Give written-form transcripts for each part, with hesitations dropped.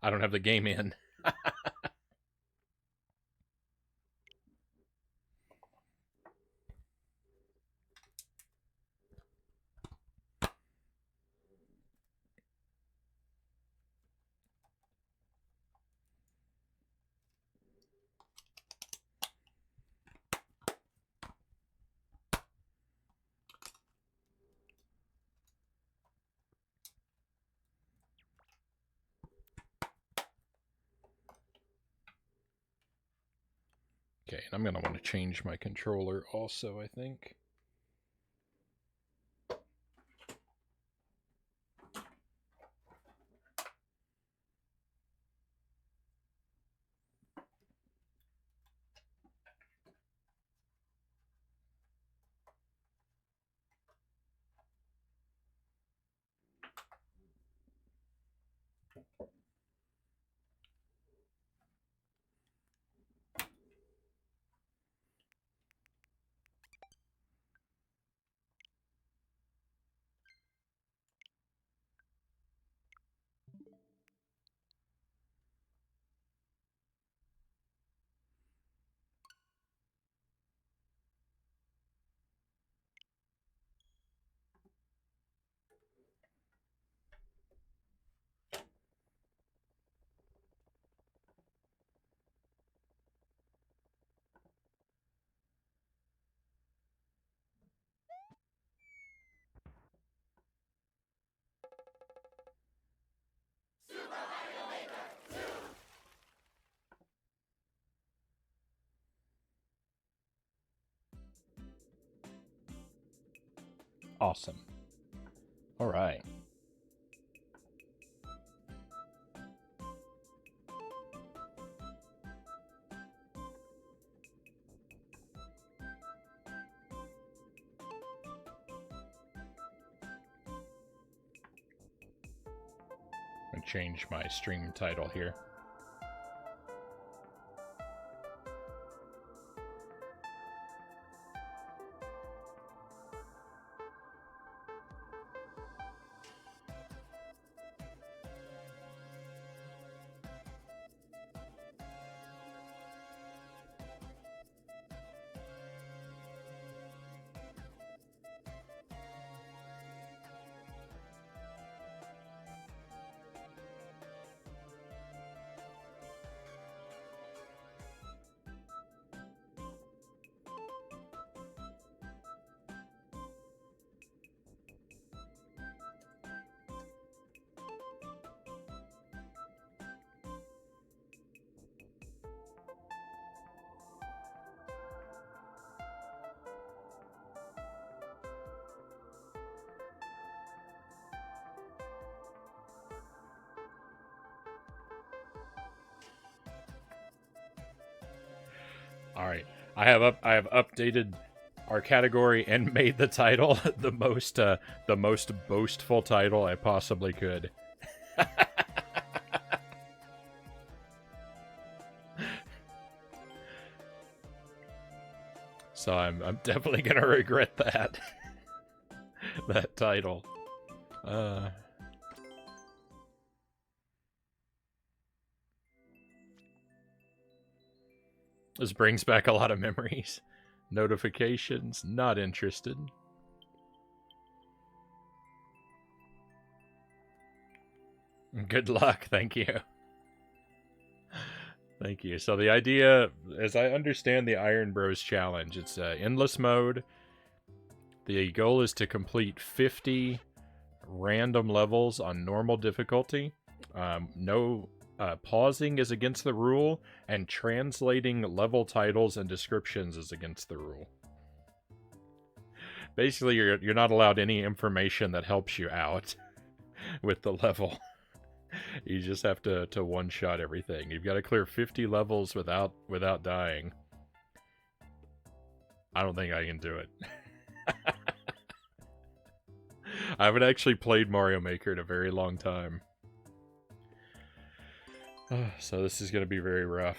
I don't have the game in. Okay, and I'm going to want to change my controller also, I think. Awesome. All right. I'm going to change my stream title here. All right. I have updated our category and made the title the most boastful title I possibly could. So I'm definitely gonna regret that that title. Uh, this brings back a lot of memories. Notifications, not interested. Good luck, thank you. Thank you. So the idea, as I understand the Iron Bros challenge, it's endless mode. The goal is to complete 50 random levels on normal difficulty. No pausing is against the rule, and translating level titles and descriptions is against the rule. Basically, you're not allowed any information that helps you out with the level. You just have to one shot everything. You've got to clear 50 levels without dying. I don't think I can do it. I haven't actually played Mario Maker in a very long time. So this is going to be very rough.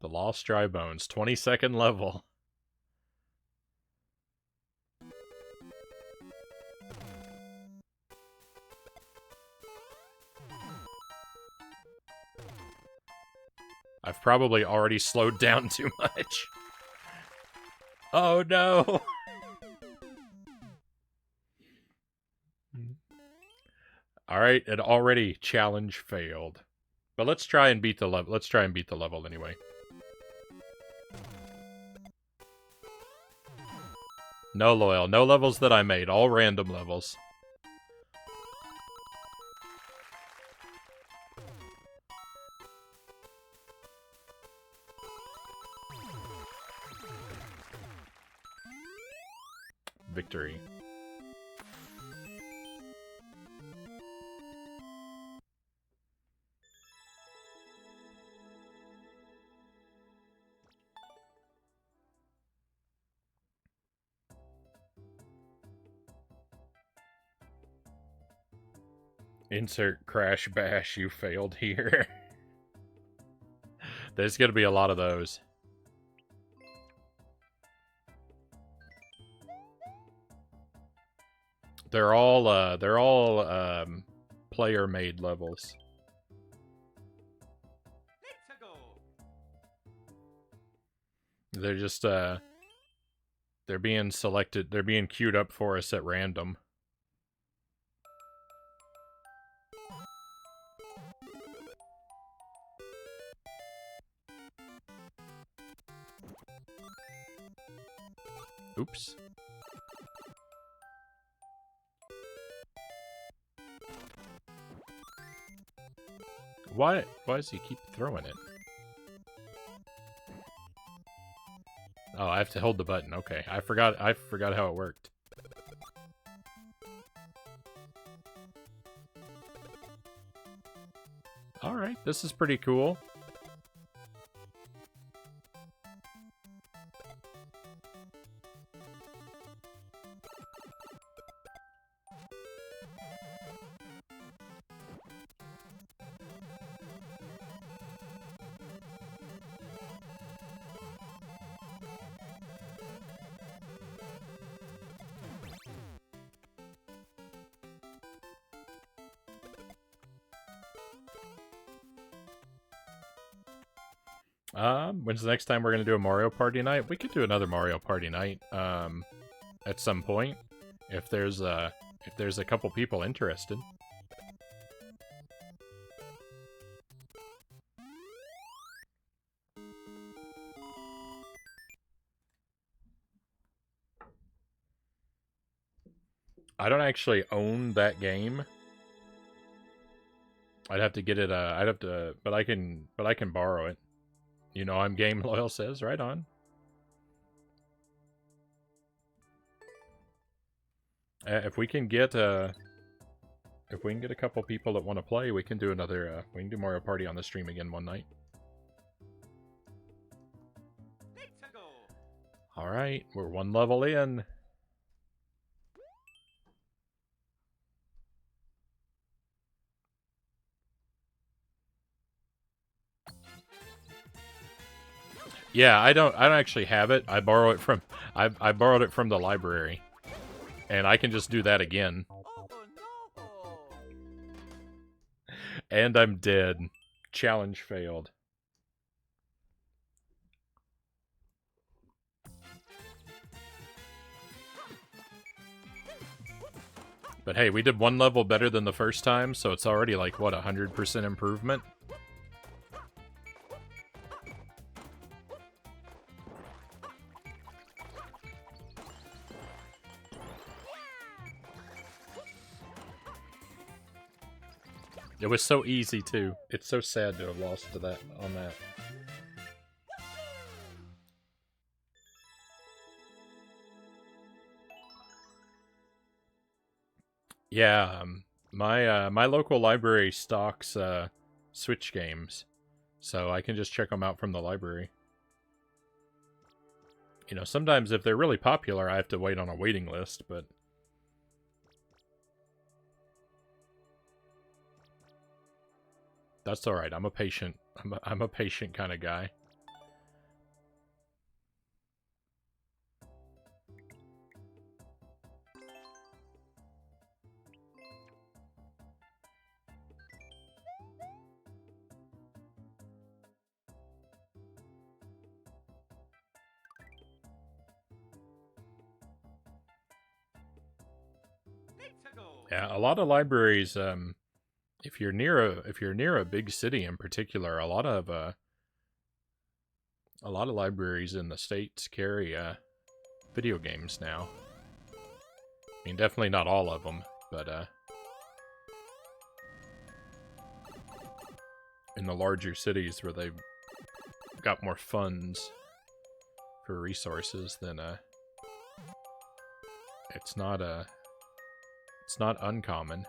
The Lost Dry Bones, 22nd level. I've probably already slowed down too much. Oh no! Alright, it already challenge failed. But let's try and beat the level. Let's try and beat the level anyway. No loyal. No levels that I made. All random levels. Victory. Insert crash bash, you failed here. There's gonna be a lot of those. They're all player-made levels. They're just they're being selected. They're being queued up for us at random. Oops. Why does he keep throwing it? Oh, I have to hold the button. Okay. I forgot how it worked. Alright, this is pretty cool. When's the next time we're gonna do a Mario Party night? We could do another Mario Party night, at some point, if there's a couple people interested. I don't actually own that game. I'd have to get it. But I can borrow it. You know, I'm game loyal says right on. If we can get a couple people that want to play, we can do another. We can do Mario Party on the stream again one night. All right, we're one level in. Yeah, I don't actually have it. I borrow it from I borrowed it from the library. And I can just do that again. And I'm dead. Challenge failed. But hey, we did one level better than the first time, so it's already like, what, 100% improvement? It was so easy, too. It's so sad to have lost to that on that. Yeah, my local library stocks Switch games, so I can just check them out from the library. You know, sometimes if they're really popular, I have to wait on a waiting list, but... That's alright, I'm a patient. I'm a patient kind of guy. Yeah, a lot of libraries. If you're near a big city in particular, a lot of libraries in the states carry video games now. I mean, definitely not all of them, but in the larger cities where they've got more funds for resources, then it's not uncommon.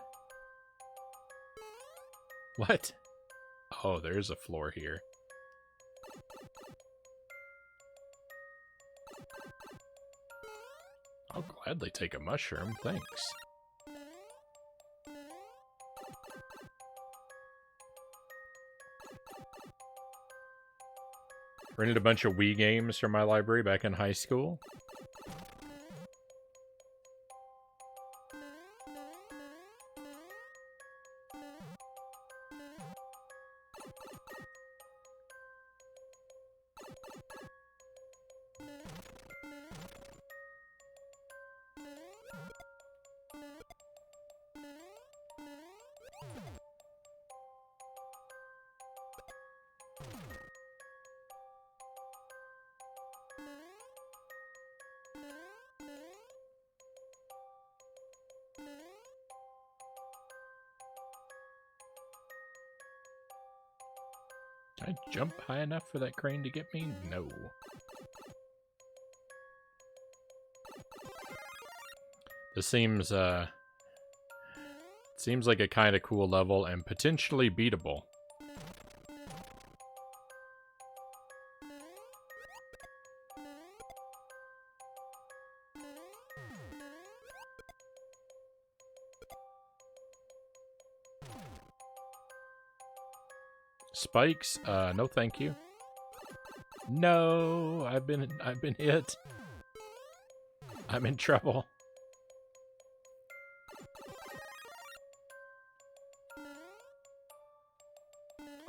What? Oh, there's a floor here. I'll gladly take a mushroom, thanks. Rented a bunch of Wii games from my library back in high school. Did I jump high enough for that crane to get me? No. This seems like a kind of cool level and potentially beatable. Spikes? No thank you. No, I've been hit. I'm in trouble.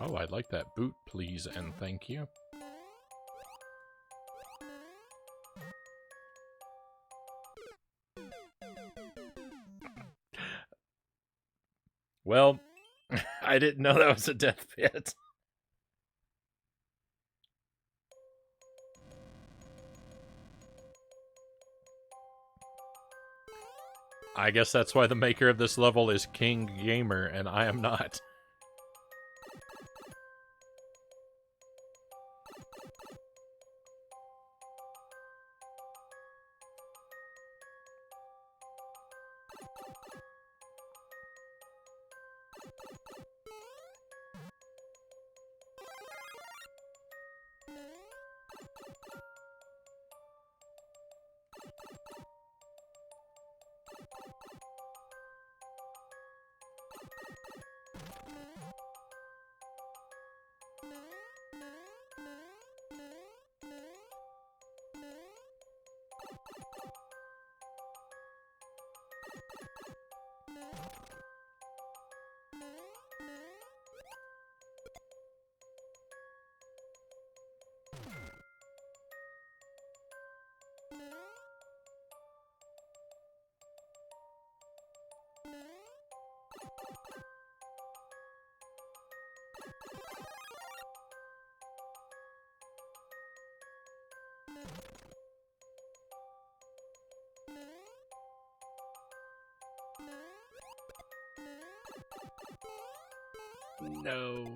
Oh, I'd like that boot, please, and thank you. Well, I didn't know that was a death pit. I guess that's why the maker of this level is King Gamer, and I am not. No.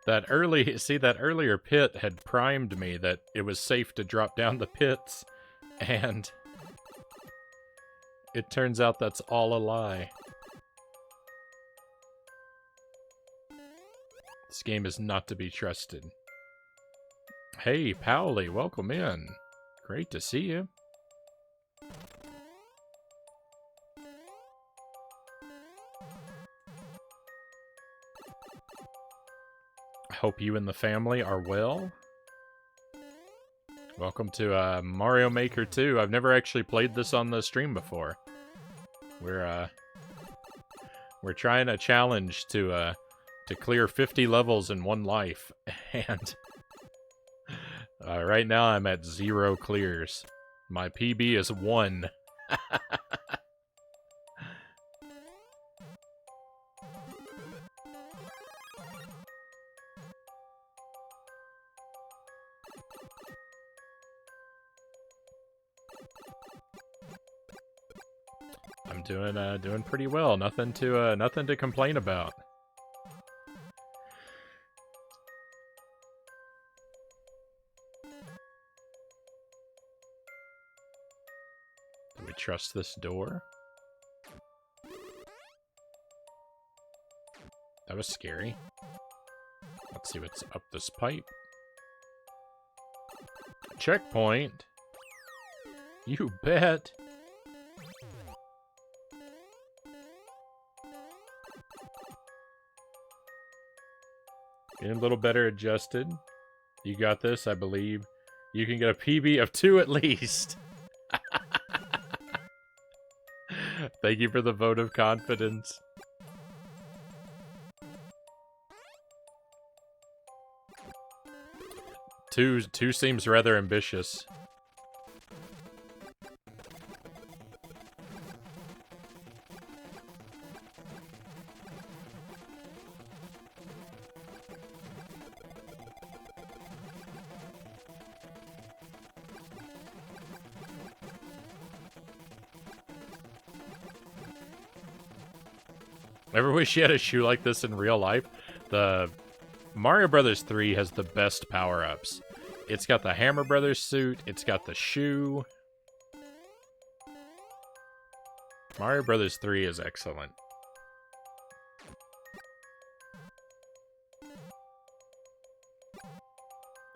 That earlier pit had primed me that it was safe to drop down the pits, and it turns out that's all a lie. This game is not to be trusted. Hey, Powley, welcome in. Great to see you. Hope you and the family are well. Welcome to Mario Maker 2. I've never actually played this on the stream before. We're trying a challenge to clear 50 levels in one life, and right now I'm at 0 clears. My PB is 1. I'm doing pretty well. Nothing to complain about. Do we trust this door? That was scary. Let's see what's up this pipe. Checkpoint. You bet. Getting a little better adjusted. You got this, I believe. You can get a PB of 2 at least. Thank you for the vote of confidence. Two seems rather ambitious. Ever wish you had a shoe like this in real life? The Mario Brothers 3 has the best power-ups. It's got the Hammer Brothers suit, it's got the shoe. Mario Brothers 3 is excellent.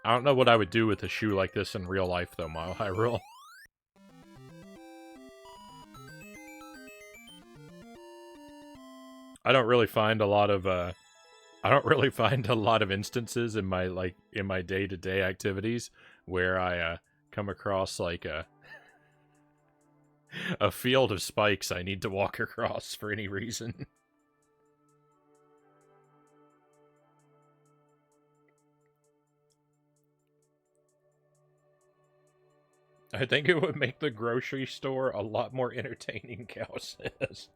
I don't know what I would do with a shoe like this in real life, though, Mile High Rule. I don't really find a lot of instances in my day-to-day activities where I come across like a field of spikes I need to walk across for any reason. I think it would make the grocery store a lot more entertaining, Cal says.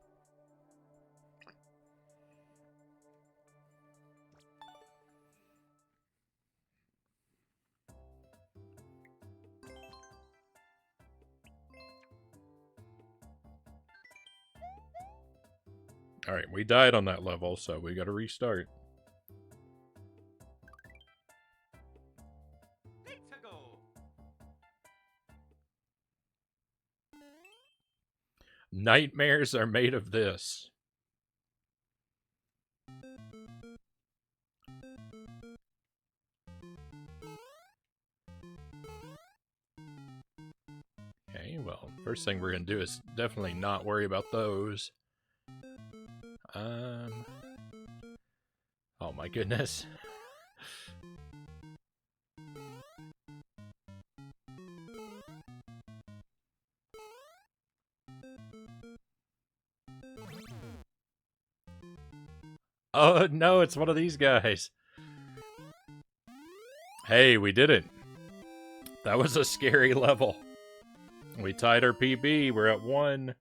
Alright, we died on that level, so we gotta restart. Nightmares are made of this. Okay, well, first thing we're gonna do is definitely not worry about those. Oh my goodness. Oh no, it's one of these guys. Hey, we did it. That was a scary level. We tied our PB, we're at 1.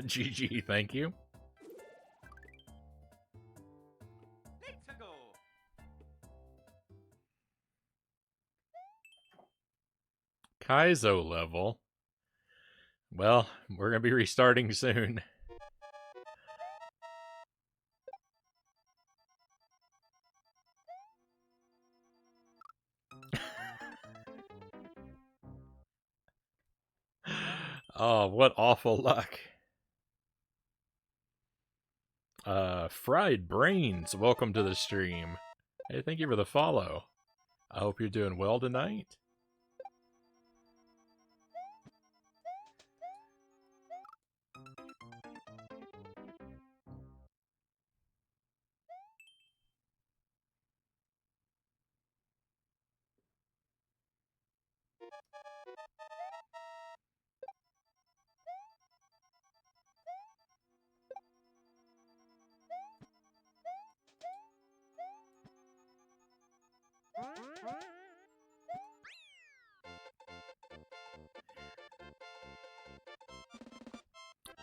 GG, thank you. Kaizo level. Well, we're gonna be restarting soon. Oh, what awful luck. Fried Brains, welcome to the stream. Hey, thank you for the follow. I hope you're doing well tonight.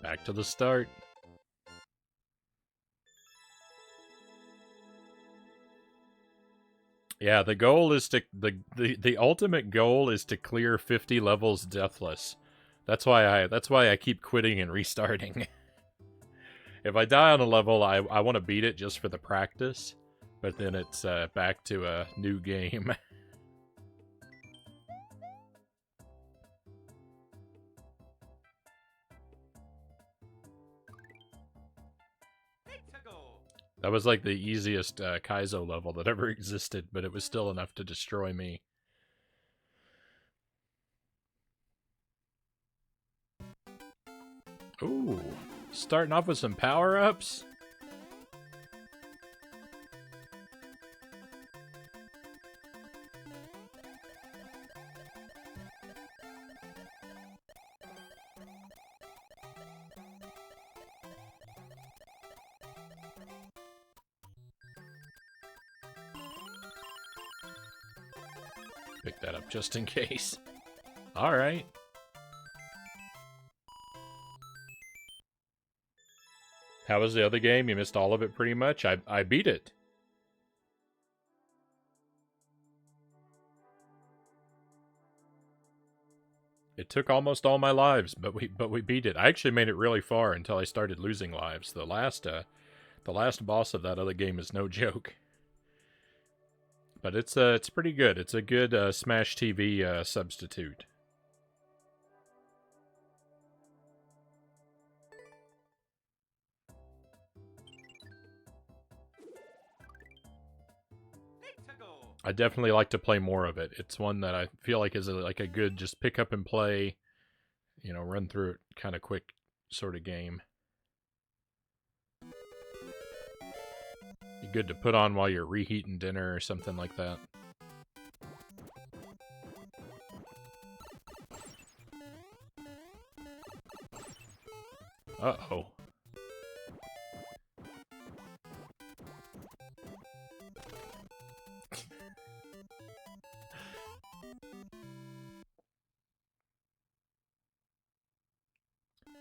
Back to the start. Yeah, the goal is to the ultimate goal is to clear 50 levels deathless. That's why I keep quitting and restarting. If I die on a level, I want to beat it just for the practice, but then it's back to a new game. That was like the easiest Kaizo level that ever existed, but it was still enough to destroy me. Ooh, starting off with some power-ups? Pick that up just in case. Alright. How was the other game? You missed all of it pretty much? I beat it. It took almost all my lives, but we beat it. I actually made it really far until I started losing lives. The last boss of that other game is no joke. But it's pretty good. It's a good Smash TV substitute. I definitely like to play more of it. It's one that I feel like is like a good just pick up and play, you know, run through it kind of quick sort of game. Be good to put on while you're reheating dinner or something like that. Uh-oh.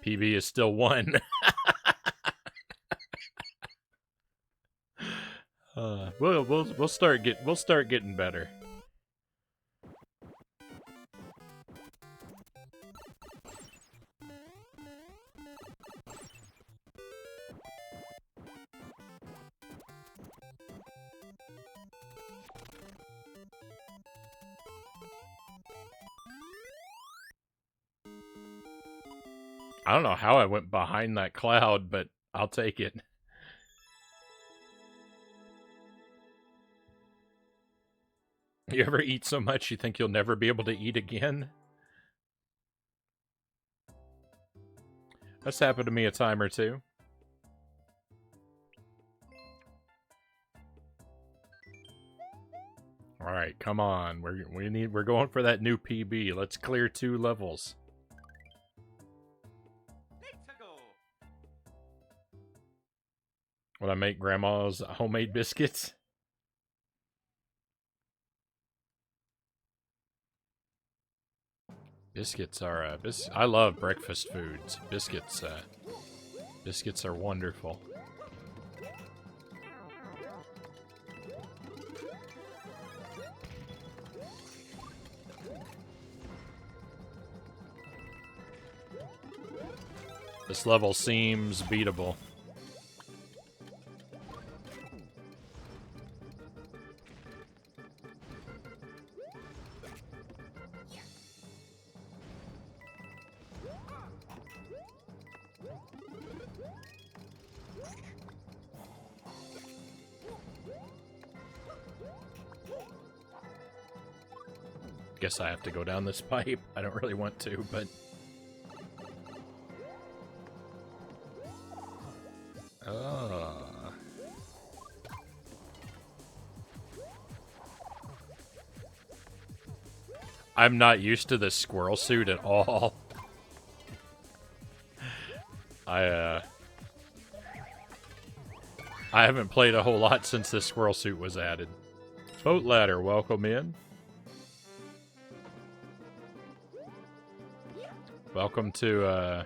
PB is still 1. We'll start getting better. I don't know how I went behind that cloud, but I'll take it. You ever eat so much you think you'll never be able to eat again? That's happened to me a time or two. All right, come on. We're going for that new PB. Let's clear 2 levels. Will I make Grandma's homemade biscuits? Biscuits are I love breakfast foods. Biscuits are wonderful. This level seems beatable. Guess I have to go down this pipe. I don't really want to, but... I'm not used to this squirrel suit at all. I haven't played a whole lot since this squirrel suit was added. Boat ladder, welcome in. Welcome to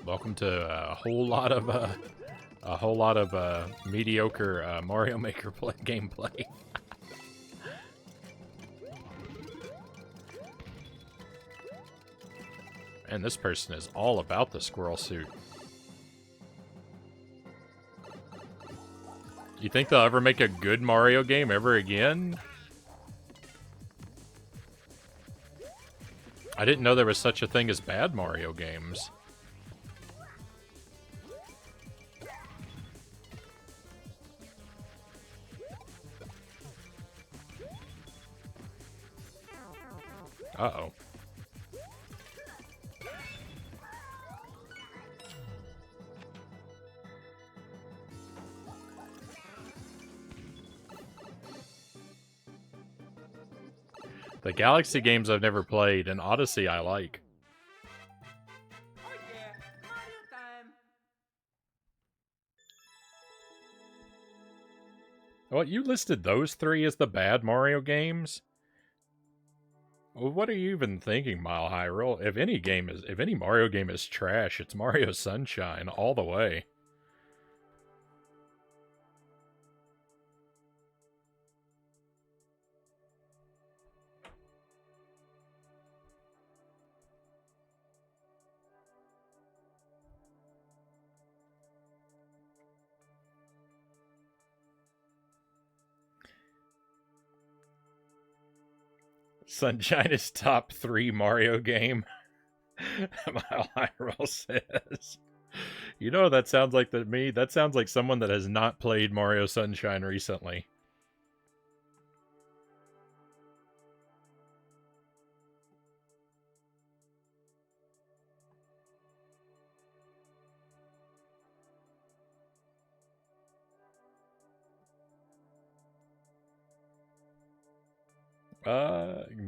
Welcome to a whole lot of mediocre Mario Maker gameplay. And this person is all about the squirrel suit. You think they'll ever make a good Mario game ever again? I didn't know there was such a thing as bad Mario games. Uh-oh. The Galaxy games I've never played, and Odyssey I like. Oh yeah, Mario time! What, you listed those three as the bad Mario games? Well, what are you even thinking, Mile High Roll? If any Mario game is trash, it's Mario Sunshine all the way. Sunshine is top 3 Mario game. Mile High Roll says. You know what that sounds like to me? That sounds like someone that has not played Mario Sunshine recently.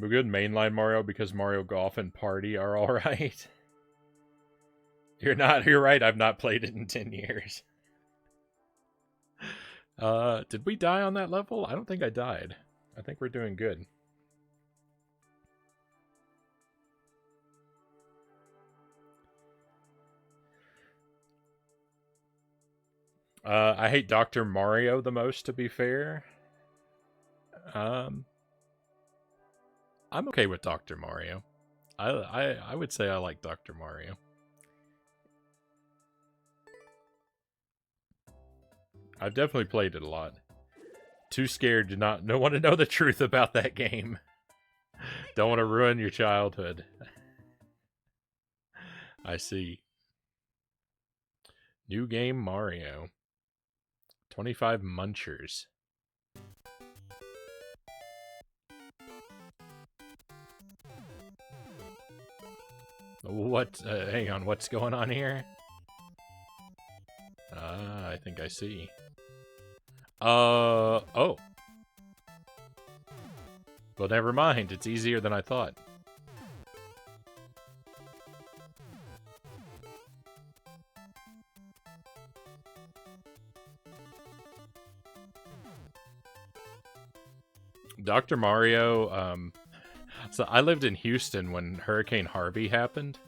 Good mainline Mario because Mario Golf and Party are alright. You're right, I've not played it in 10 years. Did we die on that level? I don't think I died. I think we're doing good. I hate Dr. Mario the most, to be fair. I'm okay with Dr. Mario. I would say I like Dr. Mario. I've definitely played it a lot. Too scared to not want to know the truth about that game. Don't want to ruin your childhood. I see. New game Mario. 25 munchers. What? Hang on, what's going on here? I think I see. Oh. Well, never mind. It's easier than I thought. Dr. Mario, so I lived in Houston when Hurricane Harvey happened.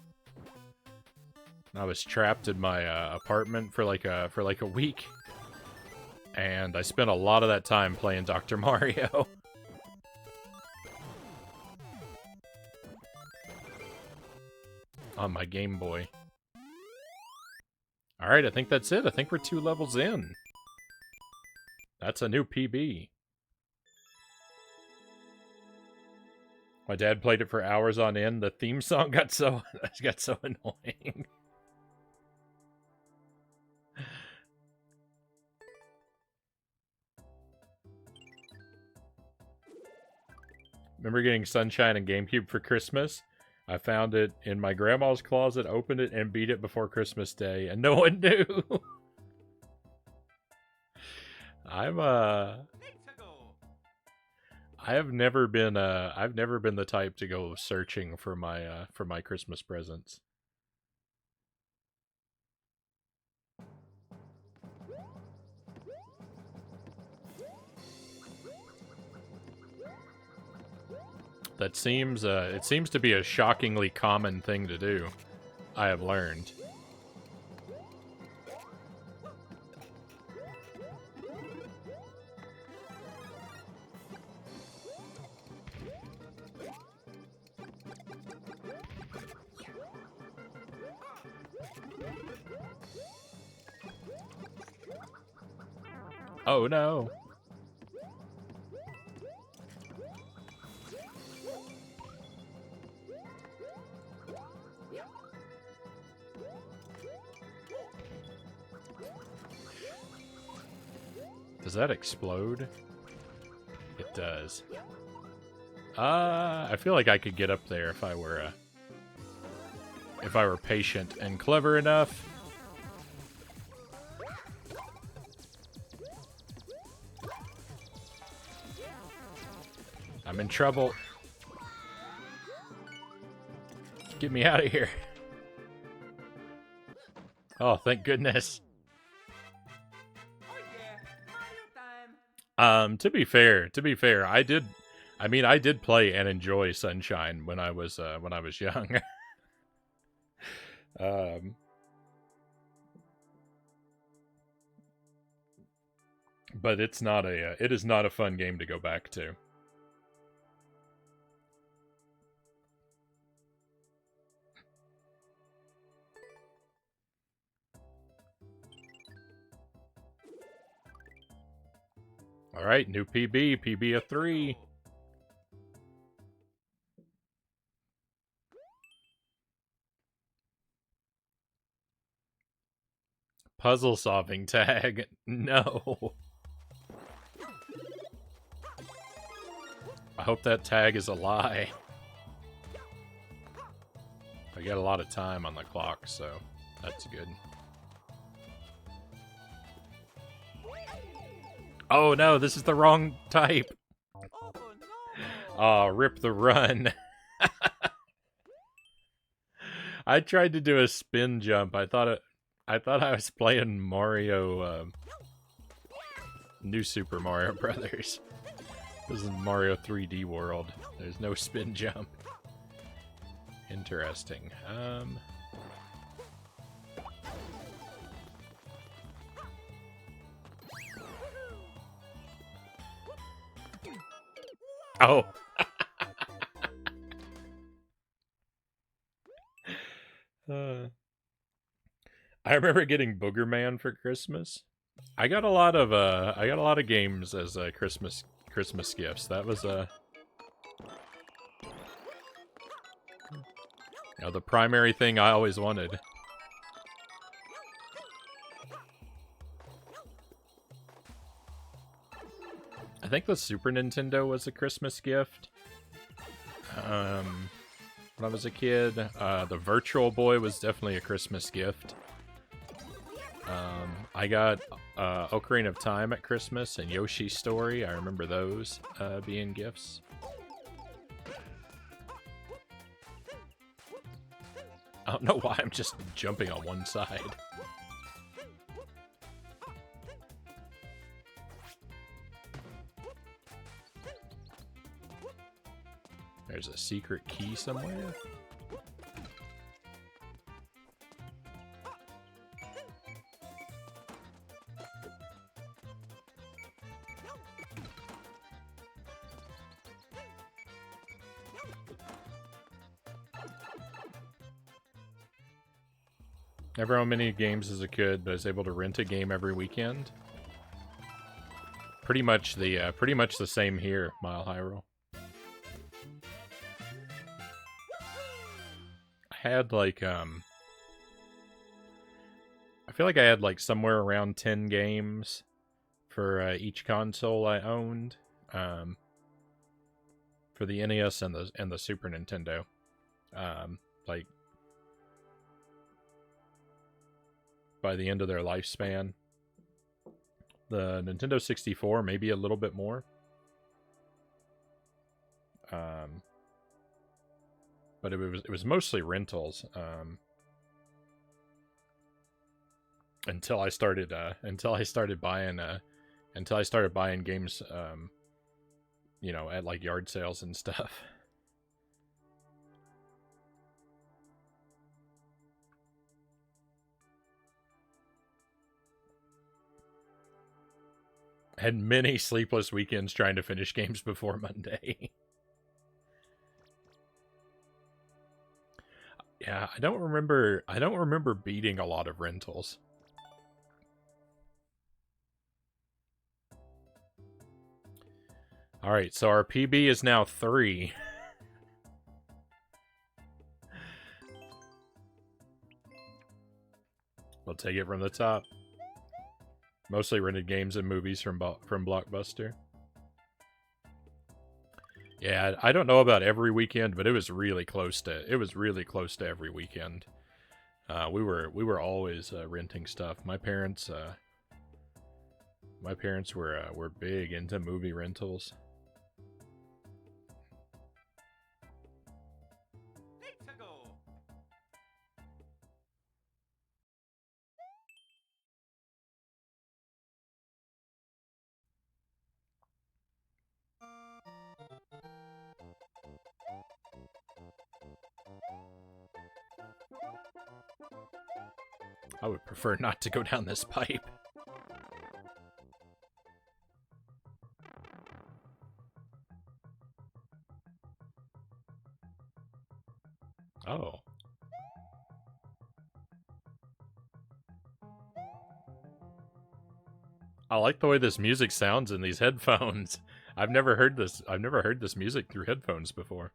I was trapped in my apartment for like a week. And I spent a lot of that time playing Dr. Mario. On my Game Boy. Alright, I think that's it. I think we're 2 levels in. That's a new PB. My dad played it for hours on end. The theme song got so annoying. Remember getting Sunshine and GameCube for Christmas? I found it in my grandma's closet, opened it, and beat it before Christmas Day, and no one knew. I've never been the type to go searching for my Christmas presents. That seems it seems to be a shockingly common thing to do. I have learned. Oh no. Does that explode? It does. I feel like I could get up there if I were patient and clever enough. I'm in trouble. Get me out of here. Oh, thank goodness. Oh yeah, Mario time. To be fair, I did play and enjoy Sunshine when I was young. But it is not a fun game to go back to. All right, new PB of 3. Puzzle solving tag. No. I hope that tag is a lie. I got a lot of time on the clock, so that's good. Oh no, this is the wrong type. Oh no. Oh, rip the run. I tried to do a spin jump. I thought I was playing Mario, New Super Mario Brothers. This is Mario 3D World. There's no spin jump. Interesting. Oh. I remember getting Booger Man for Christmas. I got a lot of games as Christmas gifts. That was the primary thing I always wanted. I think the Super Nintendo was a Christmas gift. When I was a kid, the Virtual Boy was definitely a Christmas gift. I got Ocarina of Time at Christmas and Yoshi's Story. I remember those being gifts. I don't know why I'm just jumping on one side. There's a secret key somewhere. Never owned many games as a kid, but I was able to rent a game every weekend. Pretty much the same here, Mile High Roll. I had like I feel like I had like somewhere around 10 games for each console I owned. For the NES and the Super Nintendo. Like by the end of their lifespan. The Nintendo 64, maybe a little bit more. But it was mostly rentals. Until I started buying games, at like yard sales and stuff. Had many sleepless weekends trying to finish games before Monday. Yeah, I don't remember beating a lot of rentals. All right, so our PB is now 3. We'll take it from the top. Mostly rented games and movies from Blockbuster. Yeah, I don't know about every weekend, but it was really close to every weekend. We were always renting stuff. My parents were big into movie rentals. Let's go. I would prefer not to go down this pipe. Oh. I like the way this music sounds in these headphones. I've never heard this music through headphones before.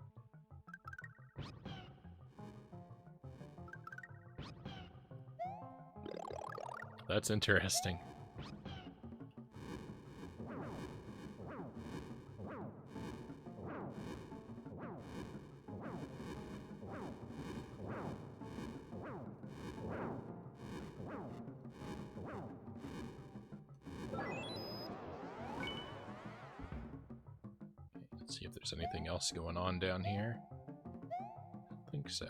That's interesting. Let's see if there's anything else going on down here. I think so.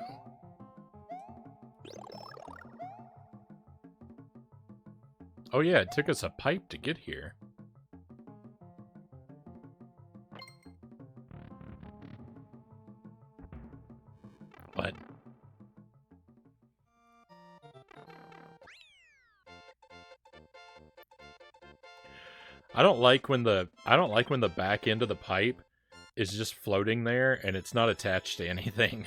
Oh yeah, it took us a pipe to get here. But I don't like when the back end of the pipe is just floating there and it's not attached to anything.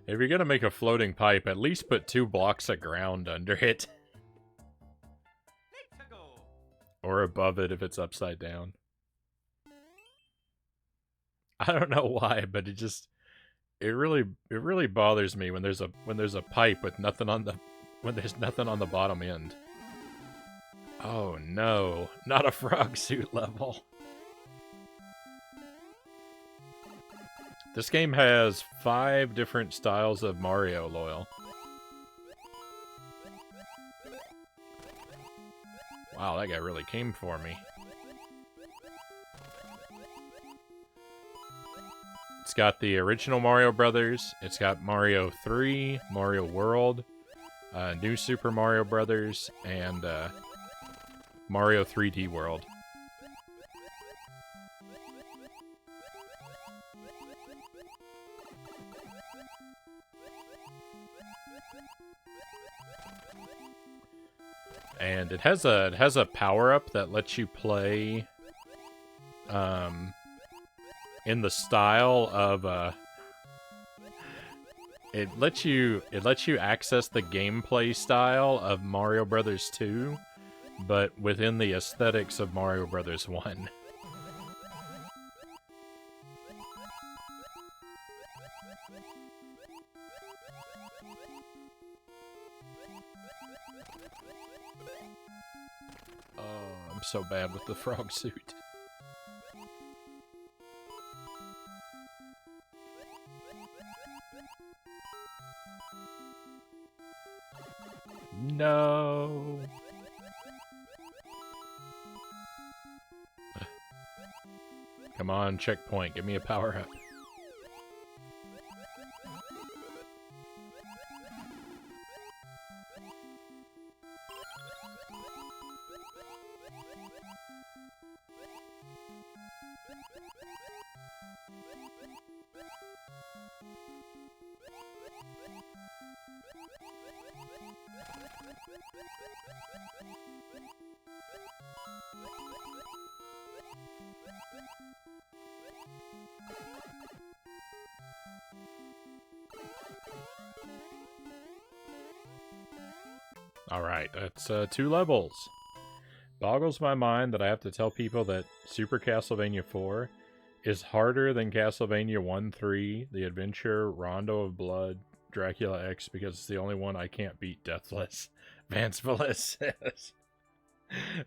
If you're gonna make a floating pipe, at least put 2 blocks of ground under it. Let's go. Or above it if it's upside down. I don't know why, but it really bothers me when there's a pipe with nothing on the bottom end. Oh no, not a frog suit level. This game has 5 different styles of Mario, Loyal. Wow, that guy really came for me. It's got the original Mario Brothers. It's got Mario 3, Mario World, New Super Mario Brothers, and Mario 3D World. And it has a power-up that lets you play in the style of it lets you access the gameplay style of Mario Brothers 2, but within the aesthetics of Mario Brothers 1. Oh, I'm so bad with the frog suit. No. Come on, checkpoint. Give me a power up. Alright, that's 2 levels. Boggles my mind that I have to tell people that Super Castlevania 4 is harder than Castlevania 1, 3, The Adventure, Rondo of Blood, Dracula X, because it's the only one I can't beat Deathless. Vance Velez says.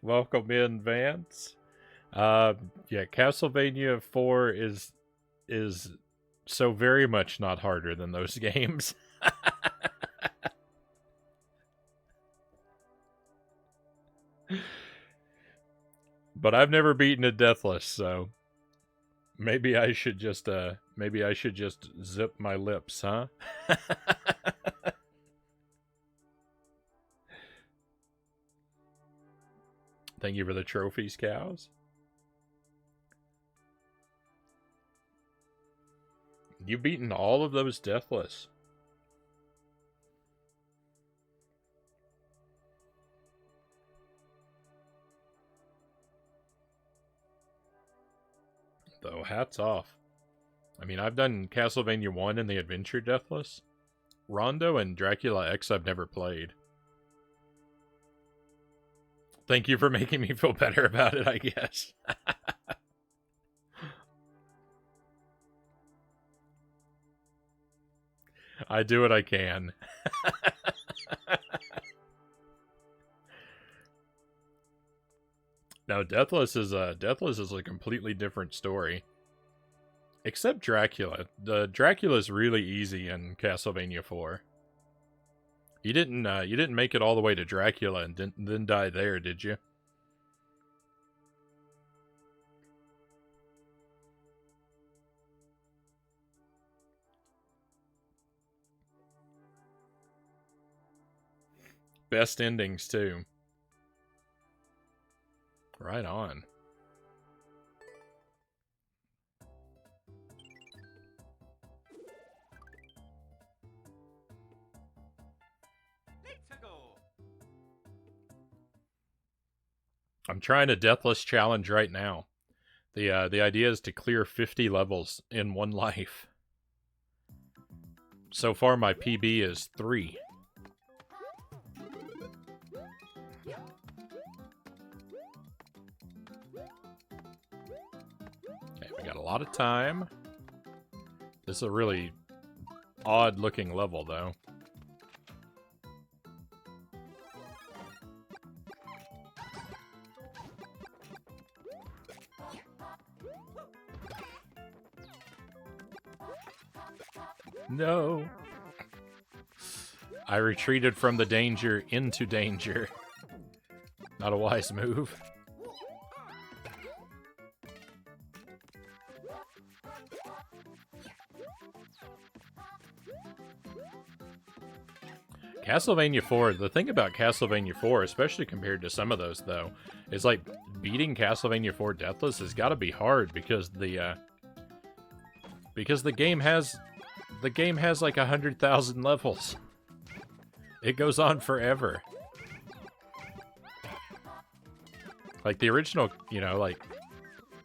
Welcome in, Vance. Yeah, Castlevania 4 is so very much not harder than those games. But I've never beaten a Deathless, so maybe I should just zip my lips, huh? Thank you for the trophies, cows. You've beaten all of those Deathless. Though, hats off. I mean, I've done Castlevania 1 and the Adventure Deathless. Rondo and Dracula X I've never played. Thank you for making me feel better about it, I guess. I do what I can. Now, Deathless is a completely different story. Except Dracula. The Dracula's really easy in Castlevania 4. You didn't make it all the way to Dracula and then die there, did you? Best endings too. Right on. Let's go. I'm trying a Deathless challenge right now. The idea is to clear 50 levels in one life. So far, my PB is 3. Okay, we got a lot of time. This is a really odd-looking level, though. No. I retreated from the danger into danger. Not a wise move. Castlevania 4, the thing about Castlevania 4, especially compared to some of those, though, is like beating Castlevania 4 Deathless has got to be hard because the game has like 100,000 levels. It goes on forever. Like the original, you know, like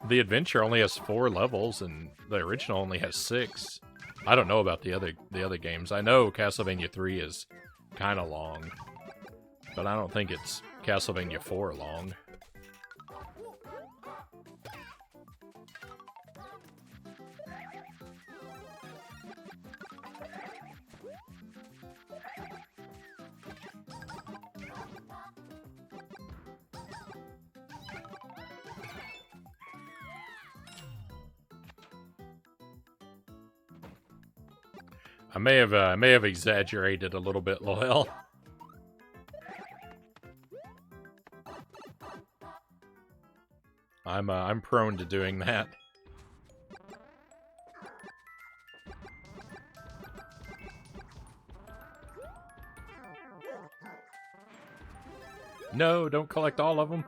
the Adventure only has 4 levels and the original only has 6. I don't know about the other games. I know Castlevania 3 is kind of long, but I don't think it's Castlevania 4 long. I may have exaggerated a little bit, Loyal. I'm prone to doing that. No, don't collect all of them.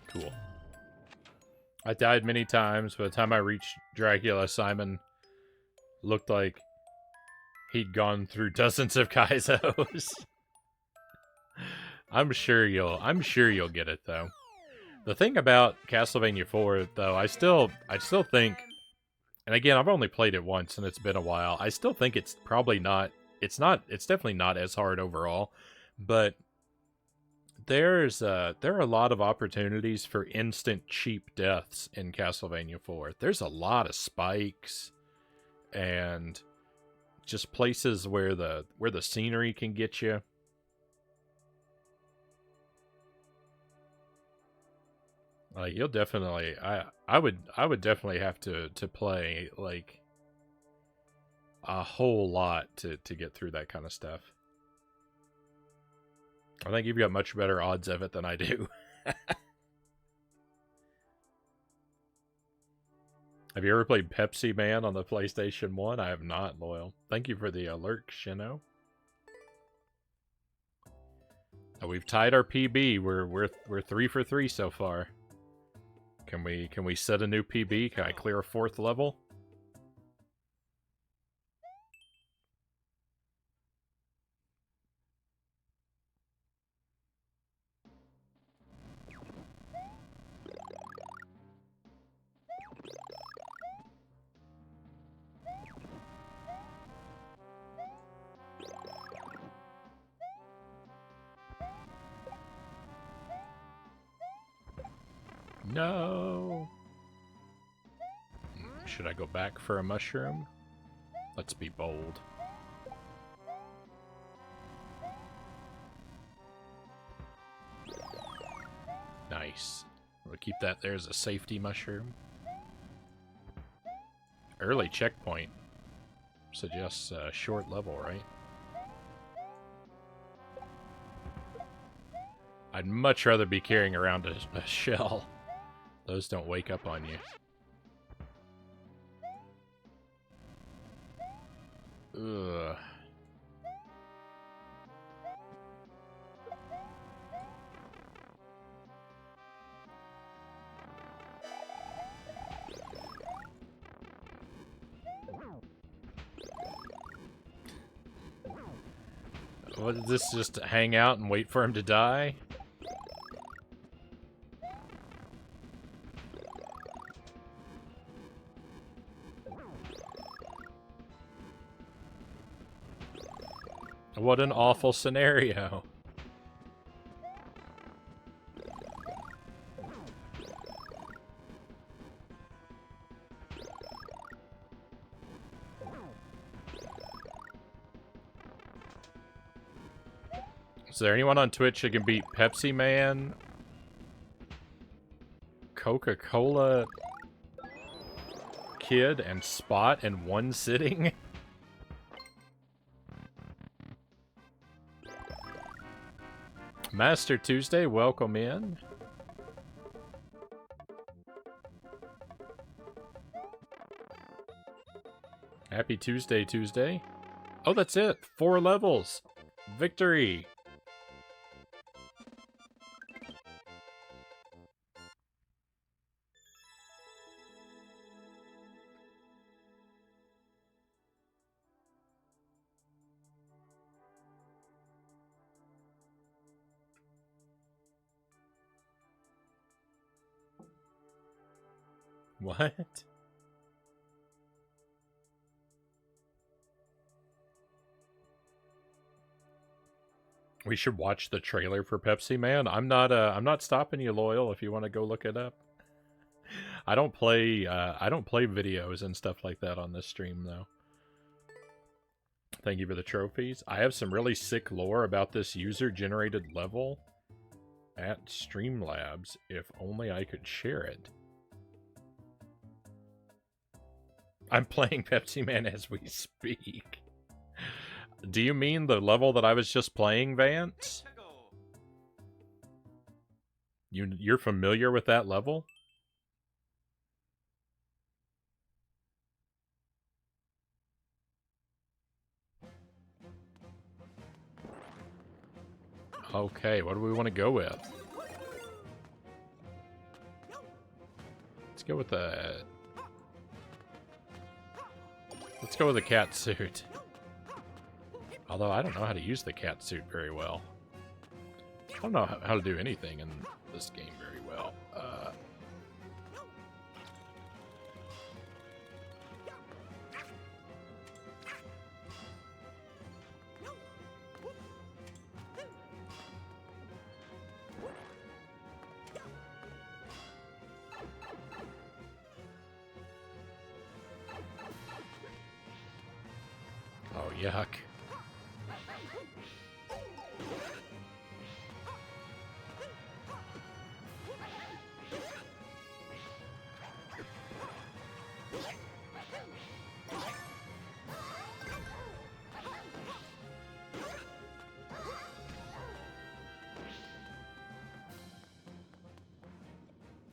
Cool. I died many times. By the time I reached Dracula, Simon looked like he'd gone through dozens of Kaizos. I'm sure you'll get it though. The thing about Castlevania 4 though, I still think, and again, I've only played it once and it's been a while. I still think it's probably not it's definitely not as hard overall, but there are a lot of opportunities for instant cheap deaths in Castlevania 4. There's a lot of spikes and just places where the scenery can get you. You'll definitely I would definitely have to play like a whole lot to get through that kind of stuff. I think you've got much better odds of it than I do. Have you ever played Pepsi Man on the PlayStation 1? I have not, Loyal. Thank you for the alert, Shino. Oh, we've tied our PB. We're 3 for 3 so far. Can we set a new PB? Can I clear a 4th level? No. Should I go back for a mushroom? Let's be bold. Nice. We'll keep that there as a safety mushroom. Early checkpoint suggests a short level, right? I'd much rather be carrying around a shell. Those don't wake up on you. Ugh. What is this, just to hang out and wait for him to die? What an awful scenario. Is there anyone on Twitch that can beat Pepsi Man, Coca-Cola Kid, and Spot in one sitting? Master Tuesday, welcome in. Happy Tuesday, Tuesday. Oh, that's it. 4 levels. Victory. What? We should watch the trailer for Pepsi Man. I'm not stopping you, Loyal, if you want to go look it up. I don't play videos and stuff like that on this stream though. Thank you for the trophies. I have some really sick lore about this user-generated level at Streamlabs. If only I could share it. I'm playing Pepsi Man as we speak. Do you mean the level that I was just playing, Vance? You're familiar with that level? Okay, what do we want to go with? Let's go with the... Let's go with the cat suit. Although I don't know how to use the cat suit very well. I don't know how to do anything in this game very well. Oh, yuck.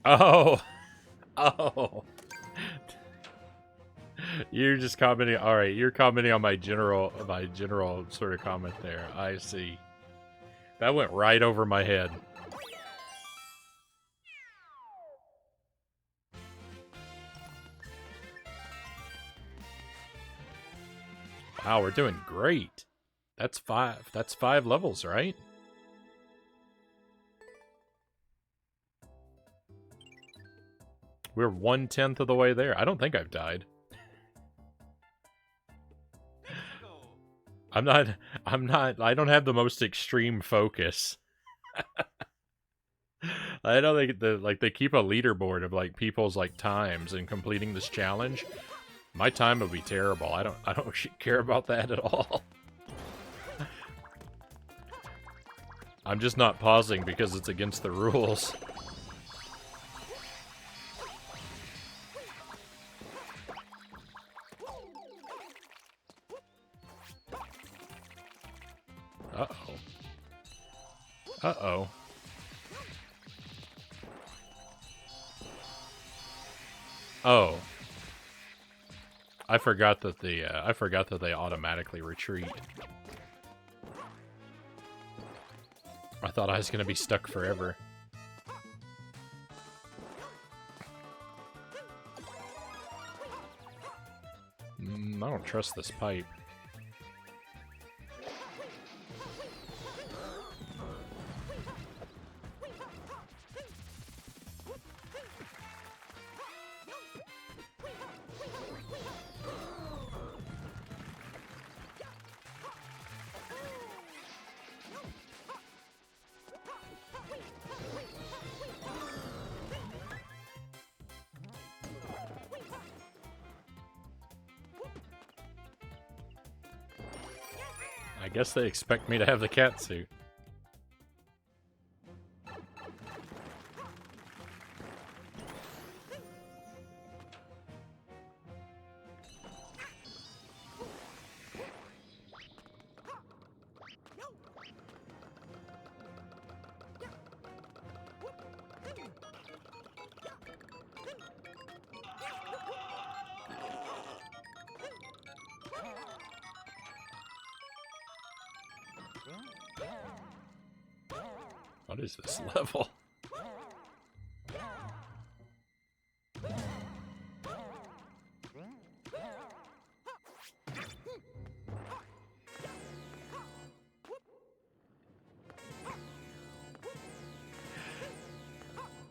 Oh! Oh! You're just commenting. All right, you're commenting on my general sort of comment there. I see. That went right over my head. Wow, we're doing great. That's 5. That's 5 levels, right? We're 1/10 of the way there. I don't think I've died. I don't have the most extreme focus. I don't think they keep a leaderboard of like people's like times in completing this challenge. My time would be terrible. I don't care about that at all. I'm just not pausing because it's against the rules. Uh-oh. Uh-oh. Oh. I forgot that they automatically retreat. I thought I was gonna be stuck forever. I don't trust this pipe. I guess they expect me to have the cat suit. What is this level?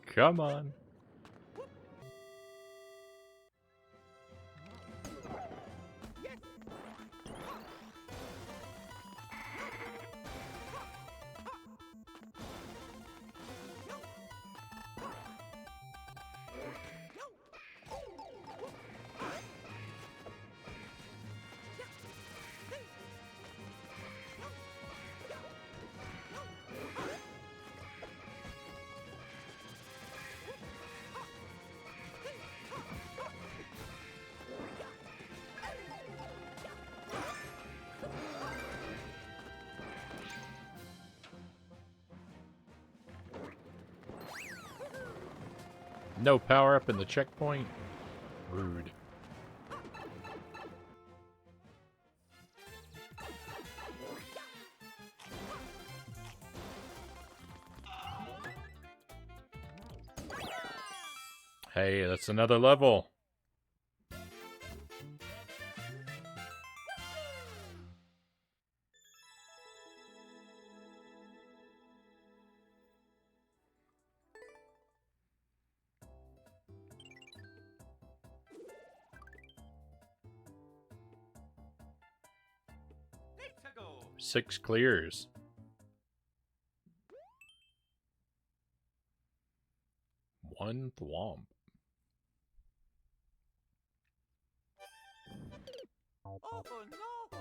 Come on. No power up in the checkpoint? Rude. Hey, that's another level. Let's go. 6 clears. One thwomp. Oh no.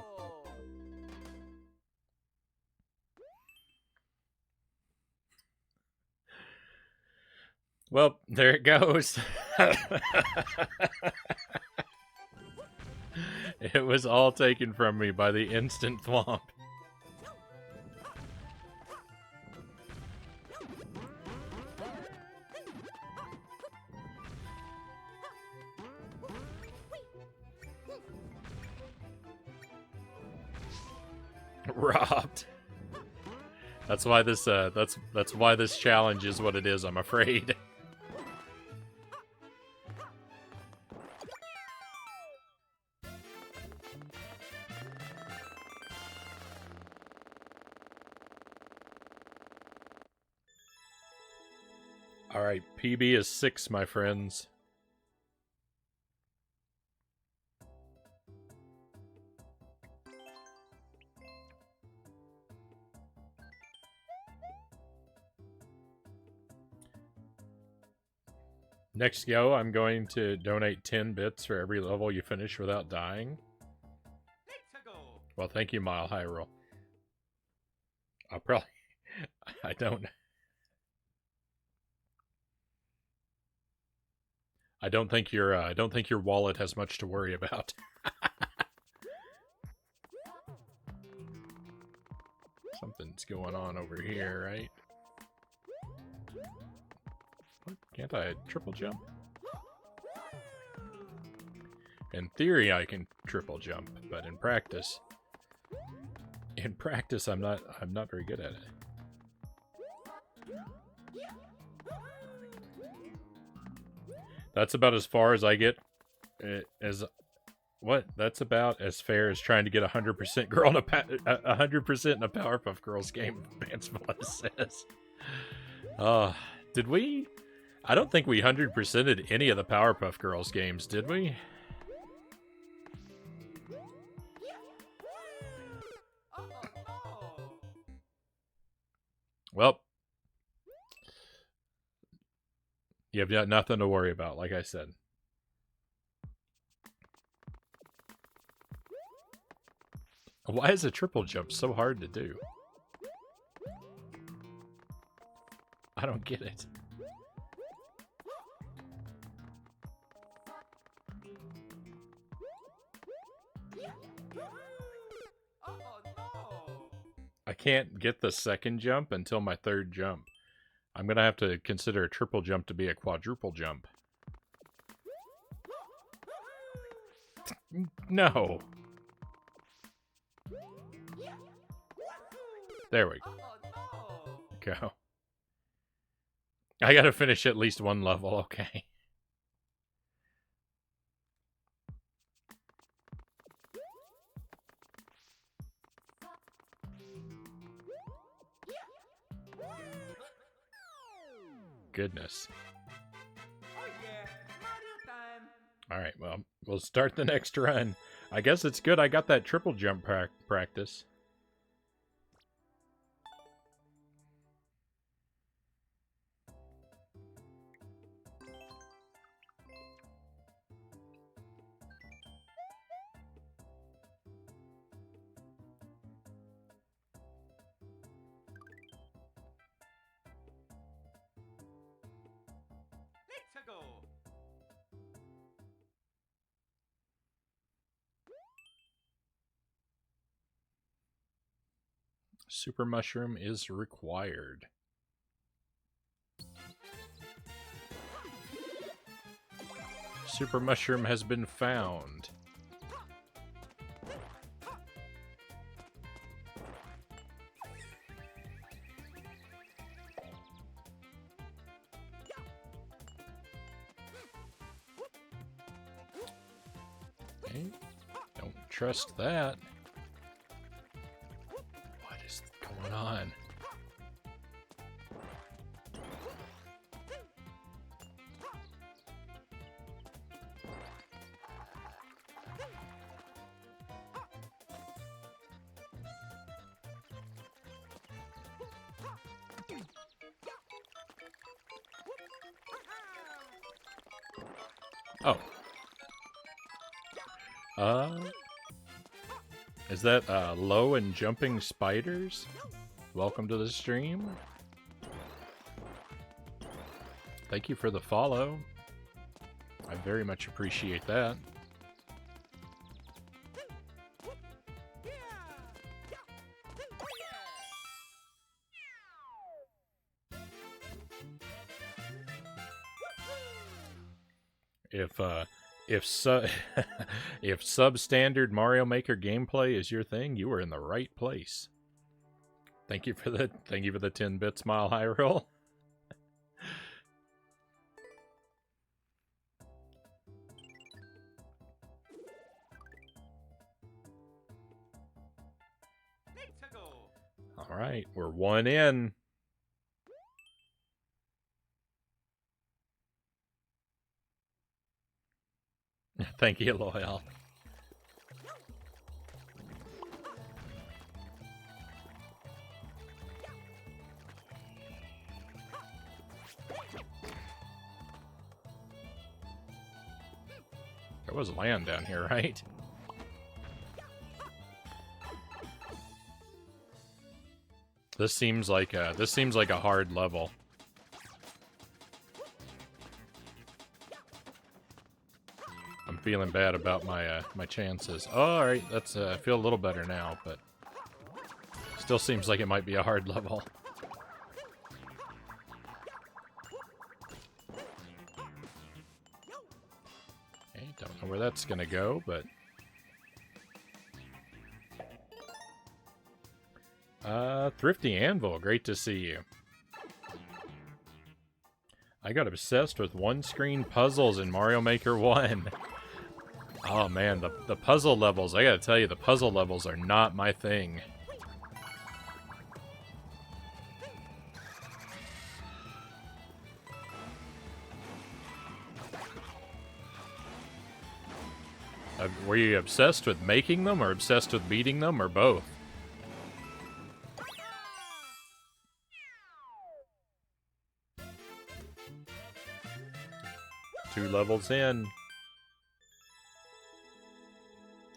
Well, there it goes. It was all taken from me by the instant thwomp. Robbed. That's why this that's why this challenge is what it is, I'm afraid. All right, PB is 6, my friends. Next go, I'm going to donate 10 bits for every level you finish without dying. Let's go. Well, thank you, Mile High Roll. I'll probably... I don't think your wallet has much to worry about. Something's going on over here, right? What? Can't I triple jump? In theory, I can triple jump, but in practice, I'm not very good at it. That's about as far as I get. That's about as fair as trying to get 100% girl in 100% in a Powerpuff Girls game. Bansville says. Did we? I don't think we 100%ed any of the Powerpuff Girls games, did we? Oh no. Well, you've got nothing to worry about, like I said. Why is a triple jump so hard to do? I don't get it. Oh no. I can't get the second jump until my third jump. I'm going to have to consider a triple jump to be a quadruple jump. No. There we Oh no. go. I got to finish at least one level, okay. Goodness. Oh yeah, Mario time. Alright, well, we'll start the next run. I guess it's good I got that triple jump practice. Let's go. Super Mushroom is required. Super Mushroom has been found. Okay. Don't trust that. What is going on? Oh. Is that low and jumping spiders? Welcome to the stream. Thank you for the follow. I very much appreciate that. If if substandard Mario Maker gameplay is your thing, you are in the right place. Thank you for the 10-bit smile high roll. All right, we're one in. Thank you, Loyal. There was land down here, right? This seems like a hard level. I'm feeling bad about my my chances. Oh, all right, that's I feel a little better now, but still seems like it might be a hard level. Okay, don't know where that's gonna go, but Thrifty Anvil, great to see you. I got obsessed with one-screen puzzles in Mario Maker 1. Oh man, the puzzle levels, I gotta tell you, the puzzle levels are not my thing. Were you obsessed with making them, or obsessed with beating them, or both? Two levels in.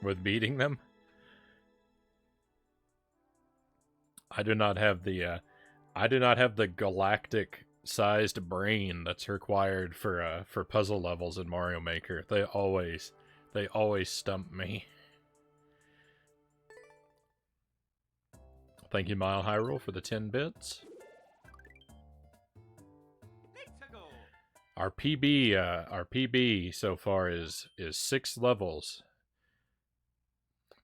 With beating them? I do not have the galactic sized brain that's required for puzzle levels in Mario Maker. They always stump me. Thank you, Mile Hyrule, for the 10 bits. Our PB so far is 6 levels.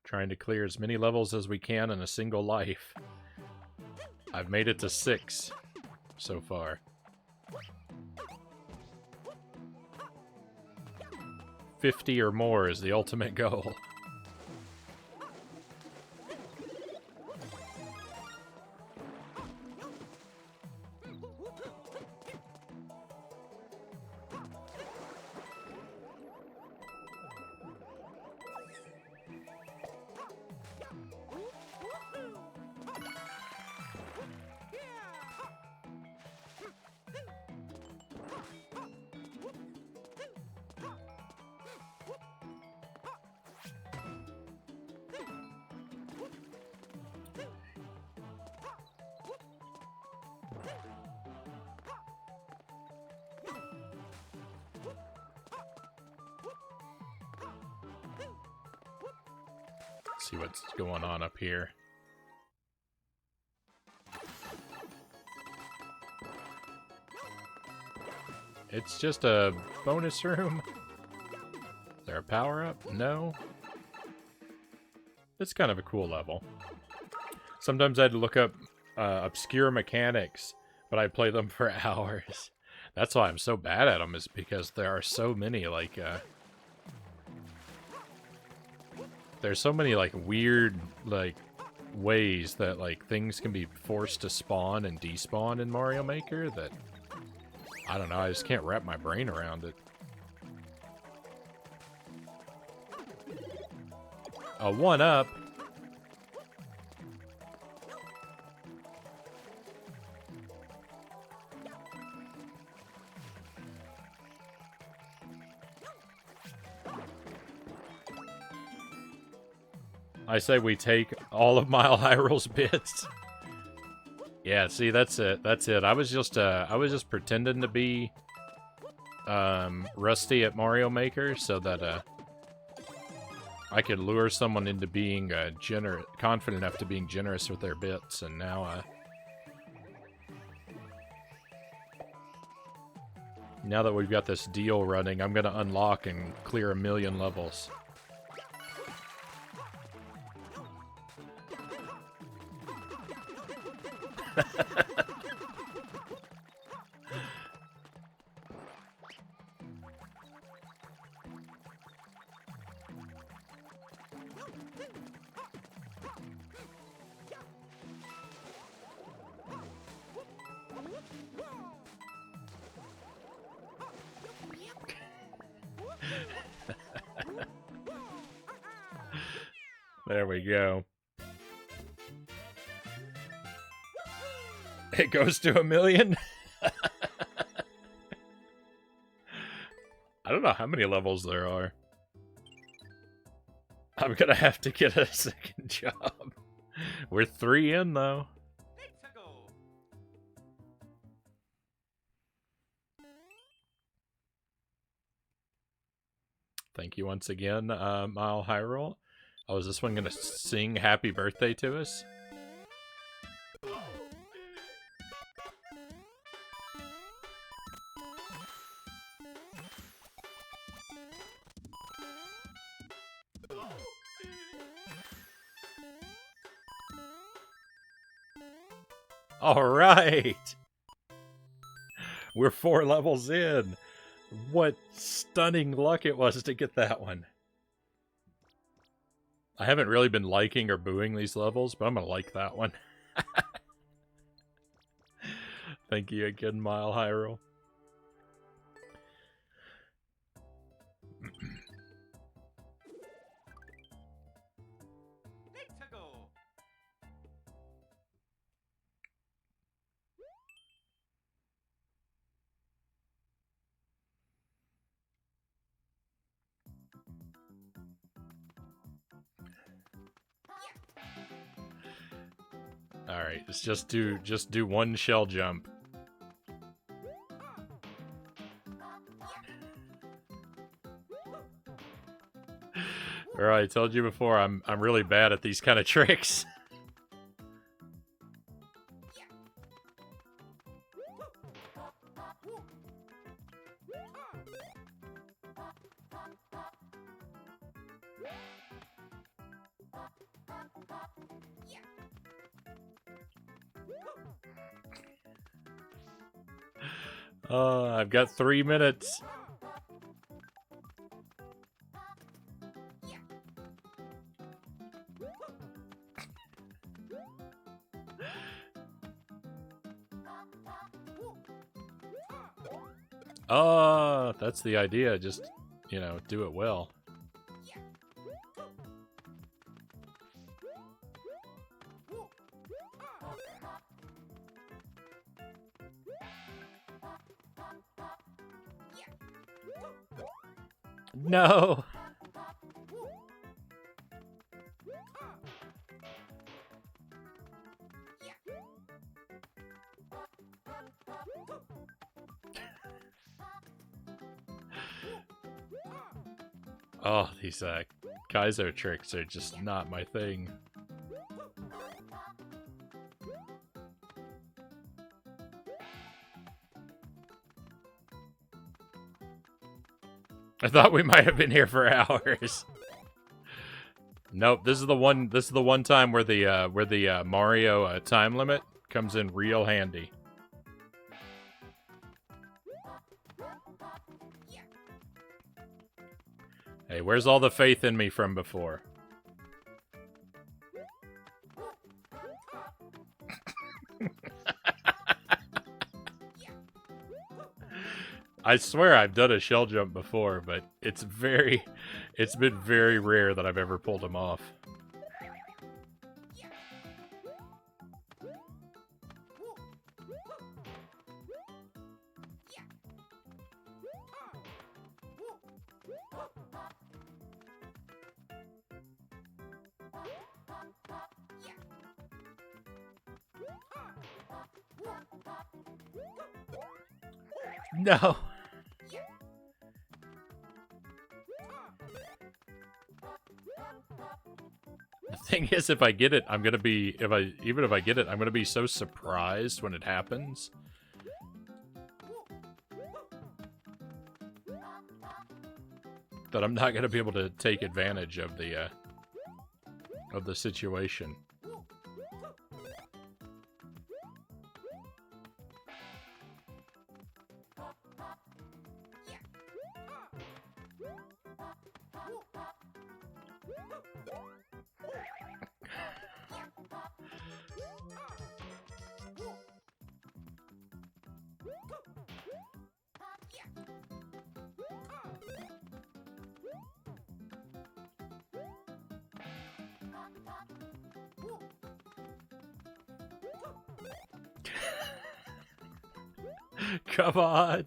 Trying to clear as many levels as we can in a single life. I've made it to 6 so far. 50 or more is the ultimate goal. See what's going on up here. It's just a bonus room. Is there a power-up? No. It's kind of a cool level. Sometimes I'd look up obscure mechanics, but I play them for hours. That's why I'm so bad at them, is because there are so many, like, there's so many like weird like ways that like things can be forced to spawn and despawn in Mario Maker that I don't know, I just can't wrap my brain around it. A 1-up. I say we take all of Mile Hyrule's bits. Yeah, see, that's it. That's it. I was just pretending to be rusty at Mario Maker so that I could lure someone into being confident enough to being generous with their bits, and now now that we've got this deal running, I'm gonna unlock and clear 1,000,000 levels. There we go. It goes to 1,000,000? I don't know how many levels there are. I'm gonna have to get a second job. We're 3 in, though. Let's go. Thank you once again, Mile Hyrule. Oh, is this one gonna sing happy birthday to us? All right. We're 4 levels in. What stunning luck it was to get that one. I haven't really been liking or booing these levels, but I'm gonna like that one. Thank you again, Mile Hyrule. Let's go. All right, let's just do one shell jump. All right, I told you before, I'm really bad at these kind of tricks. I've got 3 minutes. That's the idea. Just, you know, do it well. No. Oh, these Kaizo tricks are just not my thing. I thought we might have been here for hours. Nope, this is the one time where the Mario time limit comes in real handy. Hey, where's all the faith in me from before? I swear I've done a shell jump before, but it's been very rare that I've ever pulled them off. No. The thing is, if I get it, I'm gonna be even if I get it, I'm gonna be so surprised when it happens. That I'm not gonna be able to take advantage of the situation. Come on.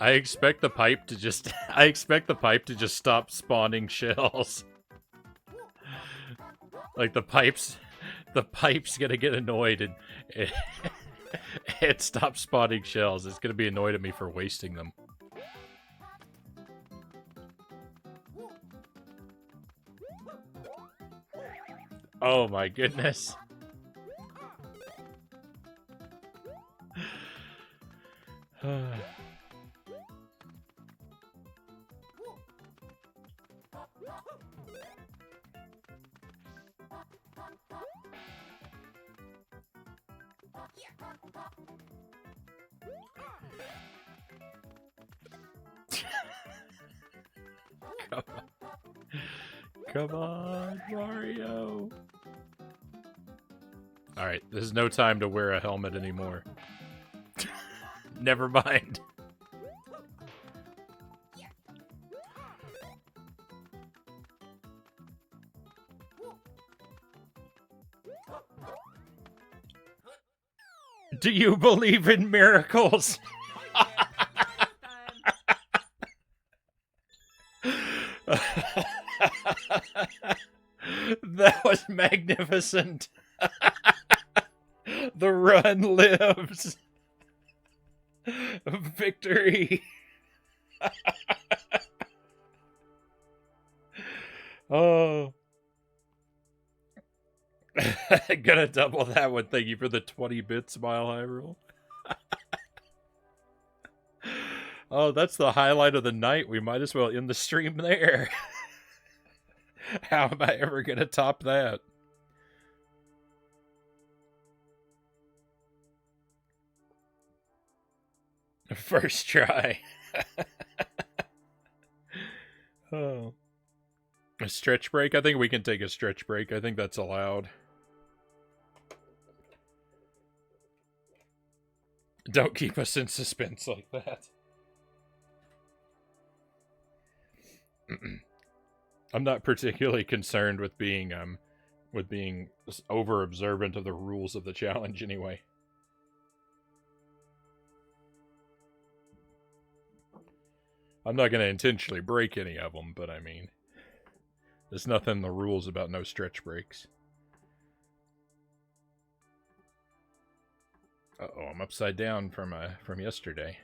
I expect the pipe to just stop spawning shells. Like the pipe's gonna get annoyed and it stops spawning shells. It's gonna be annoyed at me for wasting them. Oh my goodness. Come on, Mario. Alright, there's no time to wear a helmet anymore. Never mind. Do you believe in miracles? That was magnificent. The run lives. Victory. Oh. Gonna double that one. Thank you for the 20 bits Mile High Rule. Oh, that's the highlight of the night. We might as well end the stream there. How am I ever gonna top that? First try. Oh. A stretch break? I think we can take a stretch break. I think that's allowed. Don't keep us in suspense like that. I'm not particularly concerned with being over observant of the rules of the challenge anyway. I'm not going to intentionally break any of them, but I mean, there's nothing in the rules about no stretch breaks. Uh-oh, I'm upside down from yesterday.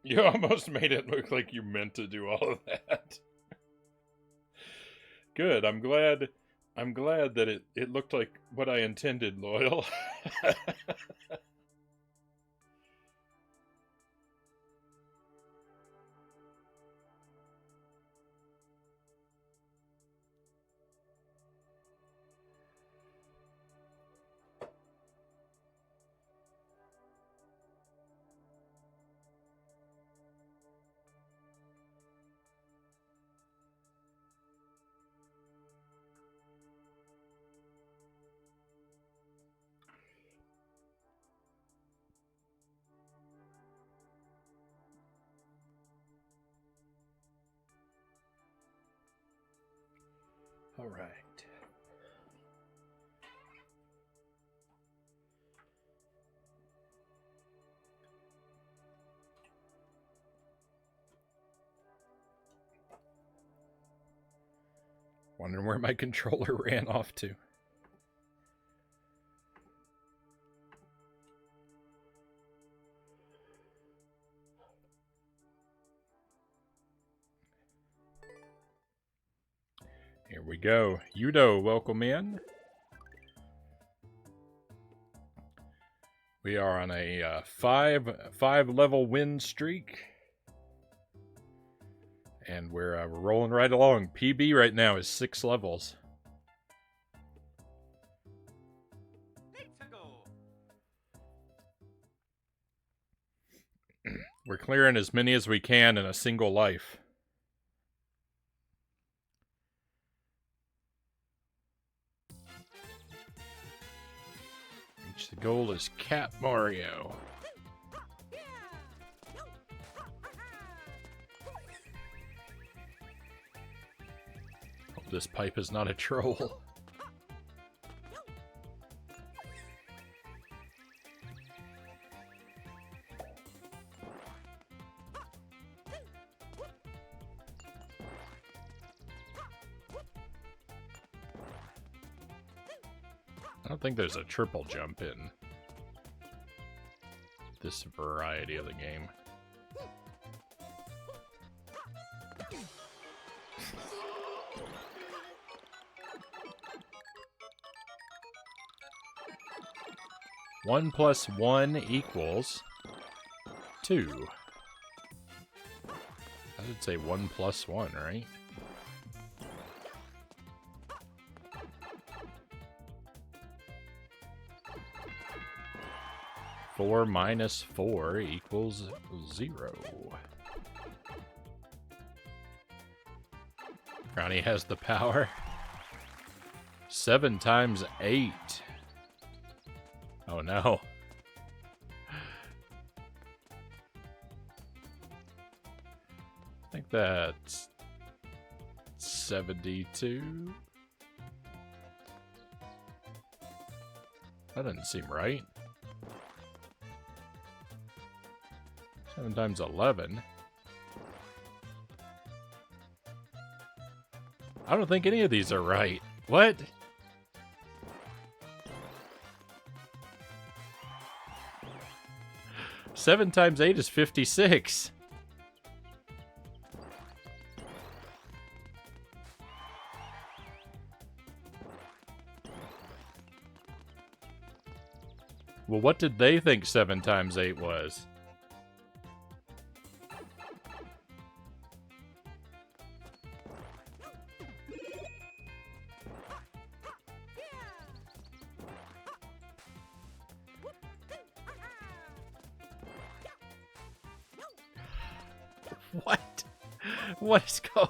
You almost made it look like you meant to do all of that. Good. I'm glad that it looked like what I intended, Loyal. All right. Wondering where my controller ran off to. Here we go. Yudo, welcome in. We are on a five level win streak. And we're rolling right along. PB right now is 6 levels. Let's go. We're clearing as many as we can in a single life. The goal is Cat Mario. Hope this pipe is not a troll. I don't think there's a triple jump in this variety of the game. One plus one equals 2. I should say 1 plus 1, right? Four minus 4 equals 0. Frownie has the power. 7 times 8. Oh no. I think that's 72. That doesn't seem right. 7 times 11. I don't think any of these are right. What? Seven times 8 is 56. Well, what did they think 7 times 8 was? What? What is going...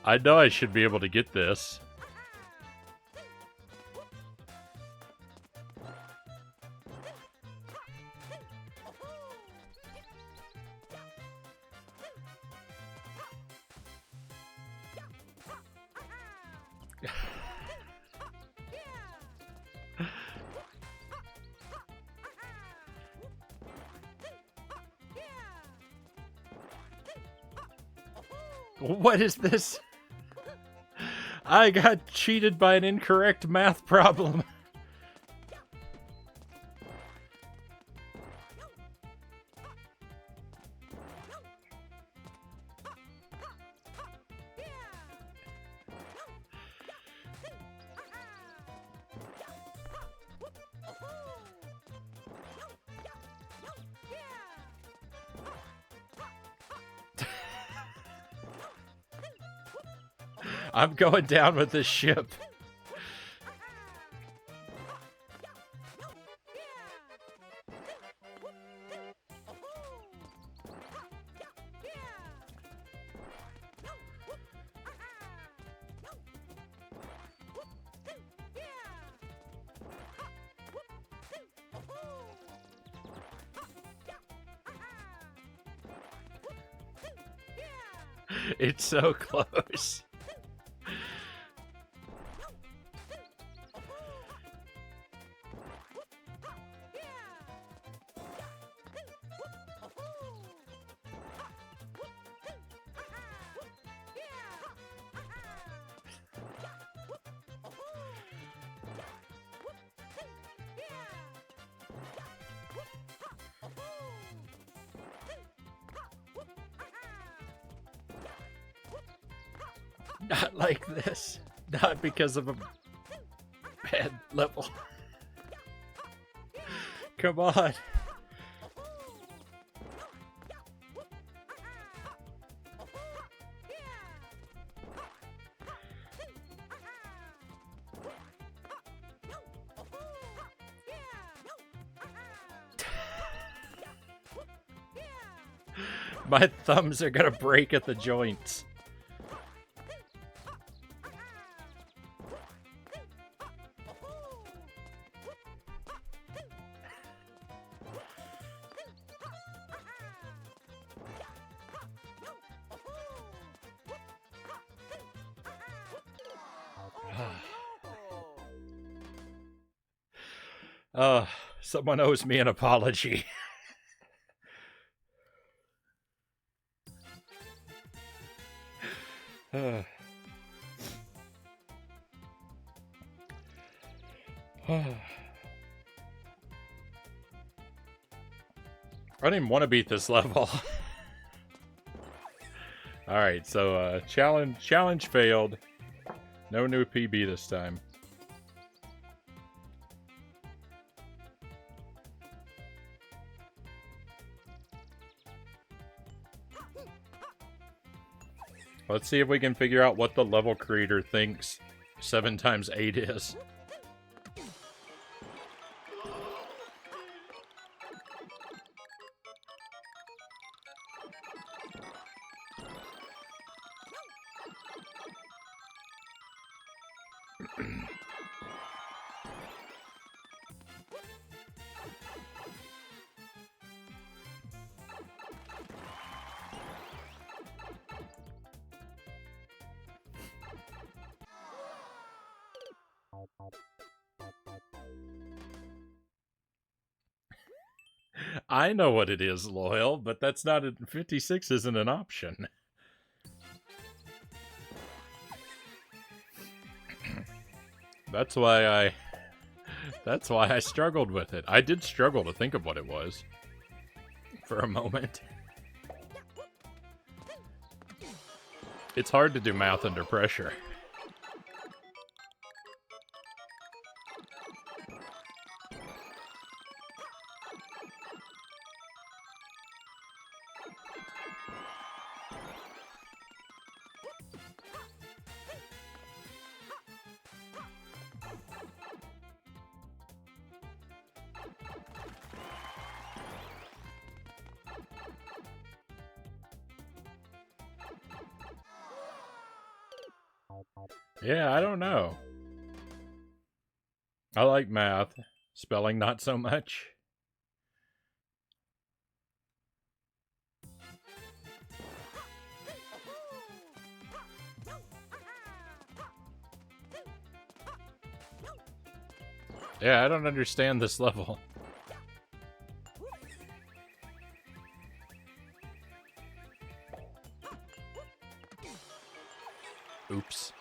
I know I should be able to get this. What is this? I got cheated by an incorrect math problem. I'm going down with this ship. It's so close. Not like this. Not because of a bad level. Come on. My thumbs are gonna break at the joints. Someone owes me an apology. I didn't want to beat this level. Alright, so challenge failed. No new PB this time. Let's see if we can figure out what the level creator thinks 7 times 8 is. I know what it is, Loyal, but that's not 56 isn't an option. That's why I struggled with it. I did struggle to think of what it was for a moment. It's hard to do math under pressure. Yeah, I don't know. I like math. Spelling, not so much. Yeah, I don't understand this level. Oops.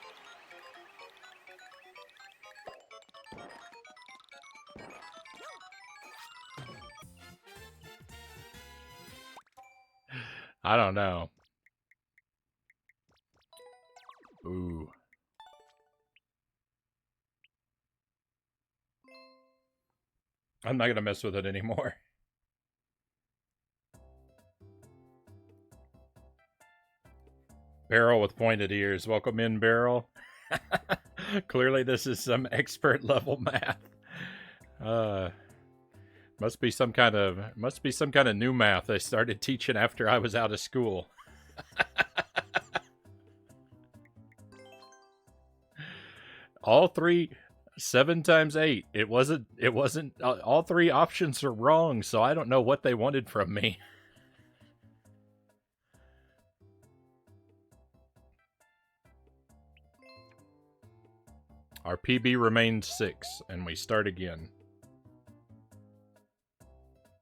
I don't know. Ooh. I'm not gonna mess with it anymore. Barrel with pointed ears. Welcome in, Barrel. Clearly this is some expert level math. Must be some kind of new math they started teaching after I was out of school. All three 7 times 8. It wasn't all 3 options are wrong, so I don't know what they wanted from me. Our PB remains 6, and we start again.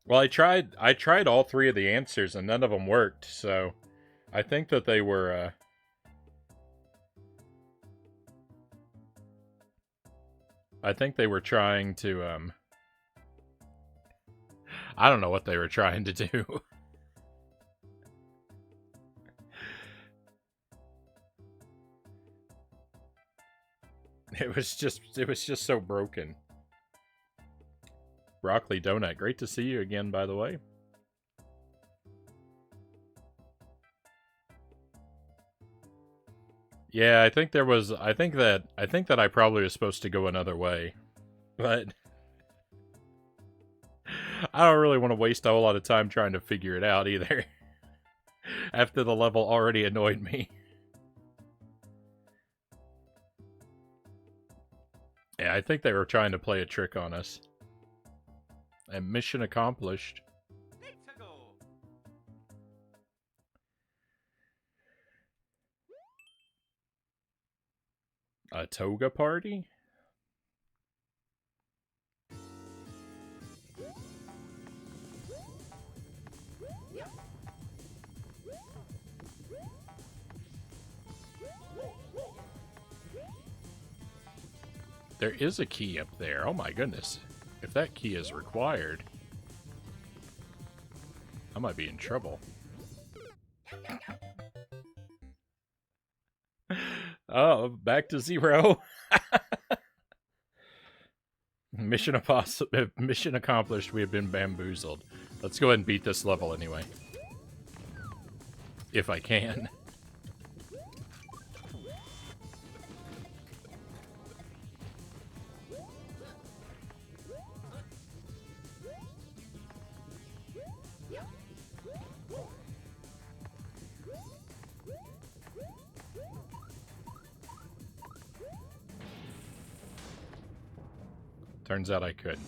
Well, I tried all 3 of the answers, and none of them worked, so I think that they were, I think they were trying to, I don't know what they were trying to do. It was just so broken. Broccoli Donut, great to see you again, by the way. Yeah, I think that I probably was supposed to go another way. But I don't really want to waste a whole lot of time trying to figure it out either. After the level already annoyed me. Yeah, I think they were trying to play a trick on us. And mission accomplished. Let's go. A toga party? There is a key up there. Oh my goodness. If that key is required, I might be in trouble. Oh, back to 0. Mission accomplished. We have been bamboozled. Let's go ahead and beat this level anyway. If I can. Turns out I could.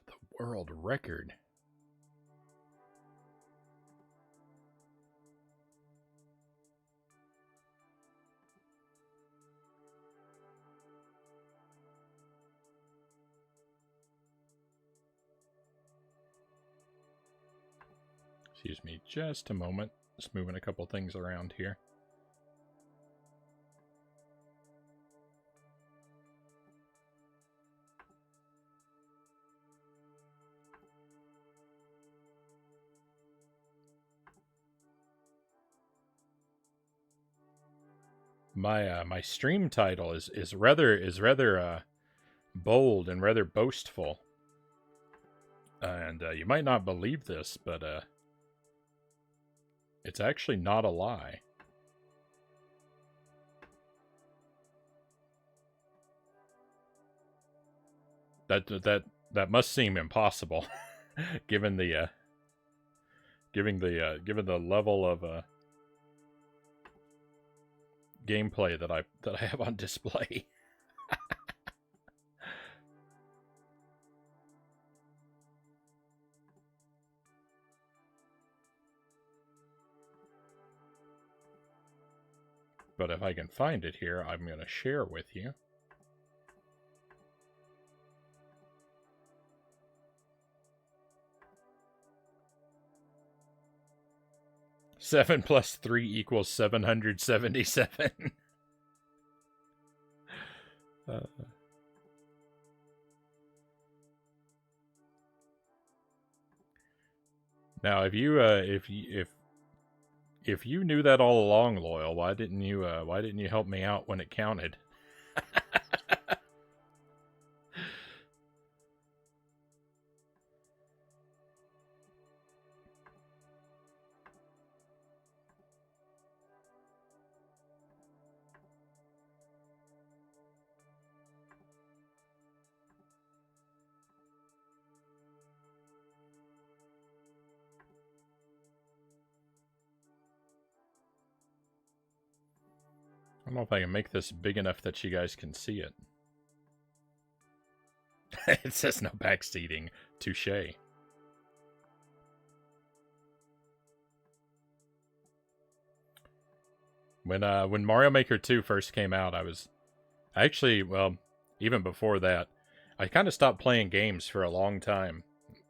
The world record. Excuse me just a moment. Just moving a couple things around here. My stream title is rather bold and rather boastful. And you might not believe this, but it's actually not a lie. That must seem impossible, given the given the level of gameplay that I have on display. But if I can find it here, I'm going to share with you. Seven plus 3 equals 777. Now, if you knew that all along, Loyal, why didn't you help me out when it counted? I don't know if I can make this big enough that you guys can see it. It says no backseating. Touche. When Mario Maker 2 first came out, I actually, well, even before that, I kind of stopped playing games for a long time.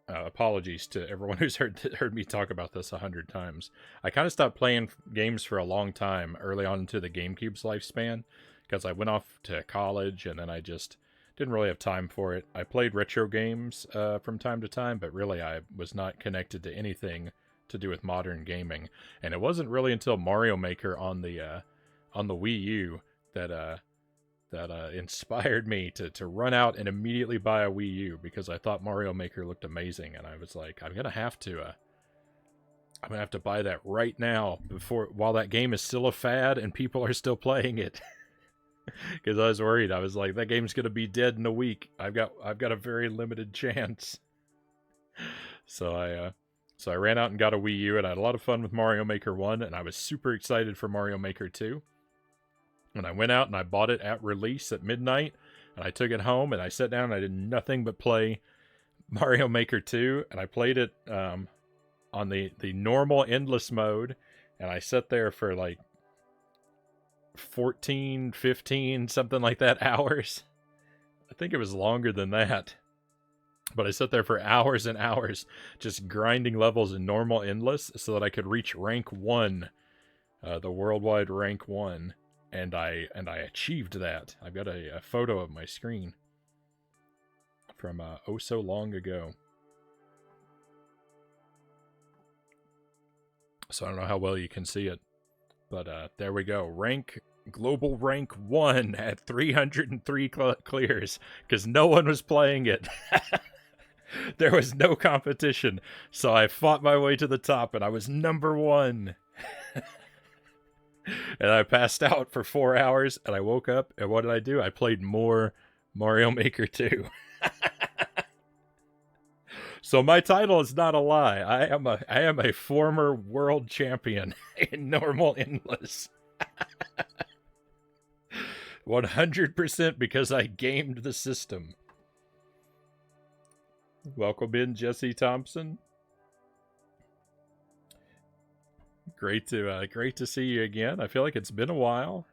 Apologies to everyone who's heard me talk about this 100 times. I kind of stopped playing games for a long time early on into the GameCube's lifespan because I went off to college and then I just didn't really have time for it. I played retro games from time to time, but really I was not connected to anything to do with modern gaming. And it wasn't really until Mario Maker on the Wii U that inspired me to run out and immediately buy a Wii U because I thought Mario Maker looked amazing, and I was like, I'm gonna have to buy that right now while that game is still a fad and people are still playing it. Because I was worried. I was like, that game's gonna be dead in a week. I've got a very limited chance. So I ran out and got a Wii U, and I had a lot of fun with Mario Maker 1, and I was super excited for Mario Maker 2. And I went out and I bought it at release at midnight, and I took it home and I sat down and I did nothing but play Mario Maker 2, and I played it on the normal endless mode, and I sat there for like 14, 15, something like that hours. I think it was longer than that. But I sat there for hours and hours just grinding levels in normal endless so that I could reach rank 1, the worldwide rank 1. And I achieved that. I've got a photo of my screen from oh so long ago. So I don't know how well you can see it, but there we go. Global rank 1 at 303 clears because no one was playing it. There was no competition, so I fought my way to the top, and I was number 1. And I passed out for 4 hours, and I woke up, and what did I do? I played more Mario Maker 2. So my title is not a lie. I am a former world champion in normal endless. 100% because I gamed the system. Welcome in, Jesse Thompson. Great to see you again. I feel like it's been a while.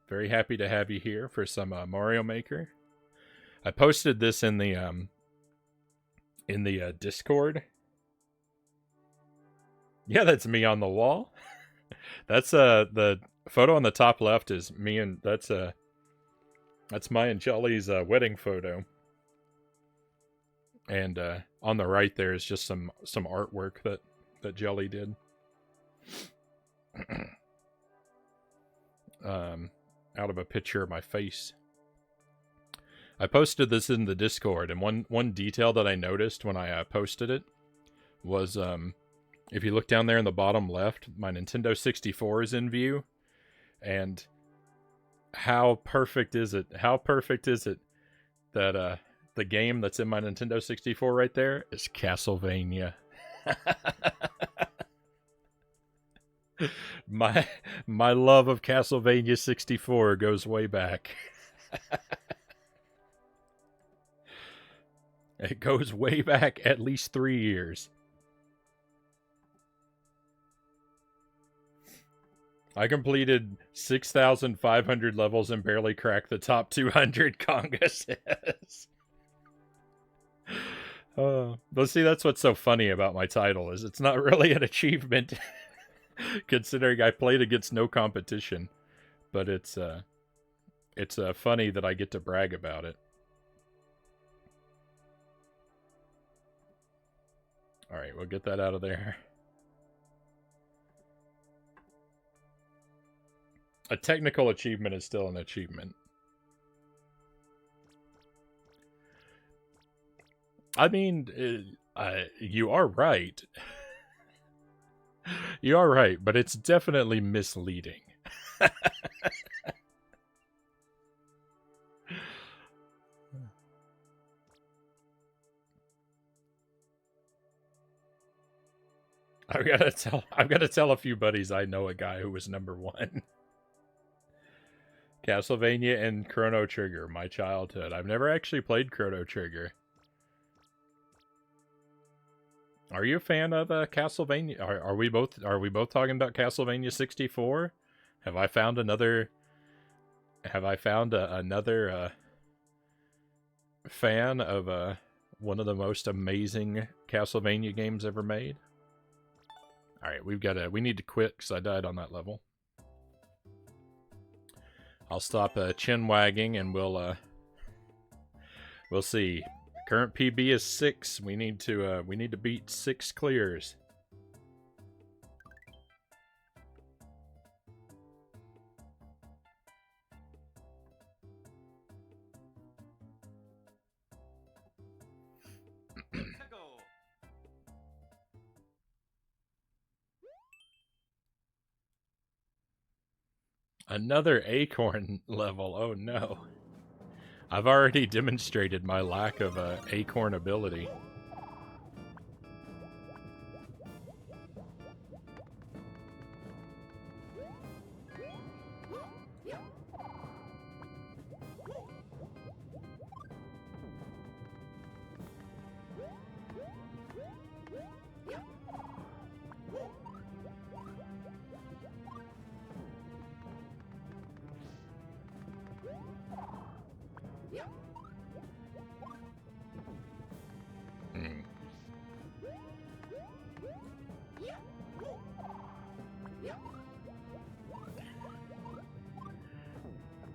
Very happy to have you here for some Mario Maker. I posted this in the Discord. Yeah, that's me on the wall. That's the photo on the top left is me, and that's my and Jolly's wedding photo. And on the right there is just some artwork that Jelly did. Out of a picture of my face. I posted this in the Discord, and one detail that I noticed when I posted it was if you look down there in the bottom left, my Nintendo 64 is in view, and how perfect is it? How perfect is it that the game that's in my Nintendo 64 right there is Castlevania. My love of Castlevania 64 goes way back. It goes way back at least 3 years. I completed 6,500 levels and barely cracked the top 200, Conga says. But see, that's what's so funny about my title, is it's not really an achievement, considering I played against no competition. But it's funny that I get to brag about it. Alright, we'll get that out of there. A technical achievement is still an achievement. I mean, you are right. You are right, but it's definitely misleading. I'm gonna tell a few buddies I know a guy who was number 1. Castlevania and Chrono Trigger, my childhood. I've never actually played Chrono Trigger. Are you a fan of Castlevania? Are we both talking about Castlevania 64? Have I found another? Have I found another fan of one of the most amazing Castlevania games ever made? All right, we need to quit because I died on that level. I'll stop chin wagging and we'll see. Current PB is 6. We need to beat 6 clears. Another acorn level. Oh no. I've already demonstrated my lack of acorn ability.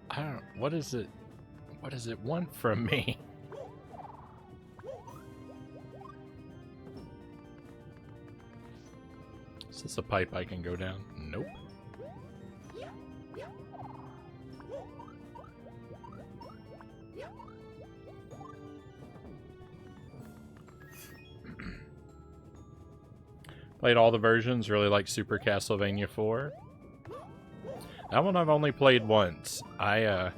I don't. What is it? What does it want from me? Is this a pipe I can go down? Nope. Played all the versions, really like Super Castlevania 4. That one I've only played once. I'm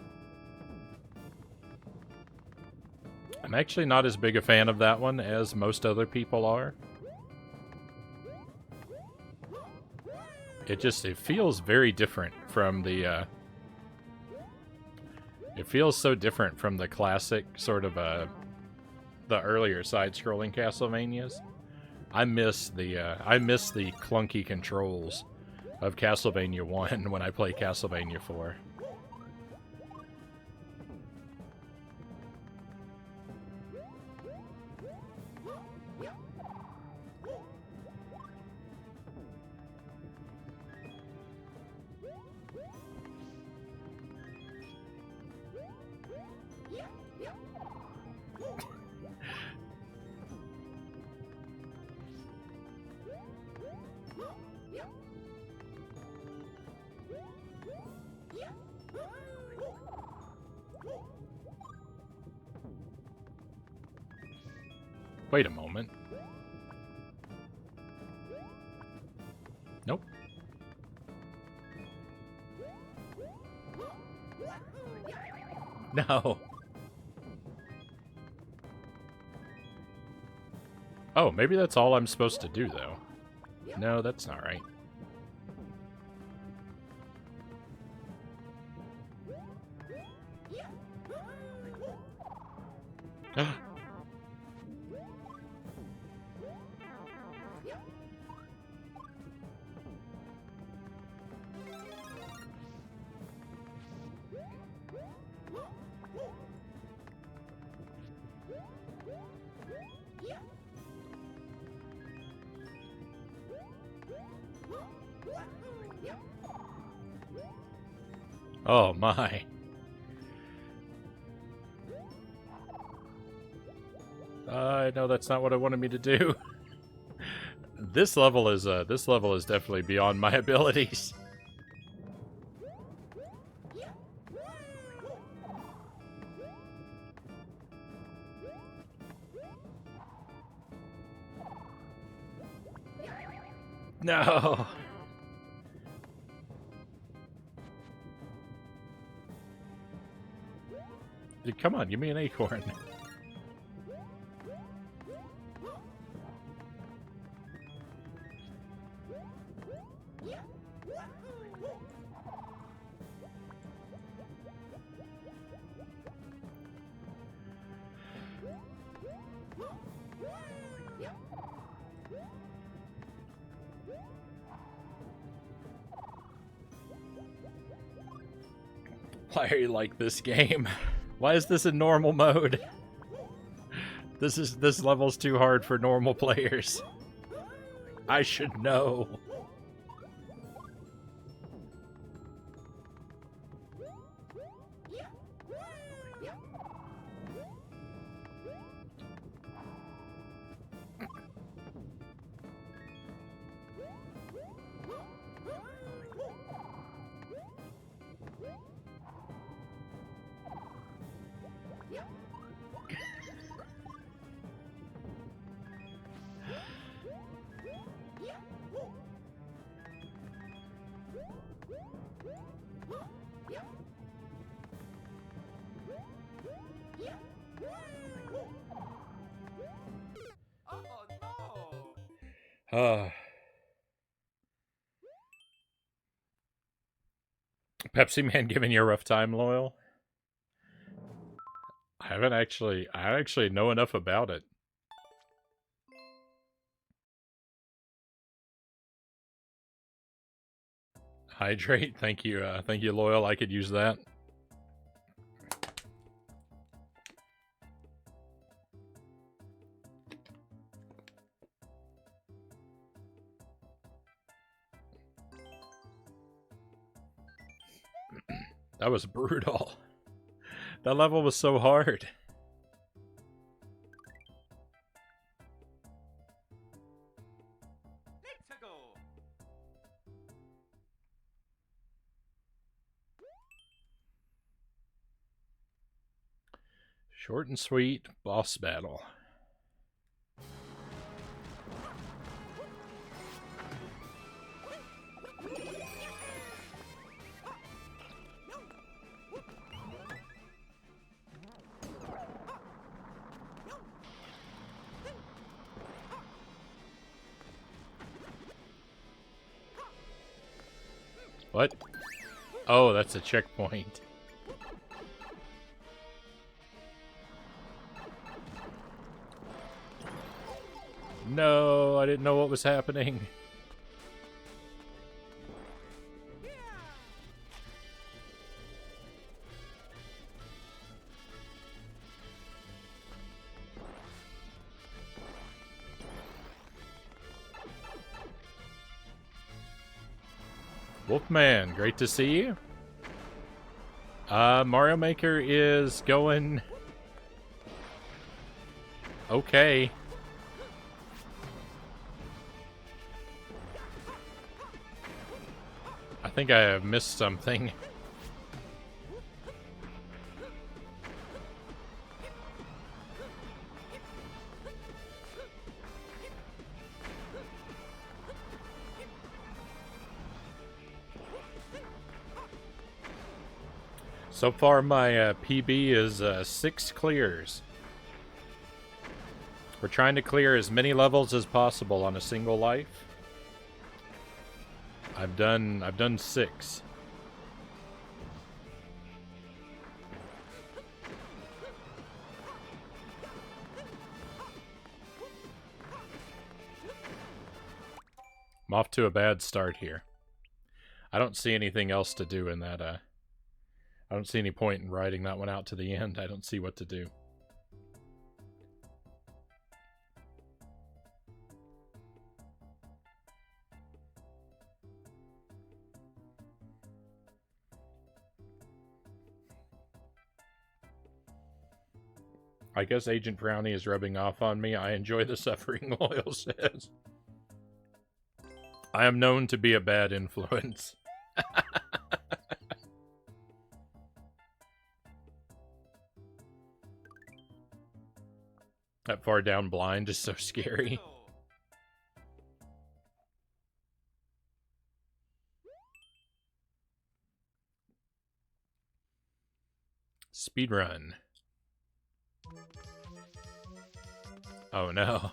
actually not as big a fan of that one as most other people are. It feels very different from the, it feels so different from the classic sort of, the earlier side-scrolling Castlevanias. I miss the clunky controls of Castlevania 1 when I play Castlevania 4. Wait a moment. Nope. No. Oh, maybe that's all I'm supposed to do, though. No, that's not right. Oh my. I know that's not what I wanted me to do. This level is definitely beyond my abilities. No. Dude, come on, give me an acorn. Why are you like this game? Why is this in normal mode? This level's too hard for normal players. I should know. Pepsi Man giving you a rough time, Loyal? I actually know enough about it. Hydrate, thank you, Loyal. I could use that. That was brutal. That level was so hard. Let's go. Short and sweet boss battle. What? Oh, that's a checkpoint. No, I didn't know what was happening. Wolfman, great to see you. Mario Maker is going okay. I think I have missed something. So far, my PB is 6 clears. We're trying to clear as many levels as possible on a single life. I've done 6. I'm off to a bad start here. I don't see anything else to do in that, I don't see any point in riding that one out to the end. I don't see what to do. I guess Agent Frownie is rubbing off on me. I enjoy the suffering, Loyal says. I am known to be a bad influence. That far down blind is so scary. Speedrun. Oh no.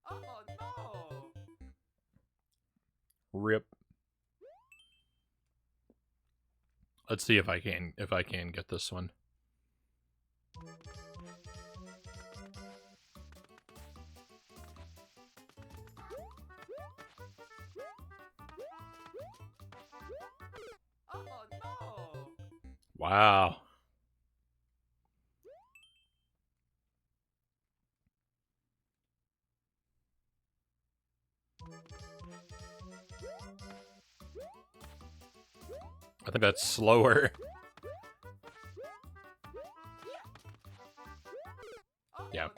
Oh no. Rip. Let's see if I can get this one. Oh no! Wow. I think that's slower. Oh Yeah.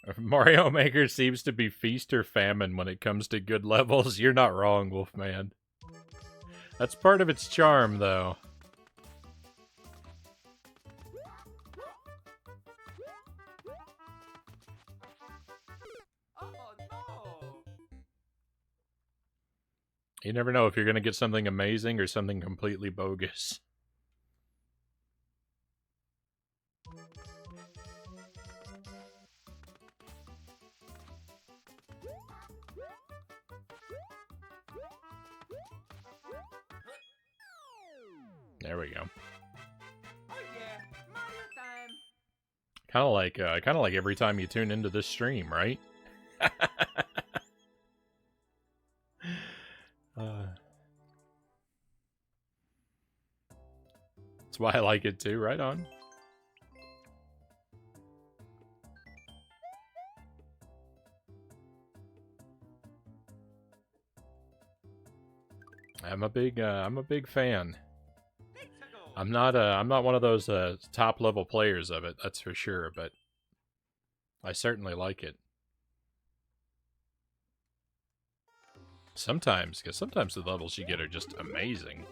no! Mario Maker seems to be feast or famine when it comes to good levels. You're not wrong, Wolfman. That's part of its charm, though. Oh no! You never know if you're going to get something amazing or something completely bogus. There we go. Oh yeah! Mario time! Kind of like every time you tune into this stream, right? That's why I like it too. Right on. I'm a big fan. Let's go! I'm not one of those top level players of it, that's for sure, but I certainly like it. Sometimes, because sometimes the levels you get are just amazing.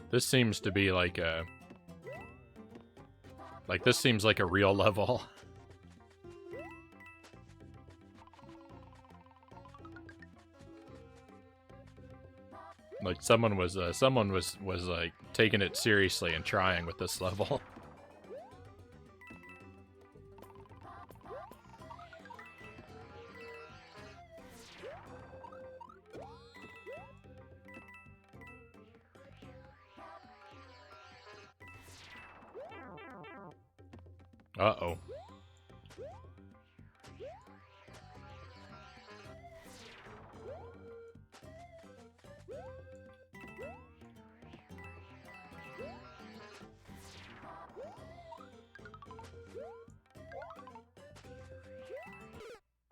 This seems to be like a... Like, this seems like a real level. Like, someone was like, taking it seriously and trying with this level. Uh-oh.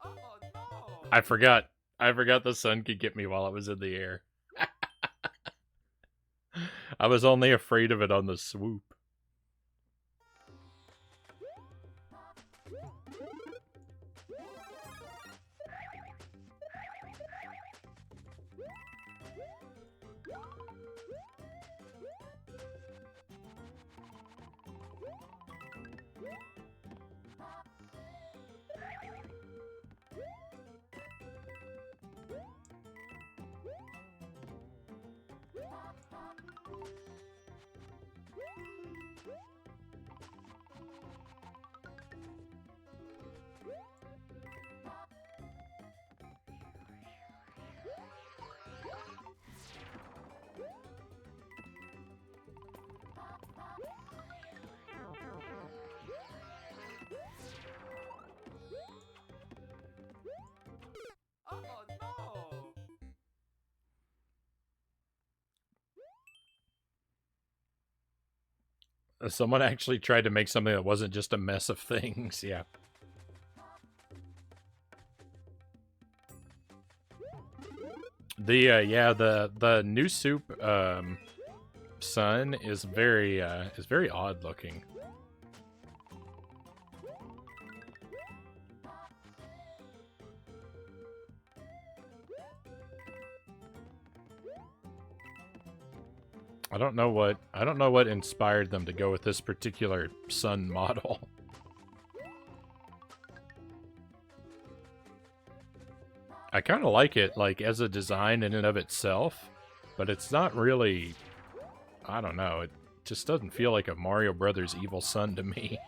Oh no! I forgot the sun could get me while I was in the air. I was only afraid of it on the swoop. Oh no! Someone actually tried to make something that wasn't just a mess of things, yeah. The new soup sun is very odd looking. I don't know what inspired them to go with this particular sun model. I kind of like it, like, as a design in and of itself, but it's not really... I don't know, it just doesn't feel like a Mario Brothers evil sun to me.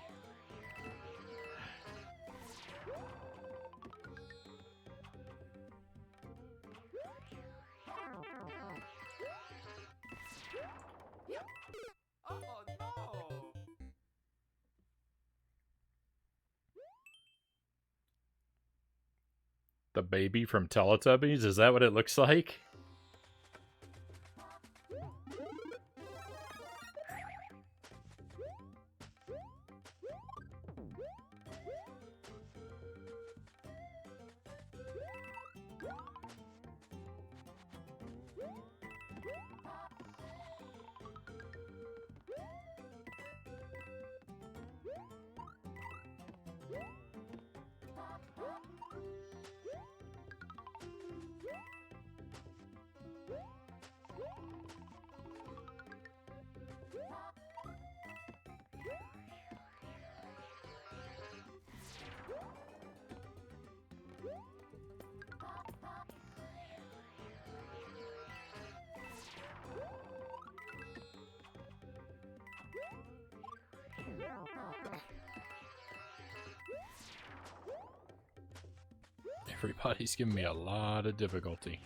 The baby from Teletubbies? Is that what it looks like? Everybody's giving me a lot of difficulty.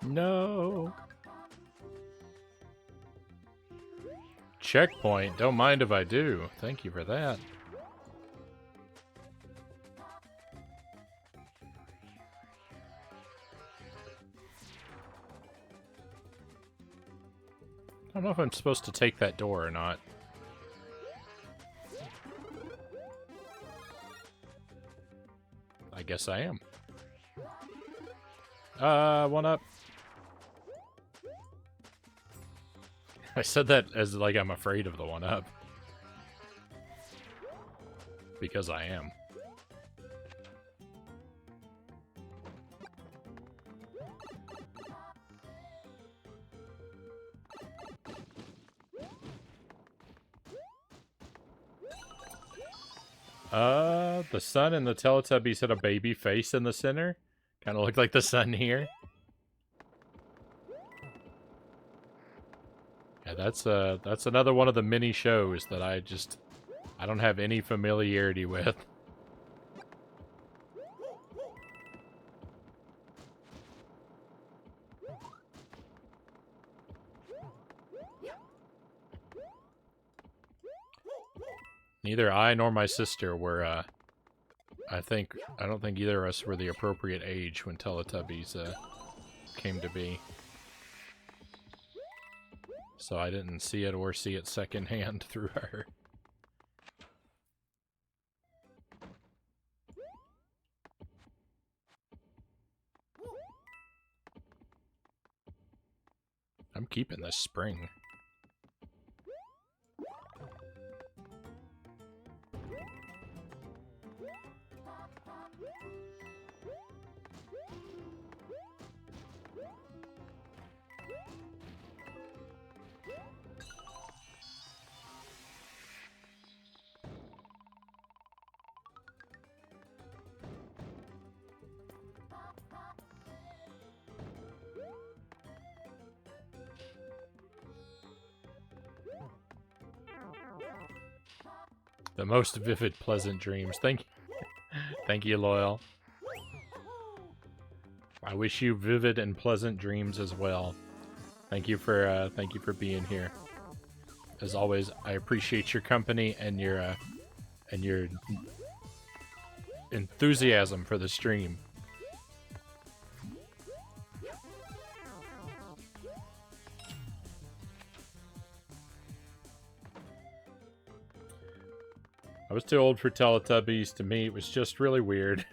No. Checkpoint. Don't mind if I do. Thank you for that. I don't know if I'm supposed to take that door or not. I guess I am. One up. I said that as like I'm afraid of the one up. Because I am. The sun and the Teletubbies had a baby face in the center. Kind of looked like the sun here. Yeah, that's another one of the mini shows that I don't have any familiarity with. Neither I nor my sister were, I don't think either of us were the appropriate age when Teletubbies, came to be. So I didn't see it or see it secondhand through her. I'm keeping this spring. The most vivid, pleasant dreams. Thank you, Loyal. I wish you vivid and pleasant dreams as well. Thank you for being here. As always, I appreciate your company and your enthusiasm for the stream. I was too old for Teletubbies. To me, it was just really weird.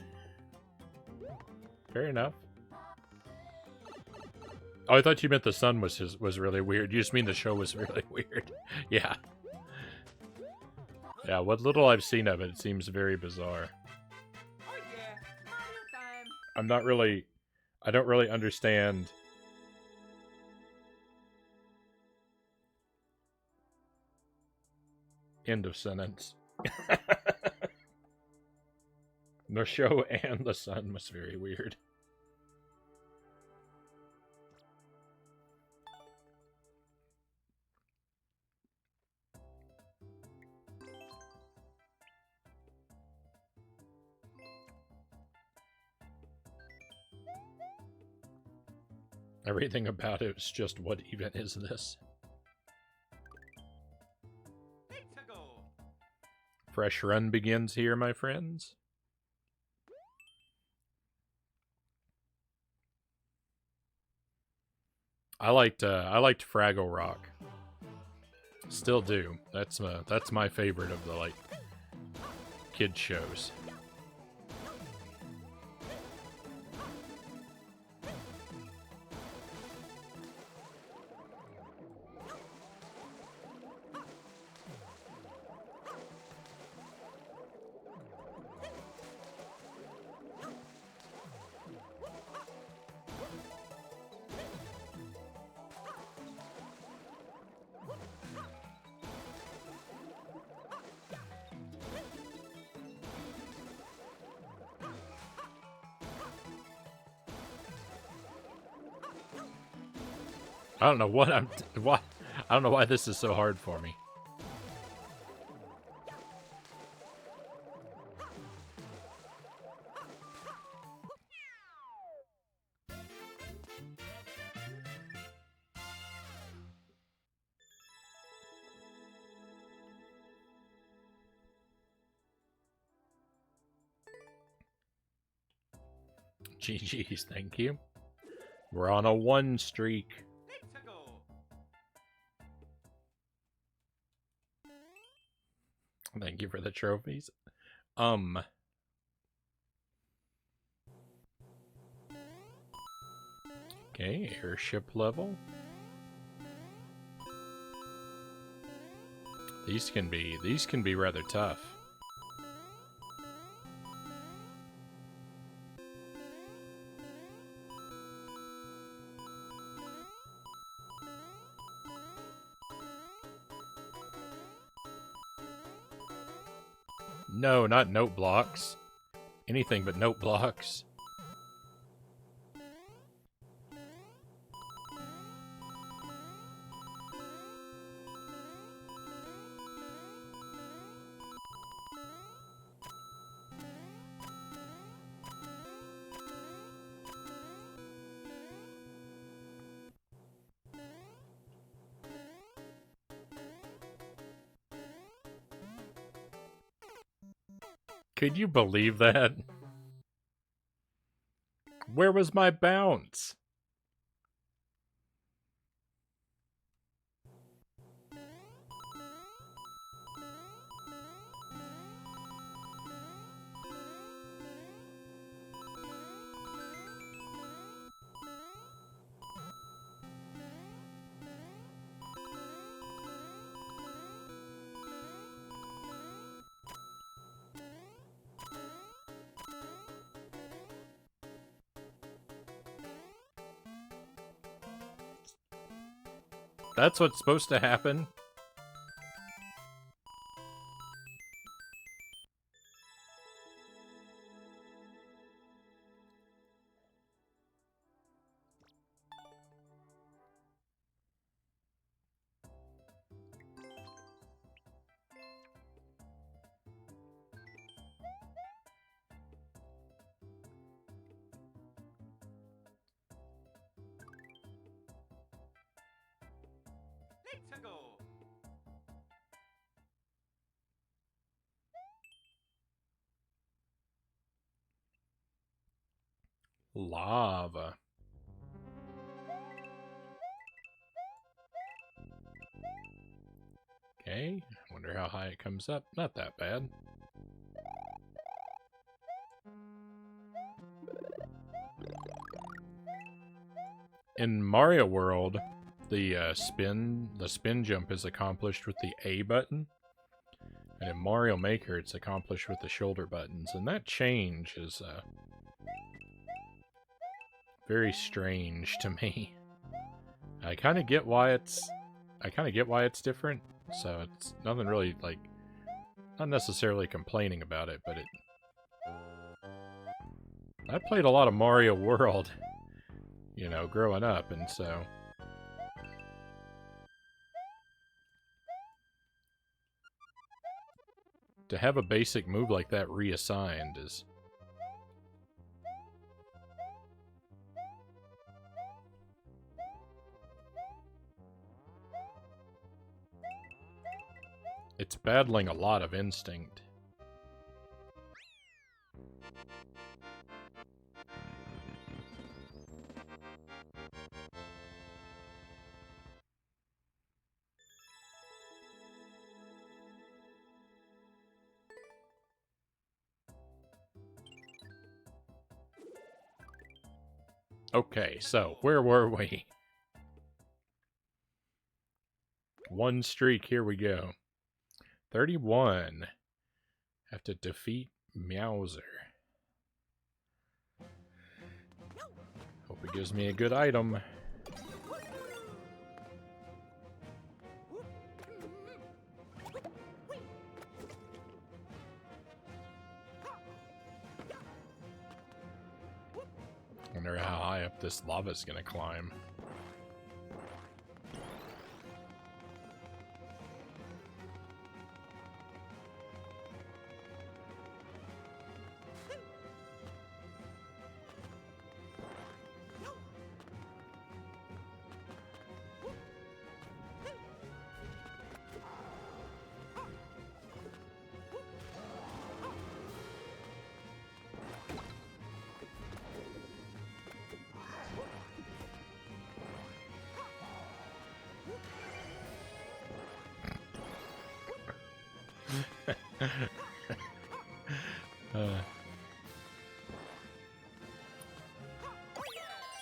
Fair enough. Oh, I thought you meant the sun was really weird. You just mean the show was really weird. Yeah. Yeah, what little I've seen of it, it seems very bizarre. Oh yeah, Mario time. I don't really understand. End of sentence. The show and the sun was very weird. Everything about it is just, what even is this? Fresh run begins here, my friends. I liked Fraggle Rock. Still do. That's my favorite of the like kid shows. I don't know what why. I don't know why this is so hard for me. GG's, thank you. We're on a 1 streak. Thank you for the trophies. Okay, airship level. These can be rather tough. No, not note blocks. Anything but note blocks. Could you believe that? Where was my bounce? That's what's supposed to happen. Lava. Okay, wonder how high it comes up. Not that bad. In Mario World, the spin jump is accomplished with the A button. And in Mario Maker, it's accomplished with the shoulder buttons. And that change is very strange to me. I kind of get why it's different. So it's nothing really, like, not necessarily complaining about it, but I played a lot of Mario World, you know, growing up, and so to have a basic move like that reassigned is... It's battling a lot of instinct. Okay, so where were we? One streak, here we go. 31. Have to defeat Meowser. Hope it gives me a good item. Wonder how high up this lava's gonna climb.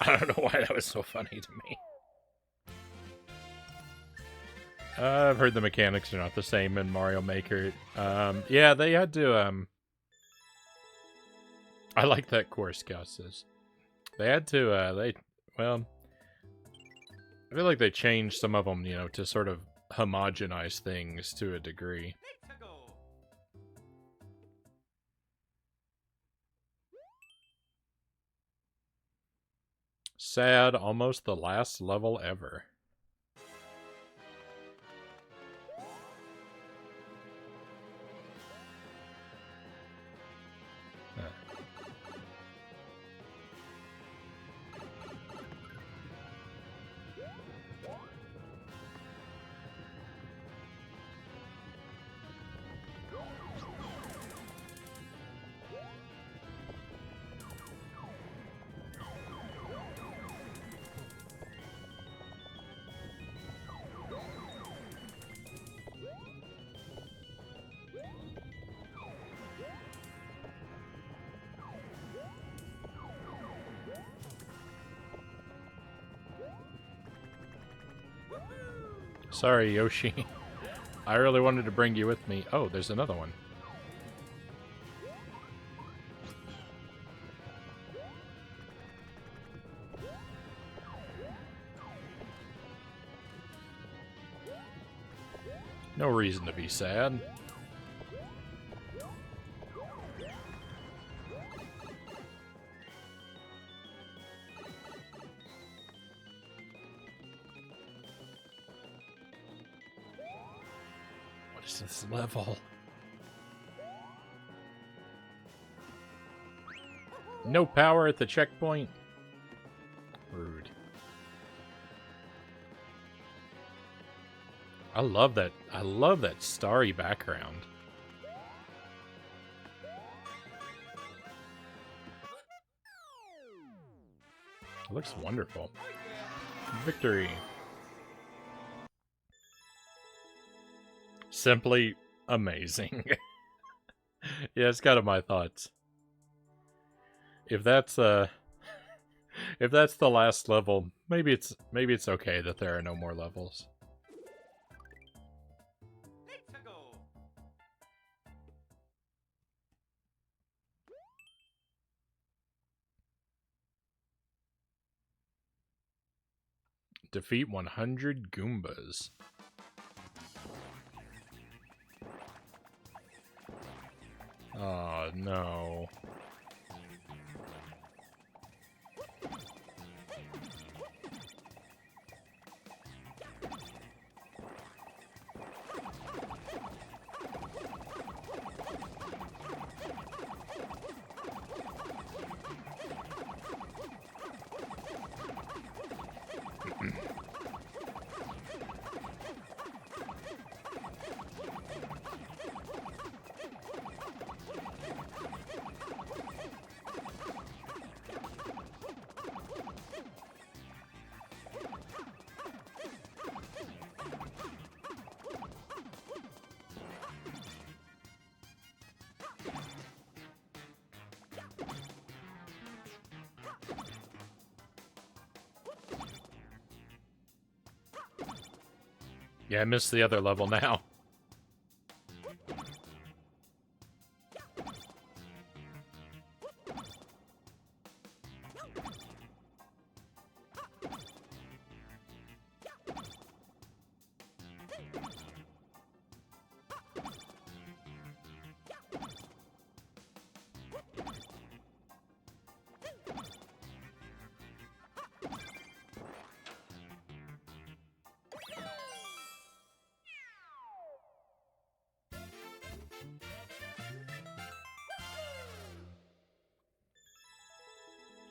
I don't know why that was so funny to me. I've heard the mechanics are not the same in Mario Maker. Yeah, they had to, I like that course, Gus says. They had to, well, I feel like they changed some of them, you know, to sort of homogenize things to a degree. Sad, almost the last level ever. Sorry, Yoshi. I really wanted to bring you with me. Oh, there's another one. No reason to be sad. What is this level? No power at the checkpoint? Rude. I love that starry background. It looks wonderful. Victory. Simply amazing. Yeah, it's kind of my thoughts. If that's the last level, maybe it's okay that there are no more levels. Defeat 100 Goombas. Oh, no. Yeah, I missed the other level now.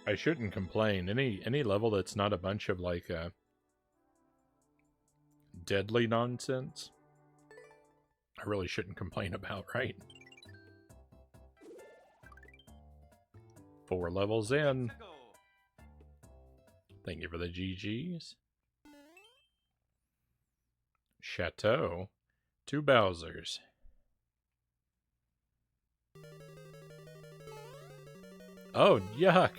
I shouldn't complain. Any level that's not a bunch of like deadly nonsense, I really shouldn't complain about, right? 4 levels in. Thank you for the GGs. Chateau. 2 Bowsers. Oh, yuck!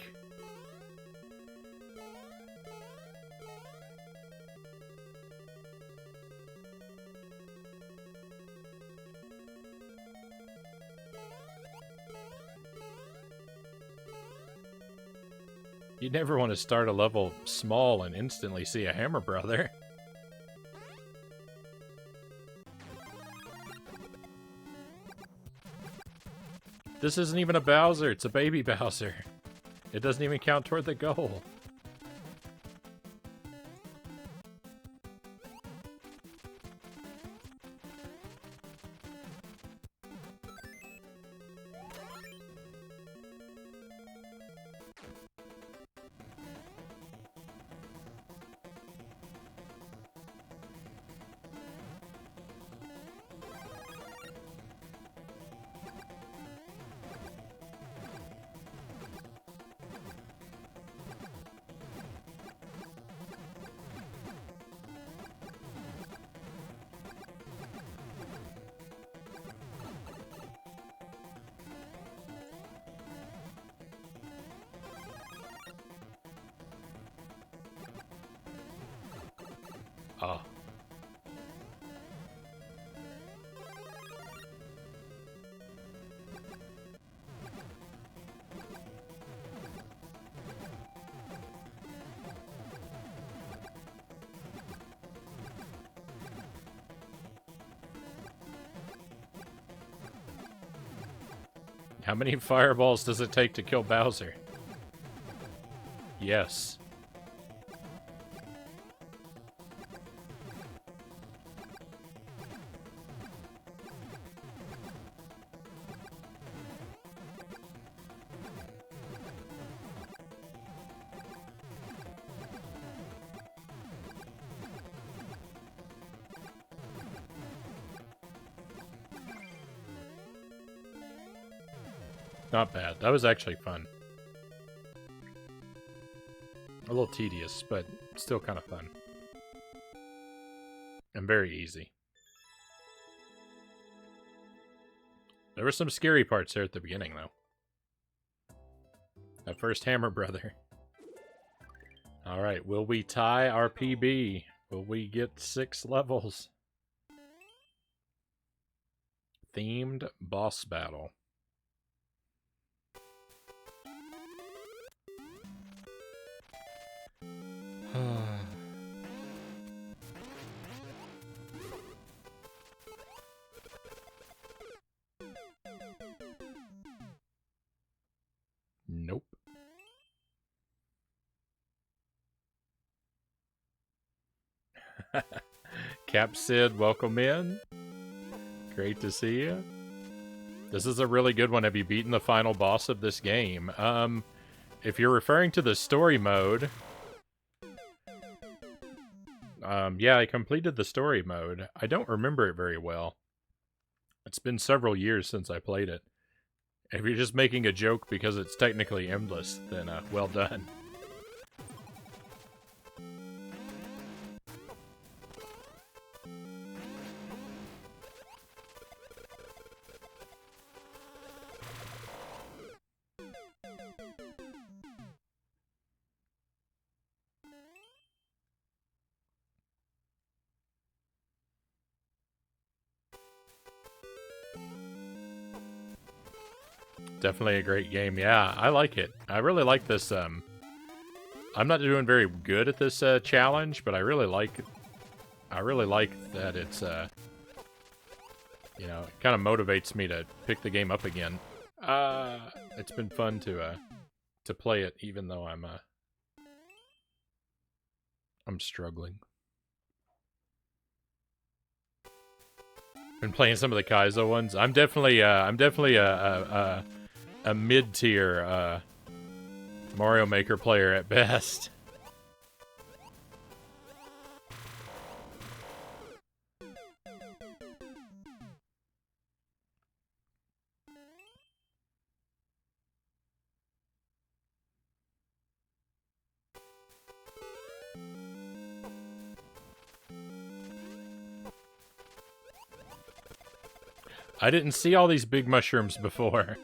You never want to start a level small and instantly see a Hammer Brother. This isn't even a Bowser, it's a baby Bowser. It doesn't even count toward the goal. Oh. How many fireballs does it take to kill Bowser? Yes. Not bad. That was actually fun. A little tedious, but still kind of fun. And very easy. There were some scary parts there at the beginning, though. That first Hammer Brother. Alright, will we tie our PB? Will we get 6 levels? Themed boss battle. Nope. Cap Sid, welcome in. Great to see you. This is a really good one. Have you beaten the final boss of this game? If you're referring to the story mode... yeah, I completed the story mode. I don't remember it very well. It's been several years since I played it. If you're just making a joke because it's technically endless, then well done. Definitely a great game. Yeah, I like it. I really like this. I'm not doing very good at this challenge, but I really like that it's you know, it kind of motivates me to pick the game up again. It's been fun to play it, even though I'm struggling. Been playing some of the Kaizo ones. I'm definitely a mid-tier Mario Maker player at best. I didn't see all these big mushrooms before.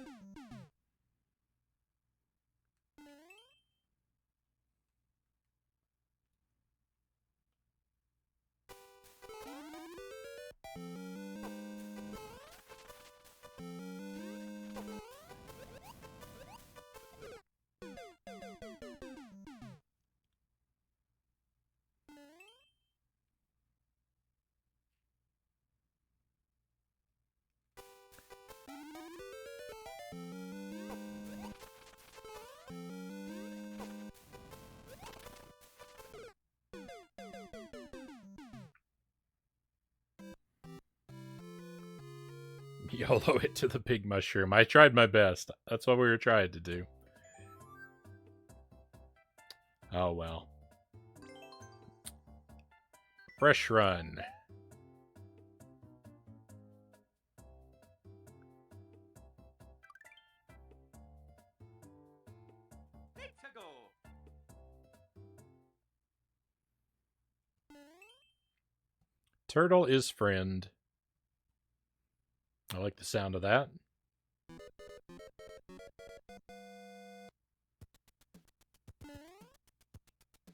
YOLO it to the big mushroom. I tried my best. That's what we were trying to do. Oh well. Fresh run. Let's go. Turtle is friend. I like the sound of that.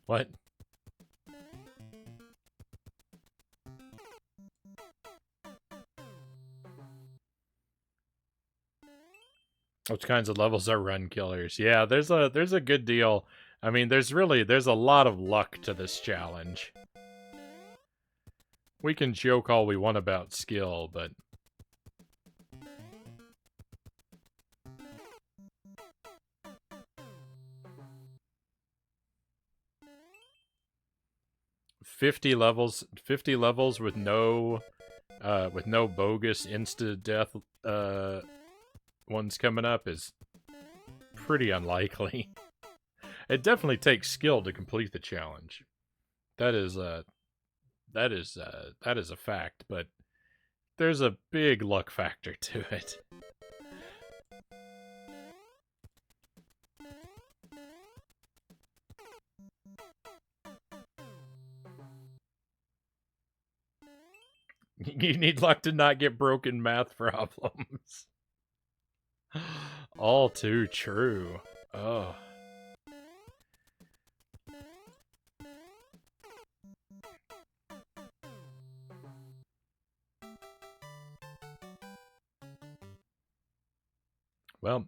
What? Which kinds of levels are run killers? Yeah, there's a good deal. I mean, there's a lot of luck to this challenge. We can joke all we want about skill, but 50 levels with no bogus insta death ones coming up is pretty unlikely. It definitely takes skill to complete the challenge. That is a fact, but there's a big luck factor to it. You need luck to not get broken math problems. All too true. Oh. Well,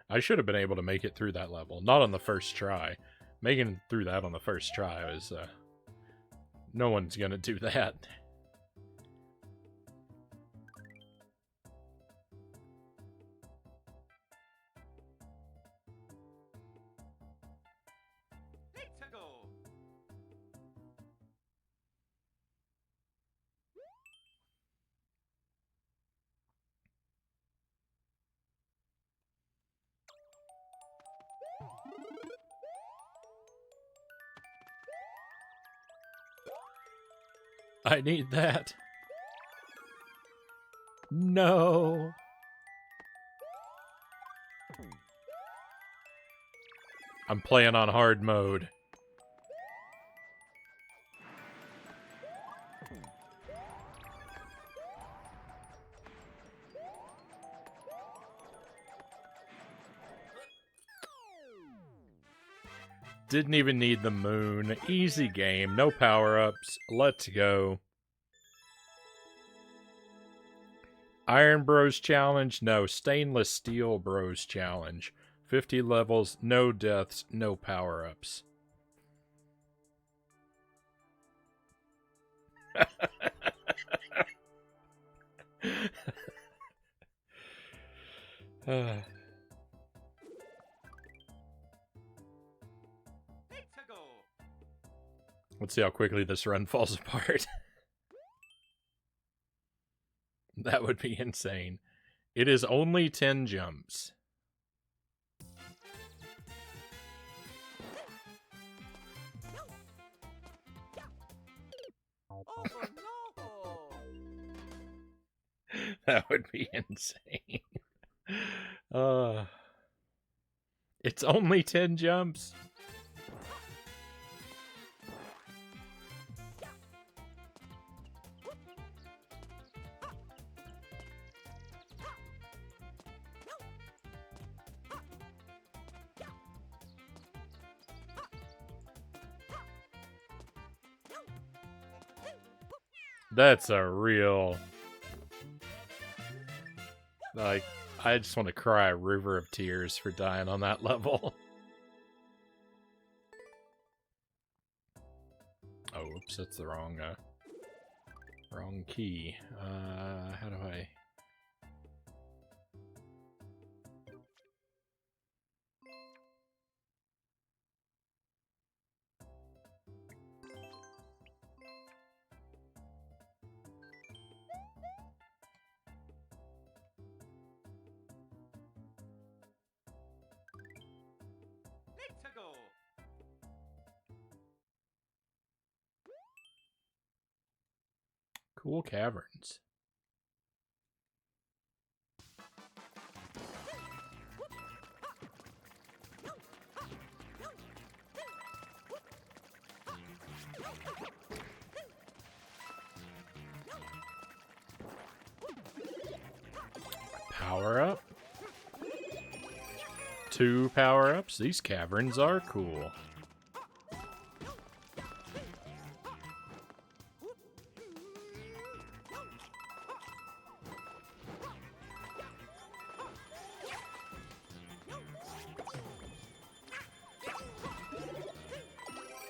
I should have been able to make it through that level. Not on the first try. Making it through that on the first try was, no one's gonna do that. Let's go. I need that. No. I'm playing on hard mode. Didn't even need the moon. Easy game, no power-ups. Let's go. Iron Bros Challenge? No. Stainless Steel Bros Challenge. 50 levels, no deaths, no power-ups. Let's see how quickly this run falls apart. That would be insane. It is only 10 jumps. Oh no! That would be insane. It's only 10 jumps. That's a real... Like, I just want to cry a river of tears for dying on that level. Oh, oops, that's the wrong key. How do I... Let's go! Cool caverns. Power up. 2 power-ups. These caverns are cool.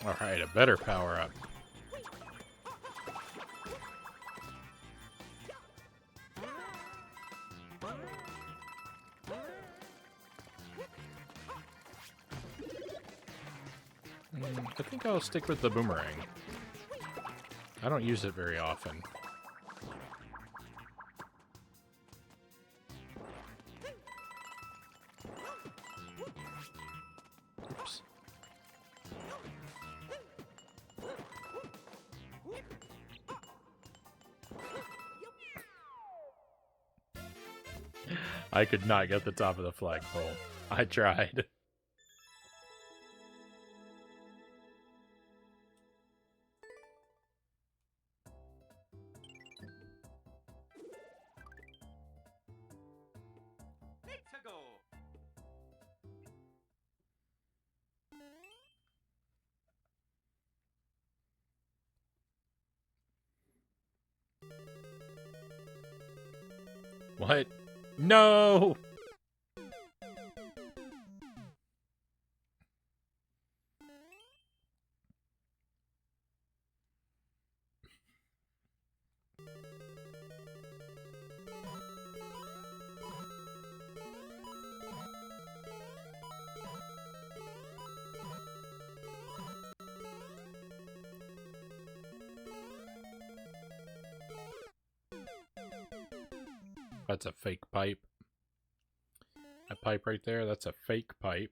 Alright, a better power-up. I think I'll stick with the boomerang. I don't use it very often. Oops. I could not get the top of the flagpole. I tried. Let's go! What? No! That's a fake pipe. That pipe right there, that's a fake pipe.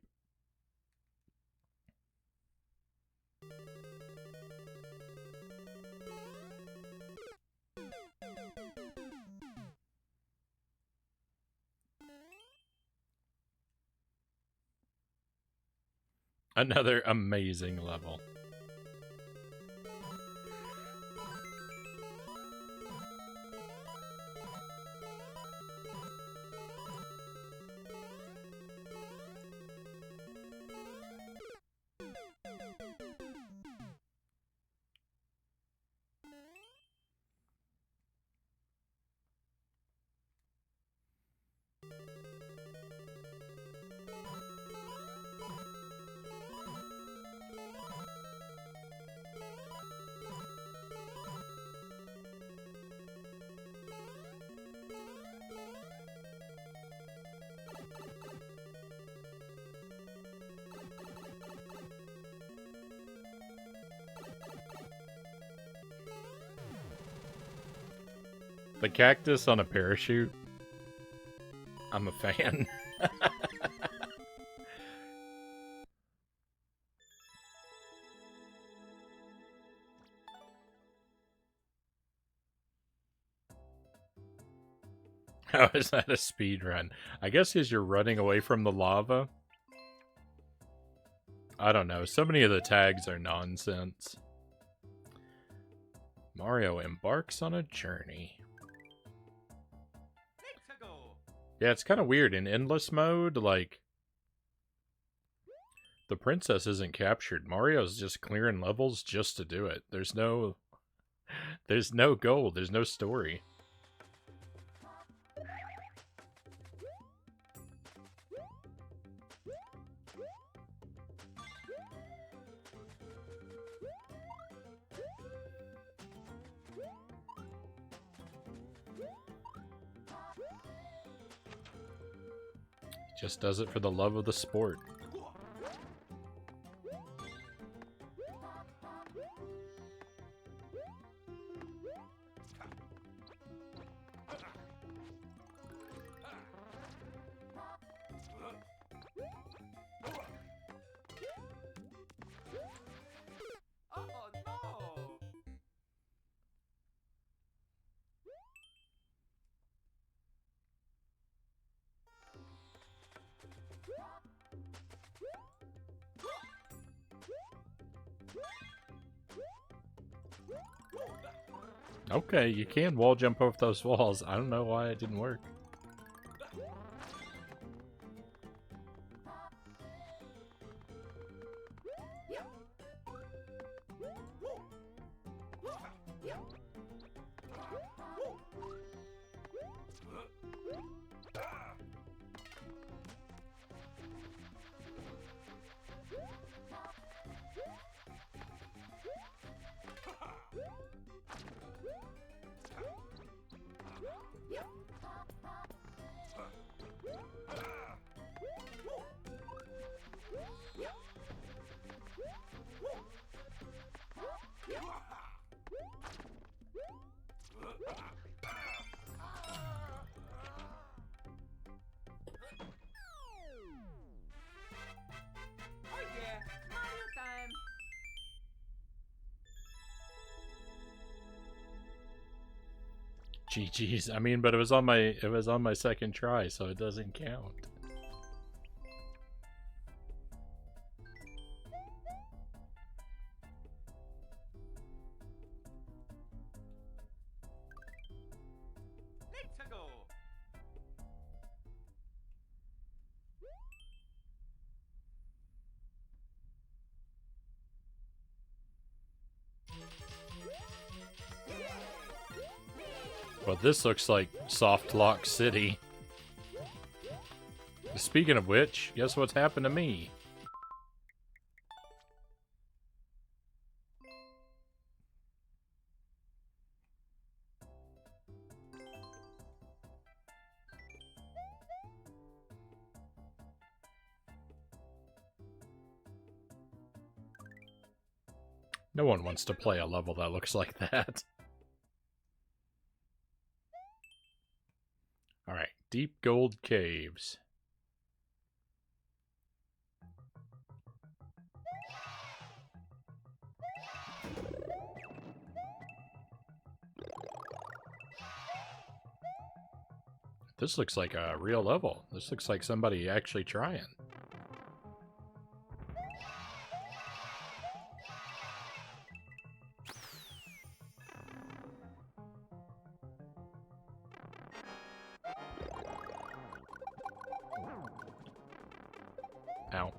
Another amazing level. The cactus on a parachute. I'm a fan. How is that a speed run? I guess because you're running away from the lava. I don't know. So many of the tags are nonsense. Mario embarks on a journey. Let's go. Yeah, it's kind of weird. In endless mode, like, the princess isn't captured. Mario's just clearing levels just to do it. There's no goal. There's no story. Just does it for the love of the sport. Oh no. Okay, you can wall jump off those walls. I don't know why it didn't work. Oh yeah, Mario time. GG's. I mean, but it was on my second try, so it doesn't count. Let's go. Well, this looks like Soft Lock City. Speaking of which, guess what's happened to me? No one wants to play a level that looks like that. Alright, Deep Gold Caves. This looks like a real level. This looks like somebody actually trying. Ow.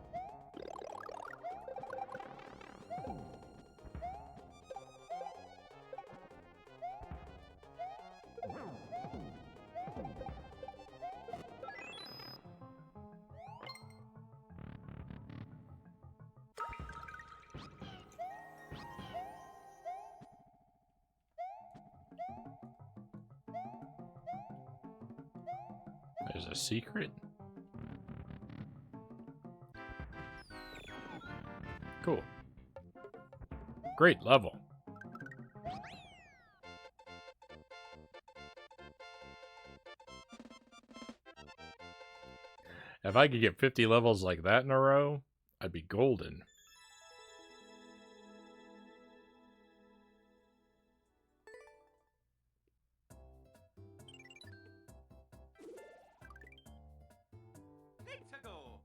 There's a secret? Cool. Great level. If I could get 50 levels like that in a row, I'd be golden. Let's go.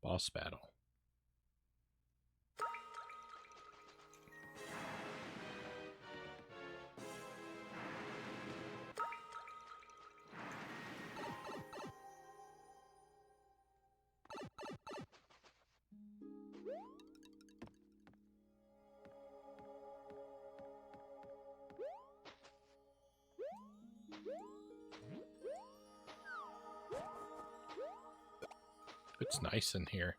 Boss battle. It's nice in here.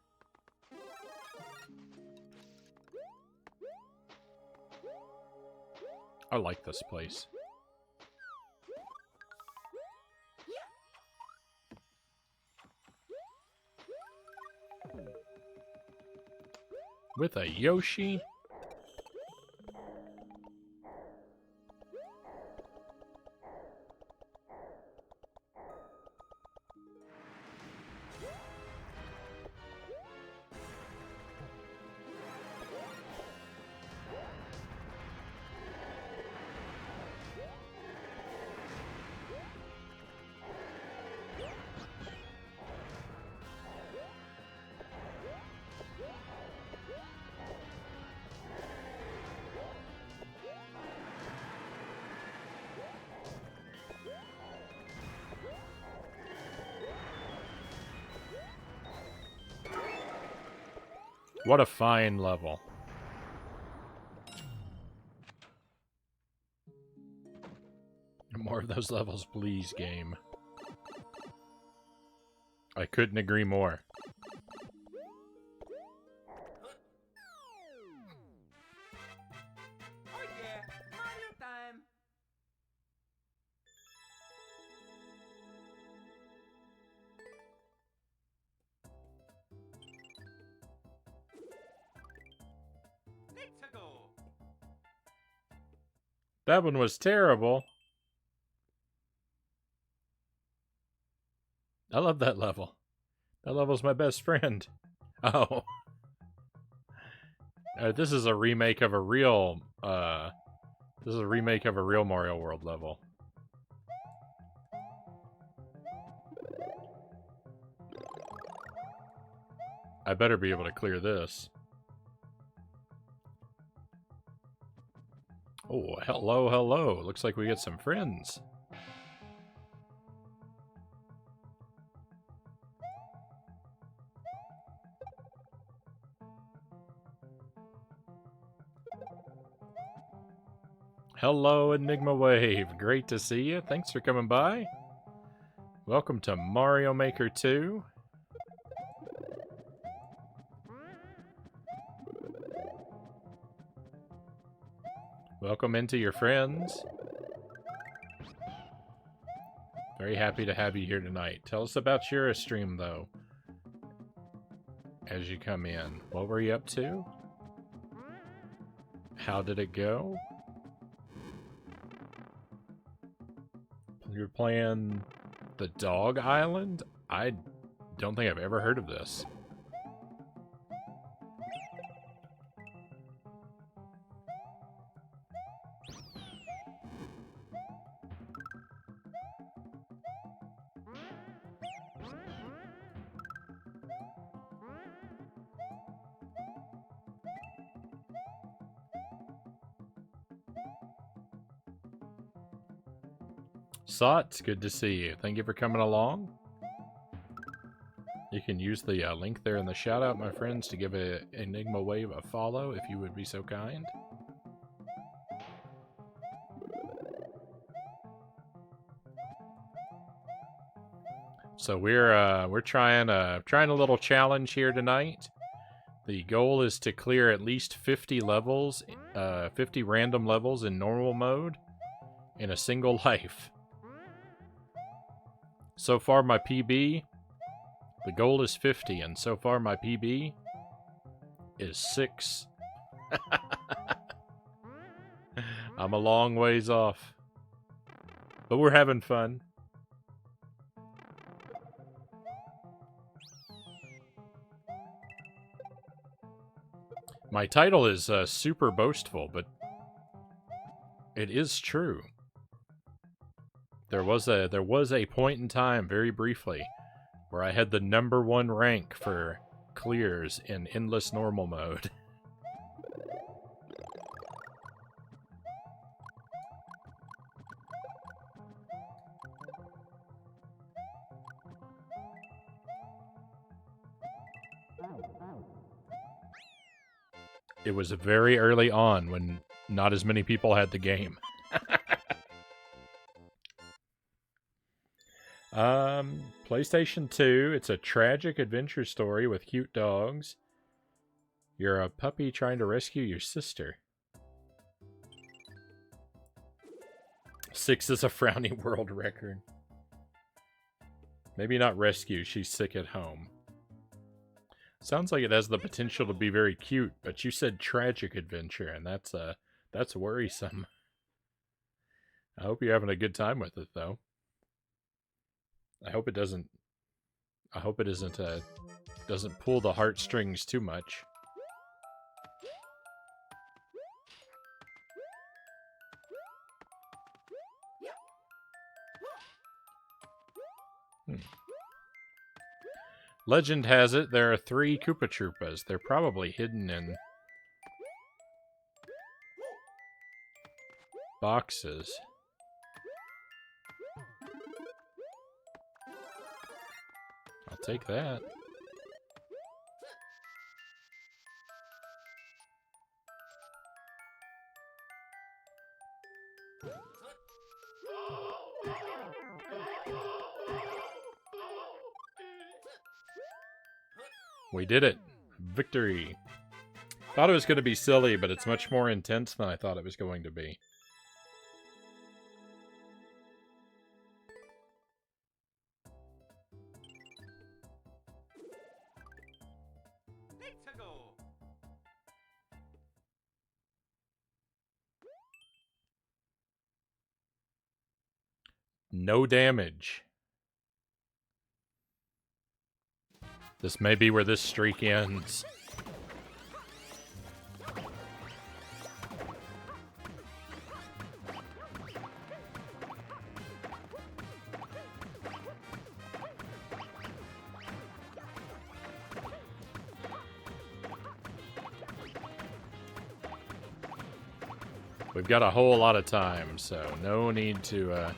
I like this place. With a Yoshi? What a fine level. More of those levels, please, game. I couldn't agree more. Oh yeah, Mario time. Let's go. That one was terrible. I love that level. That level's my best friend. Oh. This is a remake of a real, this is a remake of a real Mario World level. I better be able to clear this. Oh, hello, hello. Looks like we get some friends. Hello, Enigma Wave. Great to see you. Thanks for coming by. Welcome to Mario Maker 2. Welcome into your friends. Very happy to have you here tonight. Tell us about your stream, though, as you come in. What were you up to? How did it go? You're playing the Dog Island? I don't think I've ever heard of this. Sot, good to see you. Thank you for coming along. You can use the link there in the shout out, my friends, to give Enigma Wave a follow if you would be so kind. So we're trying a little challenge here tonight. The goal is to clear at least 50 levels, 50 random levels in normal mode in a single life. So far my PB, the goal is 50, and so far my PB is 6. I'm a long ways off. But we're having fun. My title is super boastful, but it is true. There was a point in time, very briefly, where I had the #1 rank for clears in endless normal mode. It was very early on when not as many people had the game. PlayStation 2. It's a tragic adventure story with cute dogs. You're a puppy trying to rescue your sister. 6 is a Frownie world record. Maybe not rescue, she's sick at home. Sounds like it has the potential to be very cute, but you said tragic adventure, and that's worrisome. I hope you're having a good time with it, though. I hope it doesn't doesn't pull the heartstrings too much. Legend has it there are 3 Koopa Troopas. They're probably hidden in boxes. I'll take that. We did it. Victory. Thought it was going to be silly, but it's much more intense than I thought it was going to be. Let's go. No damage. This may be where this streak ends. We've got a whole lot of time, so no need to,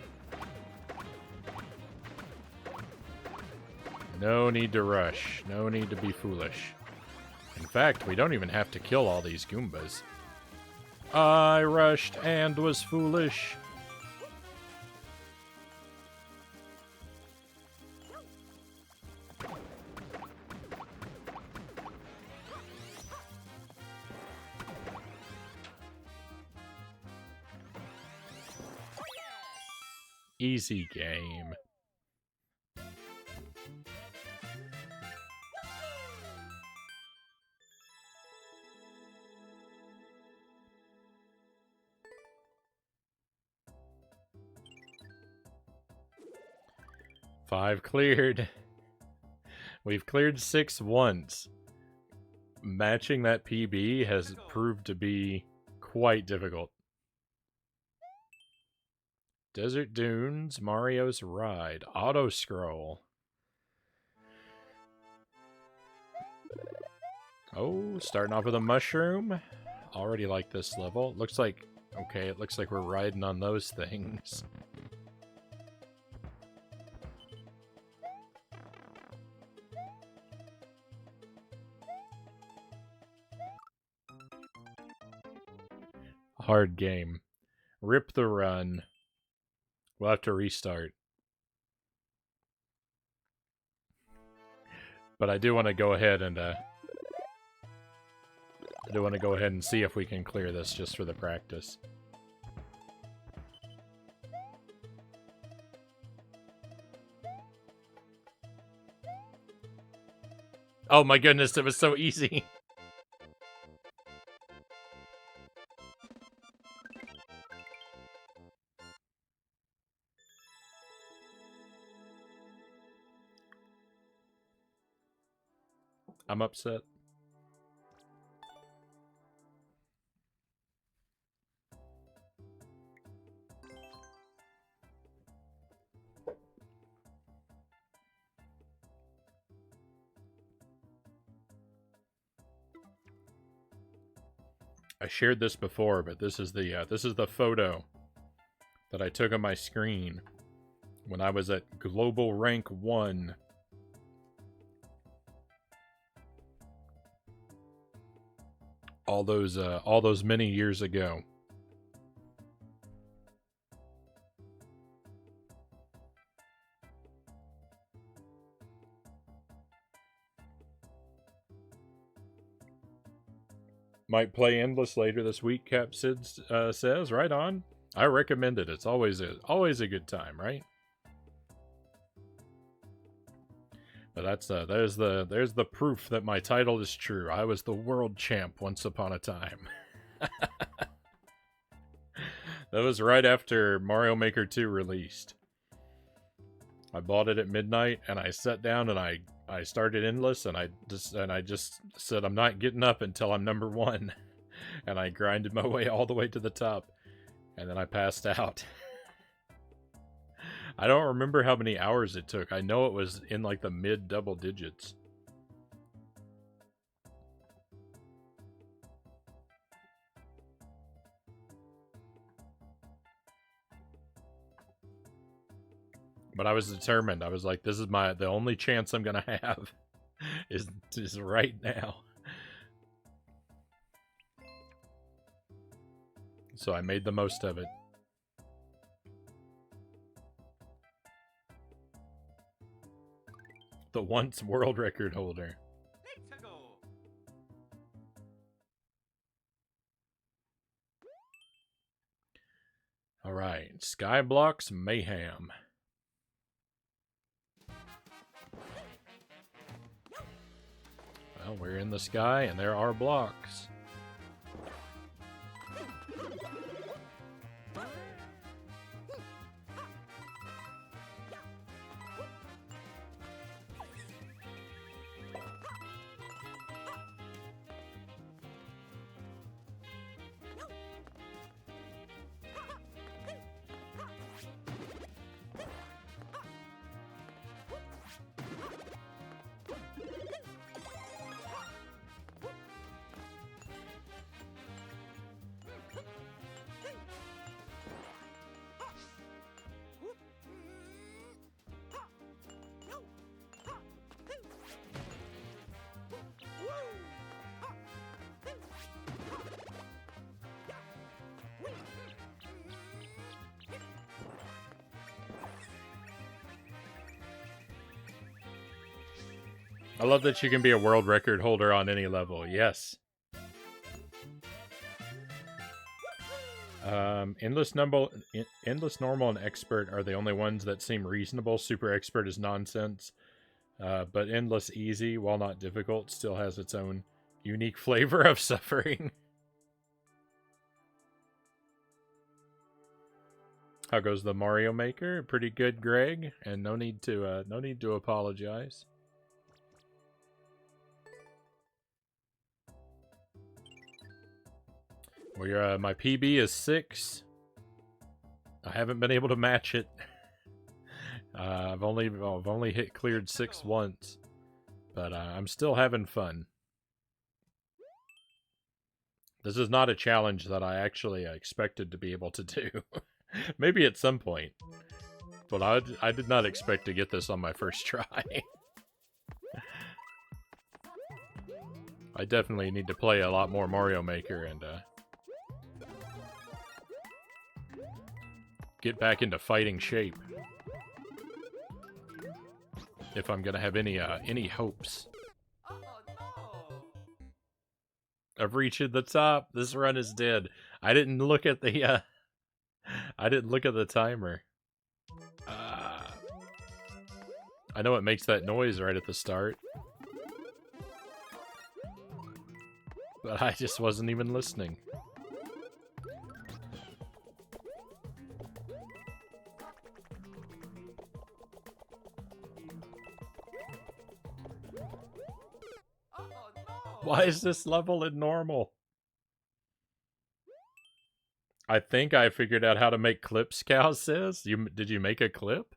no need to rush. No need to be foolish. In fact, we don't even have to kill all these Goombas. I rushed and was foolish. Easy game. Five cleared. We've cleared 6 once. Matching that PB has proved to be quite difficult. Desert Dunes, Mario's Ride, Auto Scroll. Oh, starting off with a mushroom. Already like this level. Looks like, okay, it looks like we're riding on those things. Hard game. Rip the run. We'll have to restart. But I do want to go ahead and see if we can clear this just for the practice. Oh my goodness, it was so easy. I'm upset. I shared this before, but this is the photo that I took on my screen when I was at Global Rank 1. All those many years ago. Might play Endless later this week, Cap Sid says. Right on. I recommend it. It's always a good time, right? But that's there's the proof that my title is true. I was the world champ once upon a time. That was right after Mario Maker 2 released. I bought it at midnight and I sat down and I started Endless and I just said I'm not getting up until I'm number 1. And I grinded my way all the way to the top. And then I passed out. I don't remember how many hours it took. I know it was in like the mid double digits. But I was determined. I was like, this is the only chance I'm gonna have is right now. So I made the most of it. The once world record holder. Let's go. Alright, Skyblocks Mayhem. Well, we're in the sky and there are blocks. I love that you can be a world record holder on any level. Yes. Endless Normal, and Expert are the only ones that seem reasonable. Super Expert is nonsense. But Endless Easy, while not difficult, still has its own unique flavor of suffering. How goes the Mario Maker? Pretty good, Greg, and no need to apologize. My PB is 6. I haven't been able to match it. I've only hit cleared 6 once, but I'm still having fun. This is not a challenge that I actually expected to be able to do. Maybe at some point, but I did not expect to get this on my first try. I definitely need to play a lot more Mario Maker and get back into fighting shape if I'm gonna have any hopes Oh no. of reaching the top. This run is dead. I didn't look at the timer. I know it makes that noise right at the start, but I just wasn't even listening. Why is this level in normal? I think I figured out how to make clips, Cow says. Did you make a clip?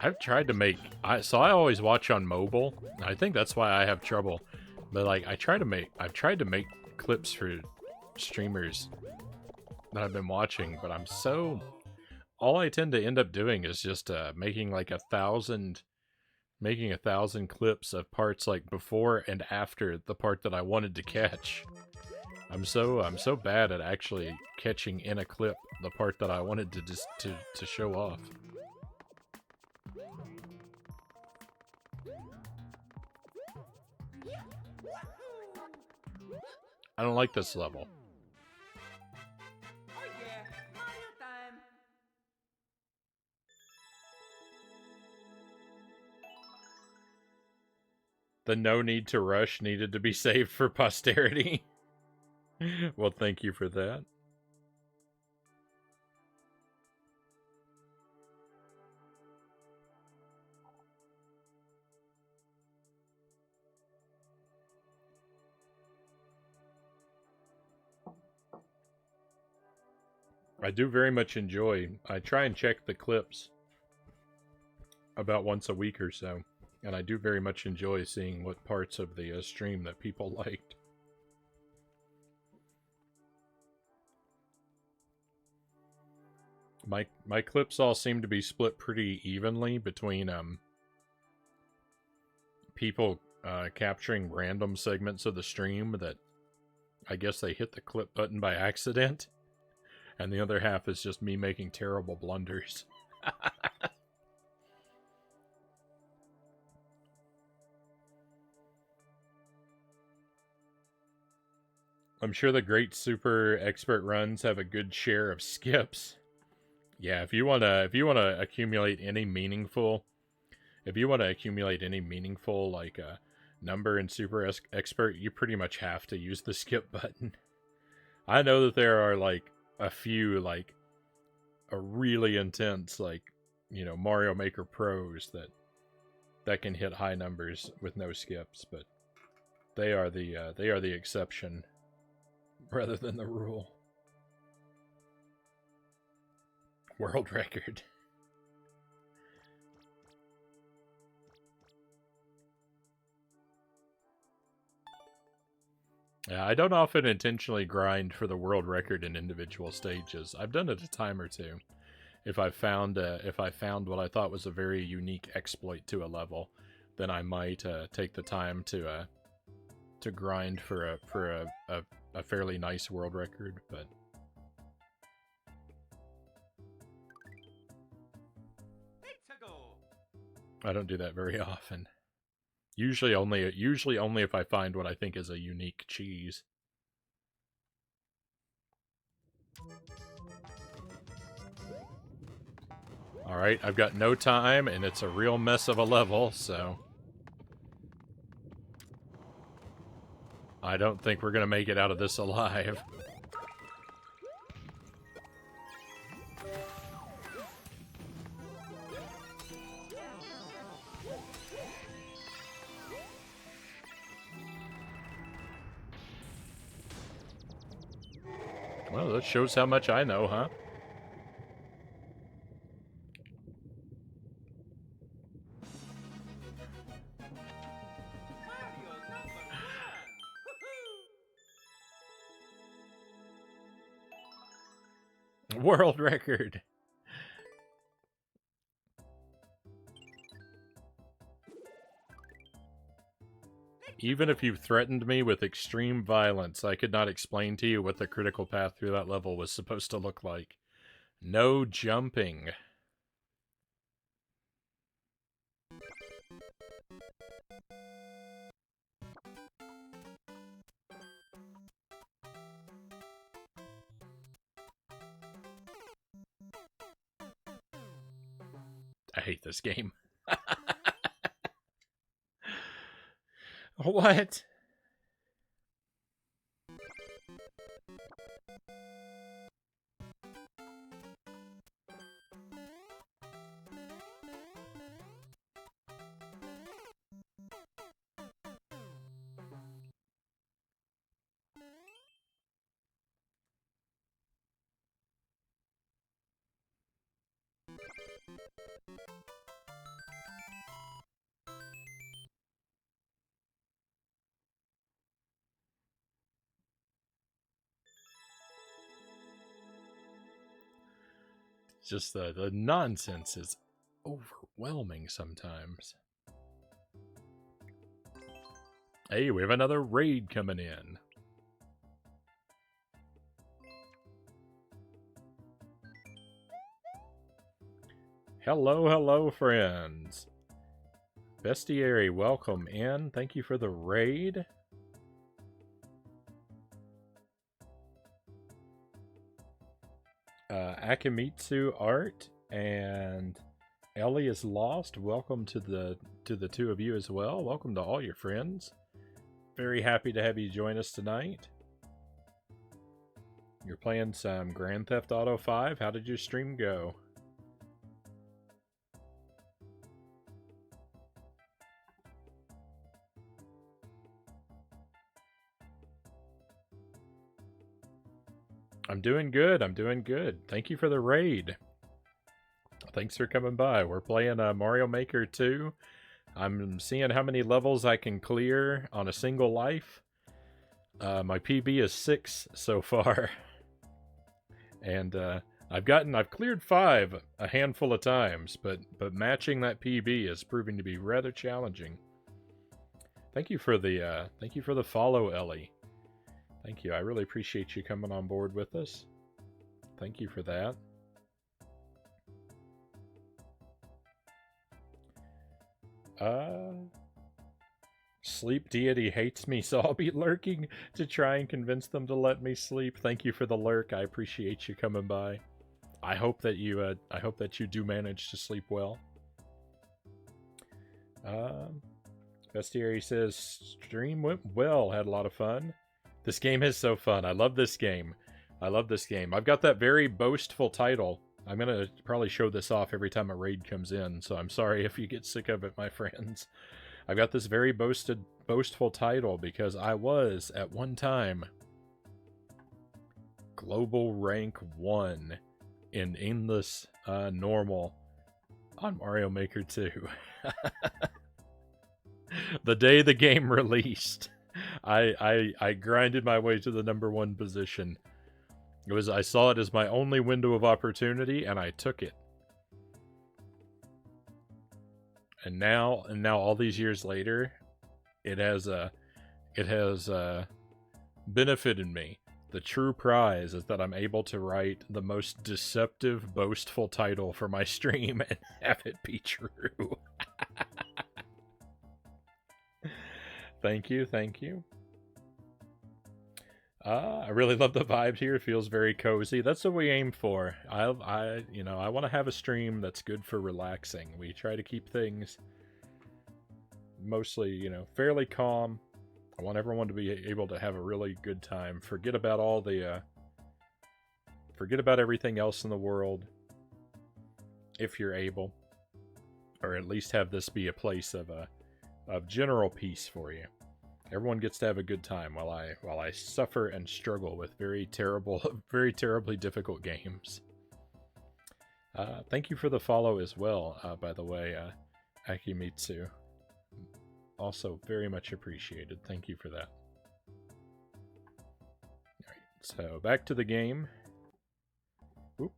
I've tried to make so I always watch on mobile. I think that's why I have trouble. But like I've tried to make clips for streamers that I've been watching, but all I tend to end up doing is just making like 1,000 clips of parts like before and after the part that I wanted to catch. I'm so bad at actually catching in a clip the part that I wanted to just to show off. I don't like this level. Oh yeah, Mario time. The no need to rush needed to be saved for posterity. Well, thank you for that. I do very much enjoy. I try and check the clips about once a week or so, and I do very much enjoy seeing what parts of the stream that people liked. My clips all seem to be split pretty evenly between people capturing random segments of the stream that I guess they hit the clip button by accident, and the other half is just me making terrible blunders. I'm sure the great super expert runs have a good share of skips. Yeah, if you wanna accumulate any meaningful, like number in super expert, you pretty much have to use the skip button. I know that there are like a few like a really intense like Mario Maker pros that can hit high numbers with no skips, but they are the exception rather than the rule. World record. Yeah, I don't often intentionally grind for the world record in individual stages. I've done it a time or two. If I found what I thought was a very unique exploit to a level, then I might take the time to grind for a fairly nice world record, but I don't do that very often. Usually only if I find what I think is a unique cheese. Alright, I've got no time, and it's a real mess of a level, so I don't think we're gonna make it out of this alive. Well, that shows how much I know, huh? Mario number 1. World record. Even if you threatened me with extreme violence, I could not explain to you what the critical path through that level was supposed to look like. No jumping. I hate this game. What? Just the nonsense is overwhelming sometimes. Hey, we have another raid coming in. Hello, hello, friends. Bestiary, welcome in. Thank you for the raid. Akimitsu Art and Ellie is Lost. Welcome to the two of you as well. Welcome to all your friends. Very happy to have you join us tonight. You're playing some Grand Theft Auto 5. How did your stream go? I'm doing good. I'm doing good. Thank you for the raid. Thanks for coming by. We're playing Mario Maker 2. I'm seeing how many levels I can clear on a single life. My PB is 6 so far. And I've cleared 5 a handful of times, but matching that PB is proving to be rather challenging. Thank you for the follow, Ellie. Thank you. I really appreciate you coming on board with us. Thank you for that. Sleep deity hates me, so I'll be lurking to try and convince them to let me sleep. Thank you for the lurk. I appreciate you coming by. I hope that you do manage to sleep well. Bestiary says stream went well. Had a lot of fun. This game is so fun. I love this game. I love this game. I've got that very boastful title. I'm gonna probably show this off every time a raid comes in, so I'm sorry if you get sick of it, my friends. I've got this very boastful title because I was, at one time, Global Rank 1 in Endless Normal on Mario Maker 2. The day the game released, I grinded my way to the #1 position. I saw it as my only window of opportunity, and I took it. And now all these years later, it has benefited me. The true prize is that I'm able to write the most deceptive, boastful title for my stream and have it be true. Thank you, thank you. I really love the vibe here. It feels very cozy. That's what we aim for. I want to have a stream that's good for relaxing. We try to keep things mostly, fairly calm. I want everyone to be able to have a really good time. Forget about everything else in the world, if you're able, or at least have this be a place of general peace for you. Everyone gets to have a good time while I suffer and struggle with very terribly difficult games. Thank you for the follow as well, by the way, Akimitsu. Also very much appreciated. Thank you for that. Alright, so back to the game. Oop.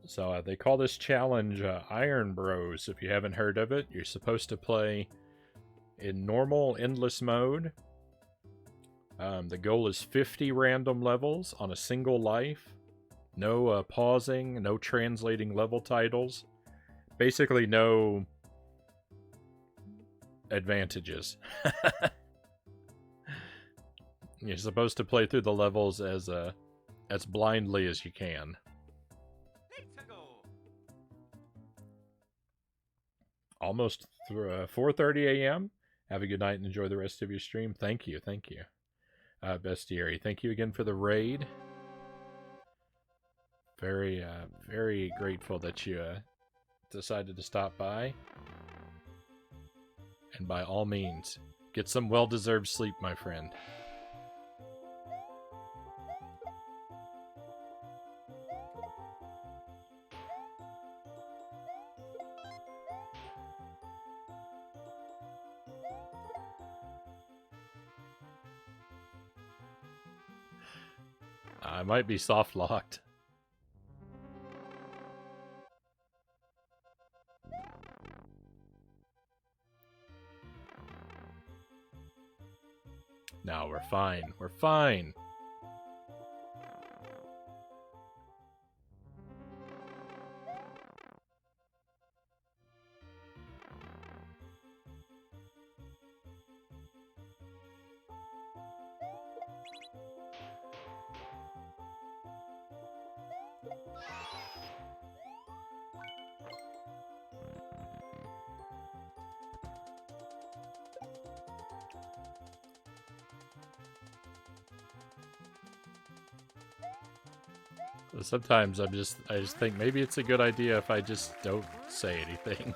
So they call this challenge Iron Bros. If you haven't heard of it, you're supposed to play in normal endless mode. The goal is 50 random levels on a single life. No pausing, no translating level titles. Basically no advantages. You're supposed to play through the levels as blindly as you can. Almost 4:30 a.m. Have a good night and enjoy the rest of your stream. Thank you, Bestiary. Thank you again for the raid. Very, very grateful that you decided to stop by. And by all means, get some well-deserved sleep, my friend. I might be soft locked. No, we're fine. We're fine. Sometimes I just think maybe it's a good idea if I just don't say anything.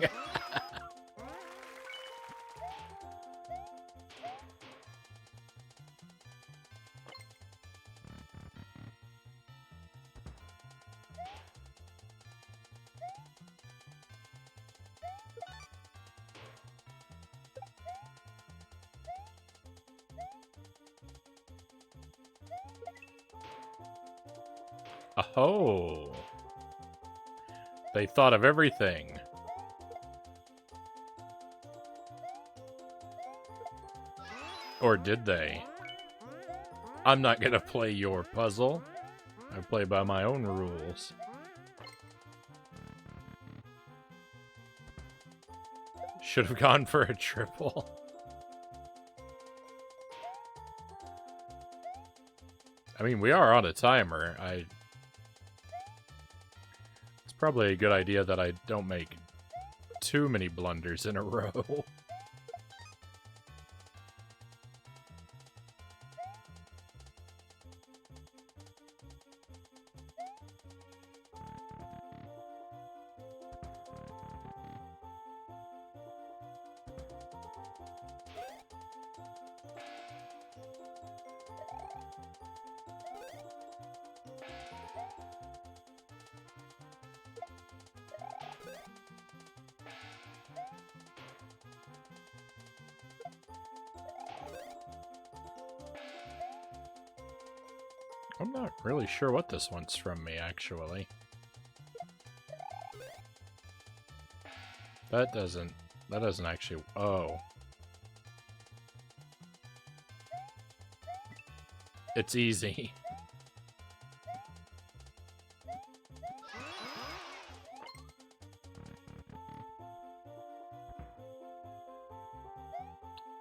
Oh. They thought of everything. Or did they? I'm not gonna play your puzzle. I play by my own rules. Should have gone for a triple. I mean, we are on a timer. It's probably a good idea that I don't make too many blunders in a row. I'm not really sure what this wants from me, actually. That doesn't actually... Oh. It's easy.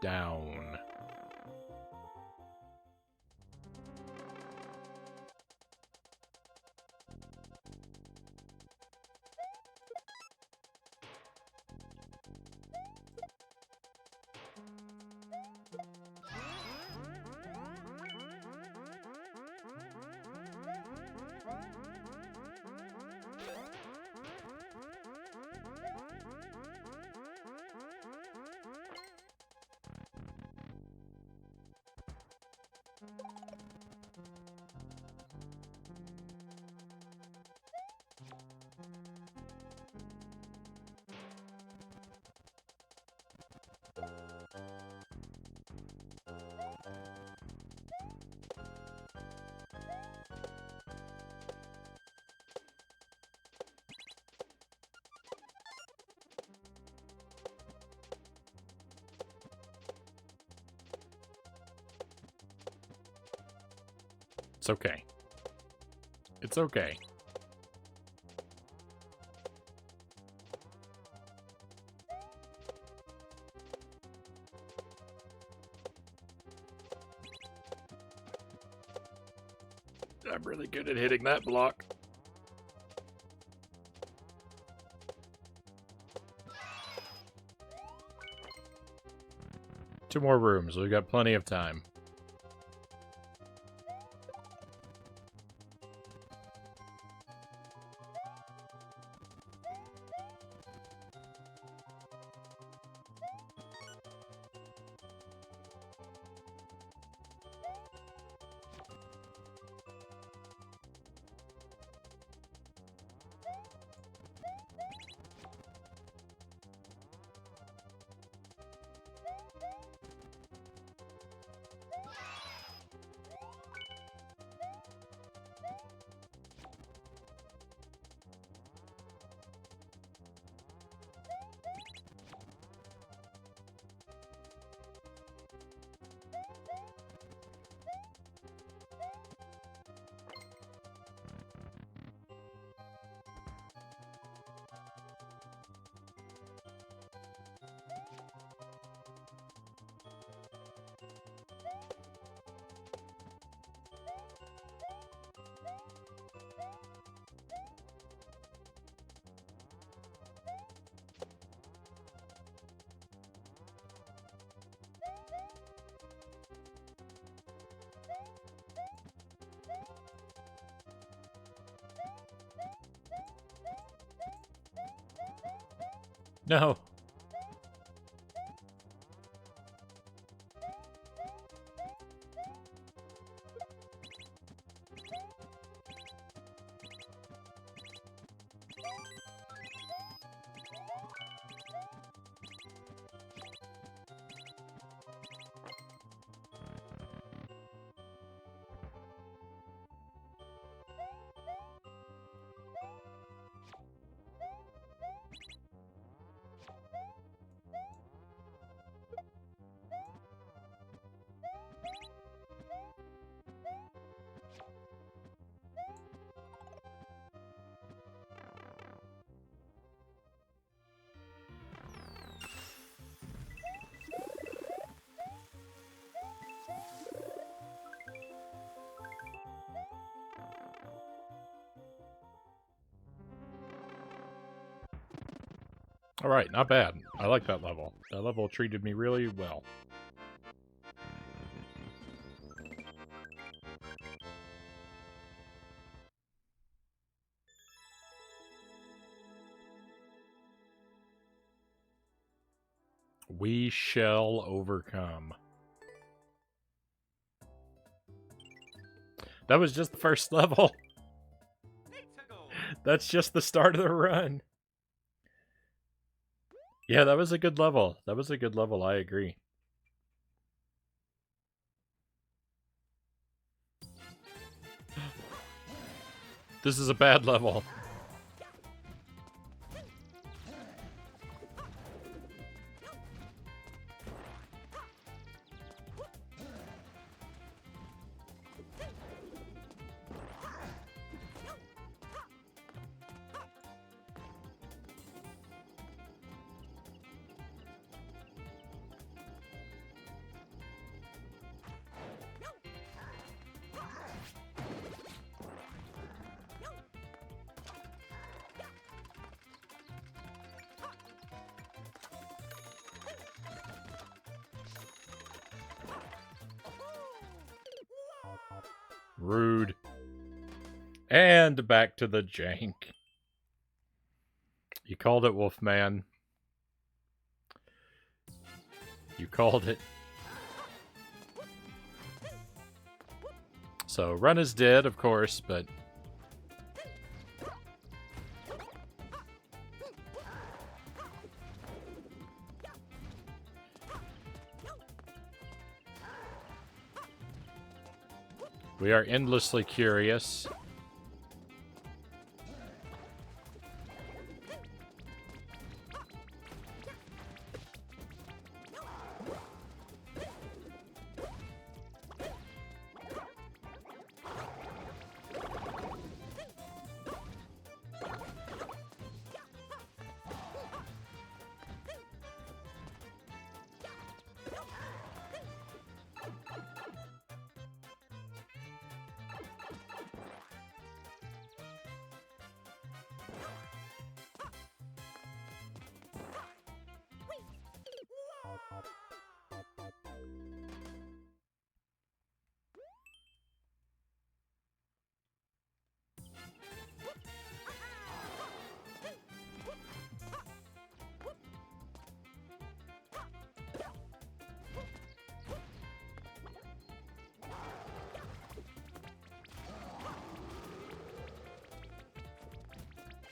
Down. It's okay. It's okay. I'm really good at hitting that block. Two more rooms. We've got plenty of time. No. Alright, not bad. I like that level. That level treated me really well. We shall overcome. That was just the first level. That's just the start of the run. Yeah, that was a good level. That was a good level, I agree. This is a bad level. Rude. And back to the jank. You called it, Wolfman. You called it. So, run is dead, of course, but... we are endlessly curious.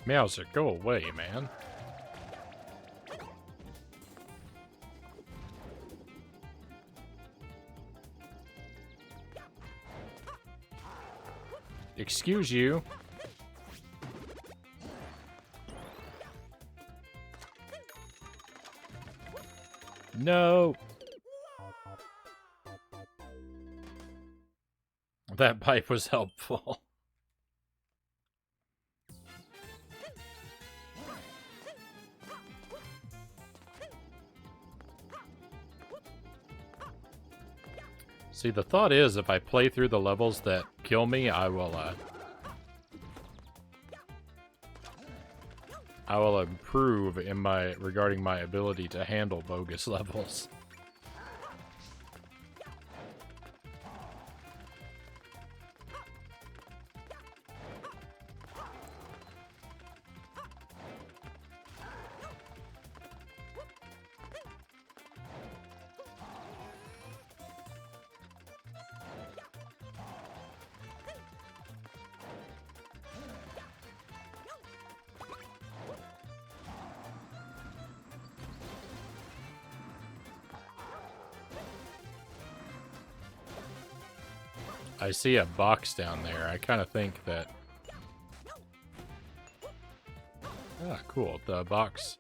Meowser, go away, man. Excuse you. No. That pipe was helpful. See, the thought is, if I play through the levels that kill me, I will improve in regarding my ability to handle bogus levels. I see a box down there. I kind of think that... Ah, cool. The box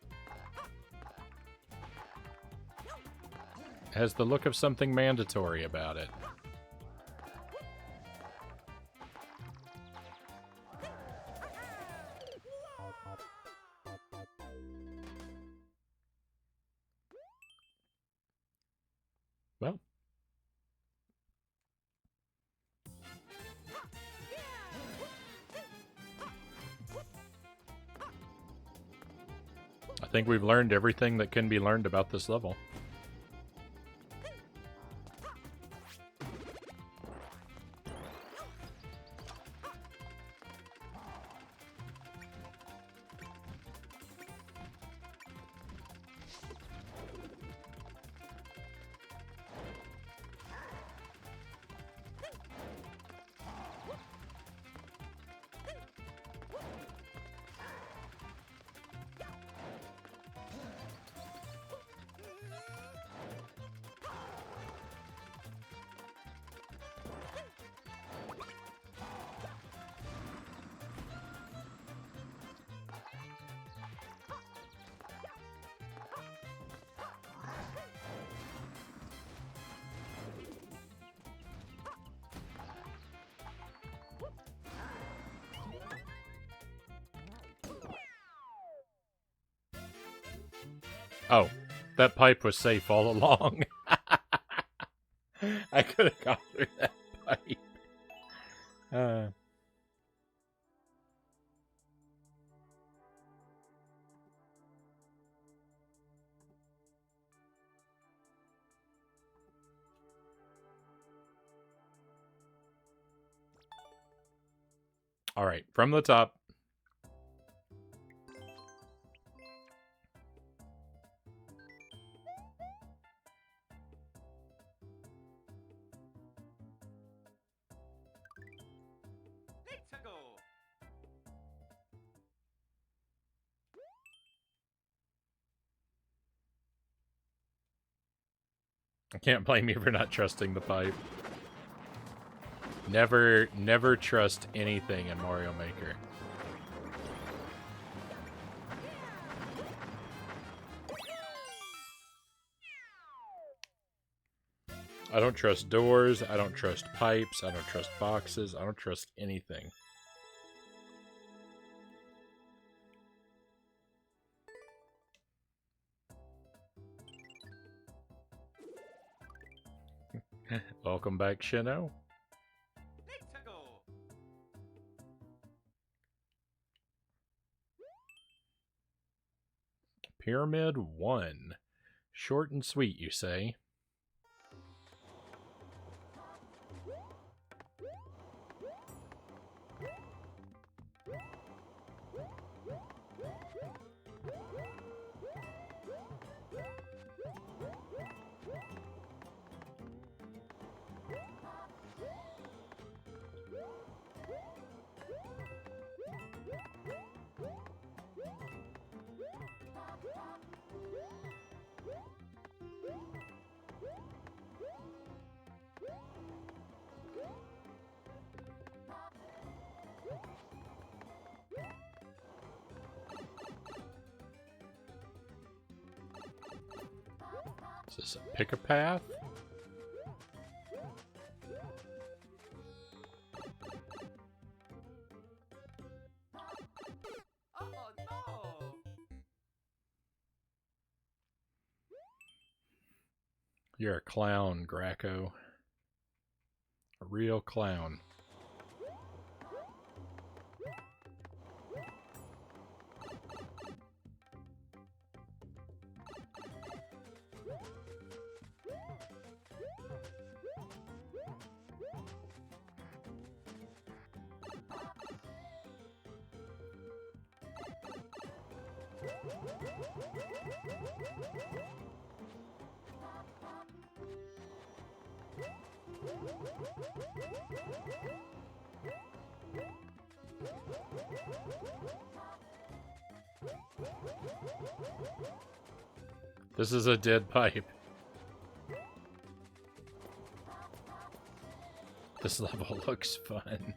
has the look of something mandatory about it. Well. I think we've learned everything that can be learned about this level. Oh, that pipe was safe all along. I could have gone through that pipe. All right, from the top. Let's go. I can't blame you for not trusting the pipe. Never trust anything in Mario Maker. I don't trust doors, I don't trust pipes, I don't trust boxes, I don't trust anything. Welcome back, Shino. Let's go. Pyramid 1. Short and sweet, you say? Is this a pick a path? Oh no. You're a clown, Graco. A real clown. This is a dead pipe. This level looks fun.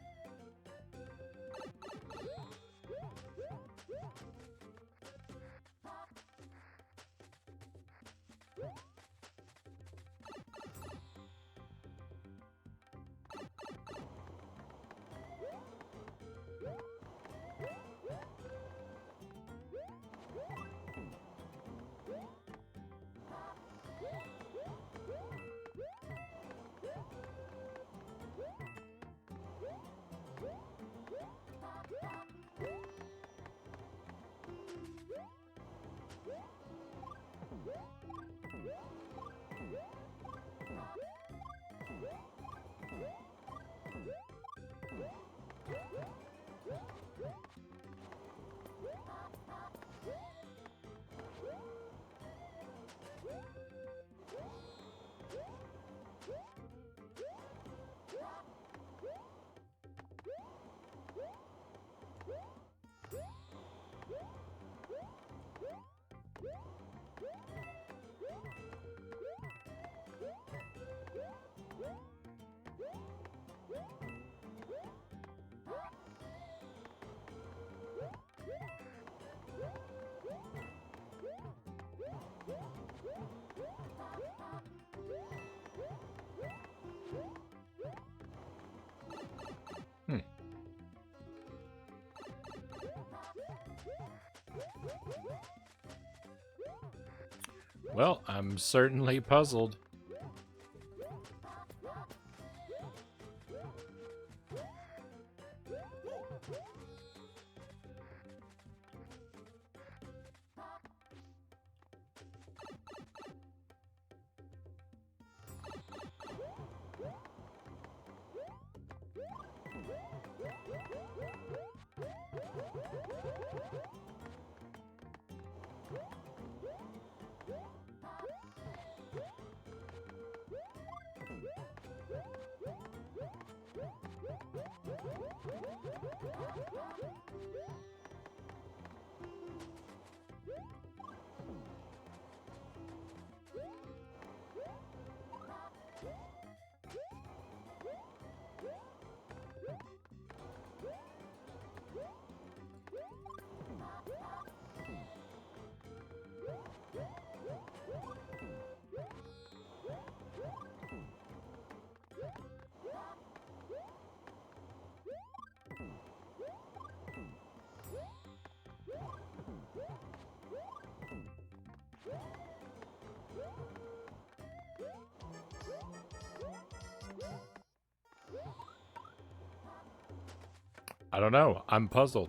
Well, I'm certainly puzzled. I don't know. I'm puzzled.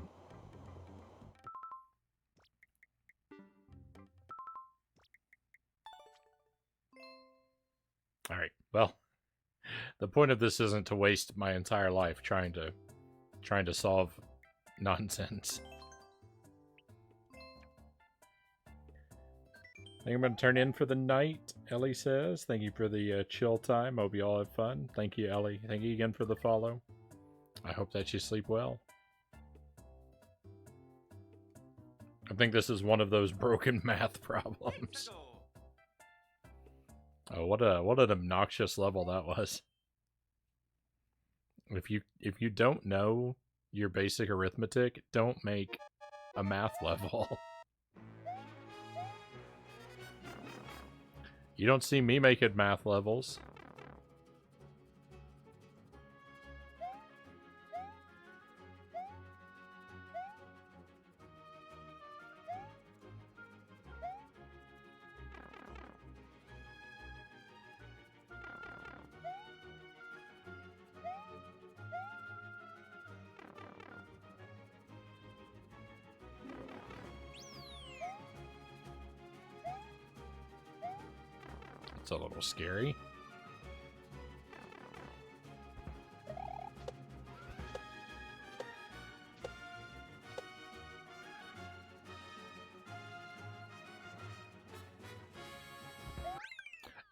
All right. Well, the point of this isn't to waste my entire life trying to solve nonsense. I think I'm going to turn in for the night, Ellie says. Thank you for the chill time. Hope you all had fun. Thank you, Ellie. Thank you again for the follow. I hope that you sleep well. I think this is one of those broken math problems. Oh, what an obnoxious level that was. If you don't know your basic arithmetic, don't make a math level. You don't see me making math levels. It's a little scary.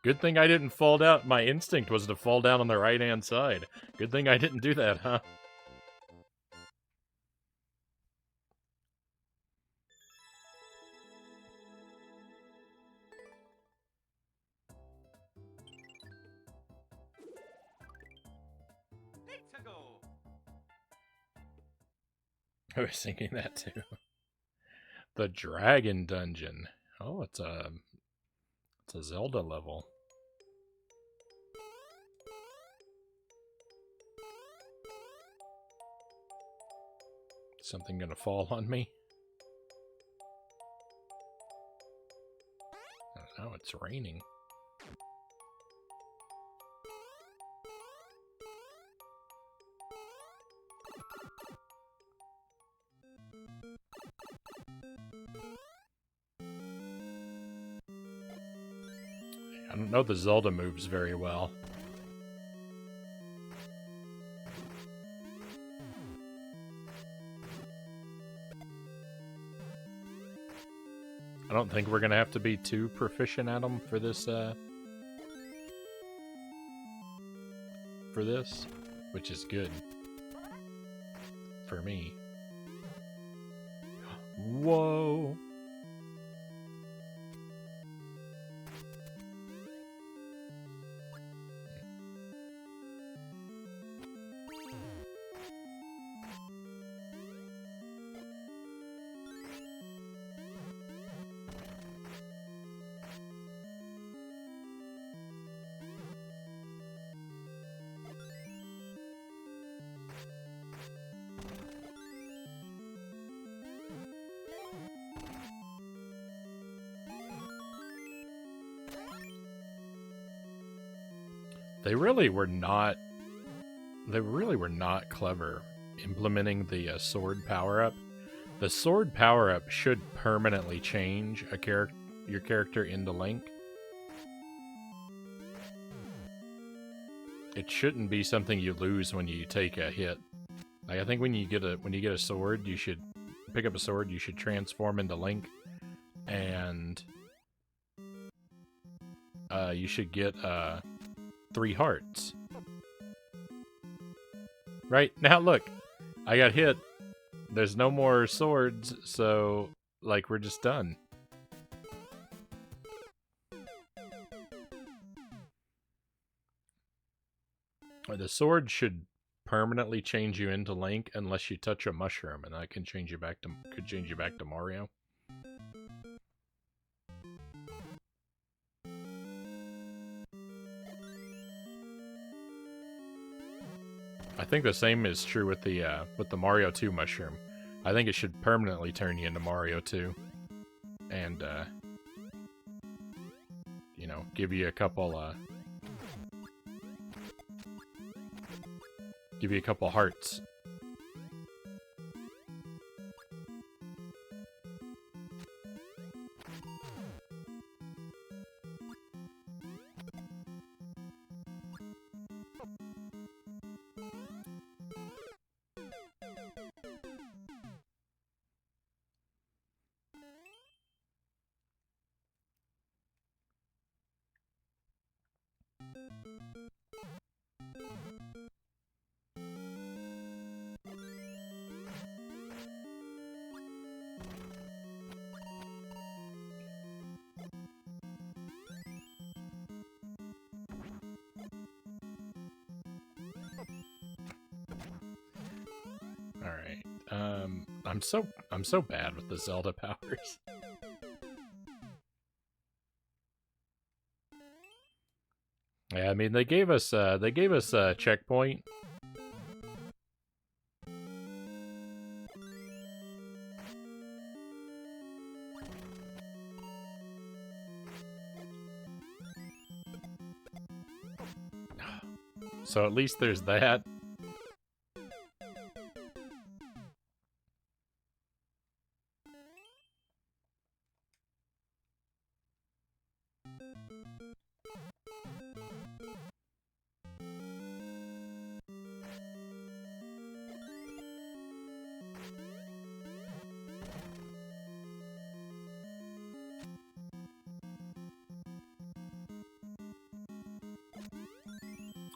Good thing I didn't fall down. My instinct was to fall down on the right-hand side. Good thing I didn't do that, huh? I was thinking that too. The Dragon Dungeon. Oh, it's a Zelda level. Something gonna fall on me? Oh, it's raining. I don't know the Zelda moves very well. I don't think we're gonna have to be too proficient at them for this, which is good for me. Whoa! They really were not clever implementing the sword power-up. The sword power-up should permanently change your character into Link. It shouldn't be something you lose when you take a hit. Like, I think when you get a sword, you should pick up a sword, you should transform into Link, and you should get 3 hearts. Right? Now look, I got hit. There's no more swords, so, like, we're just done. The sword should permanently change you into Link unless you touch a mushroom, and that can change you back to Mario. I think the same is true with the Mario 2 mushroom. I think it should permanently turn you into Mario 2, and you know, give you a couple hearts. Alright. I'm so bad with the Zelda powers. Yeah, I mean they gave us a checkpoint. So at least there's that.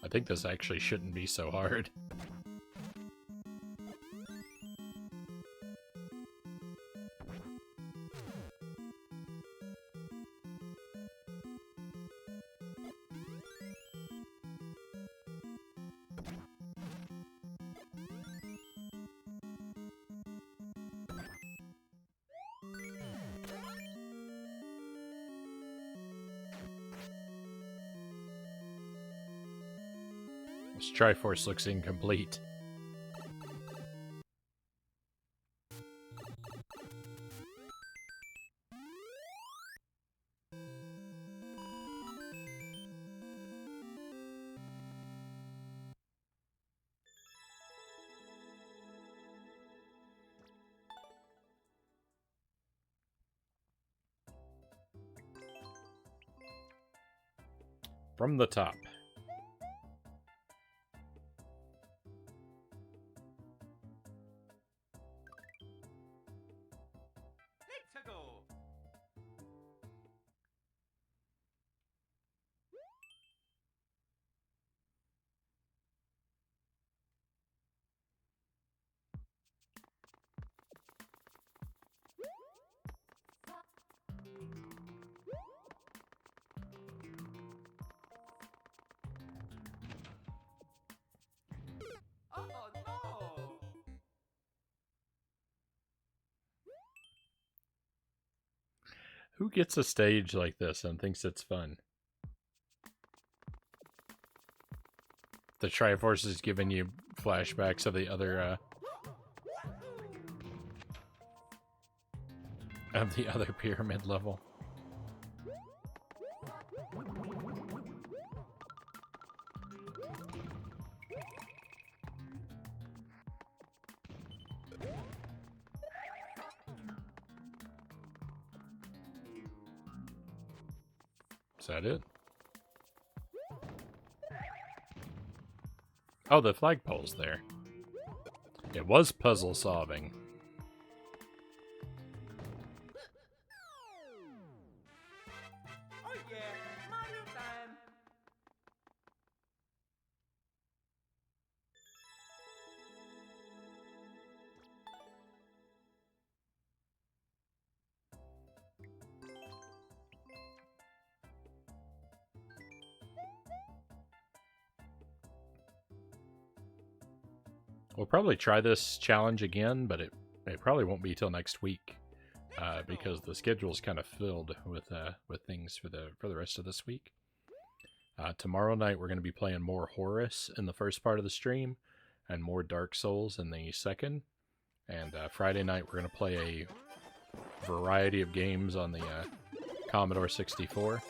I think this actually shouldn't be so hard. This Triforce looks incomplete. From the top. Let's go. Oh no. Who gets a stage like this and thinks it's fun? The Triforce is giving you flashbacks of the other pyramid level. Is that it? Oh, the flagpole's there. It was puzzle solving. Oh yeah, Mario time. We'll probably try this challenge again, but it probably won't be till next week, because the schedule's kind of filled with things for the rest of this week. Tomorrow night we're going to be playing more Horus in the first part of the stream, and more Dark Souls in the second. And Friday night we're going to play a variety of games on the Commodore 64.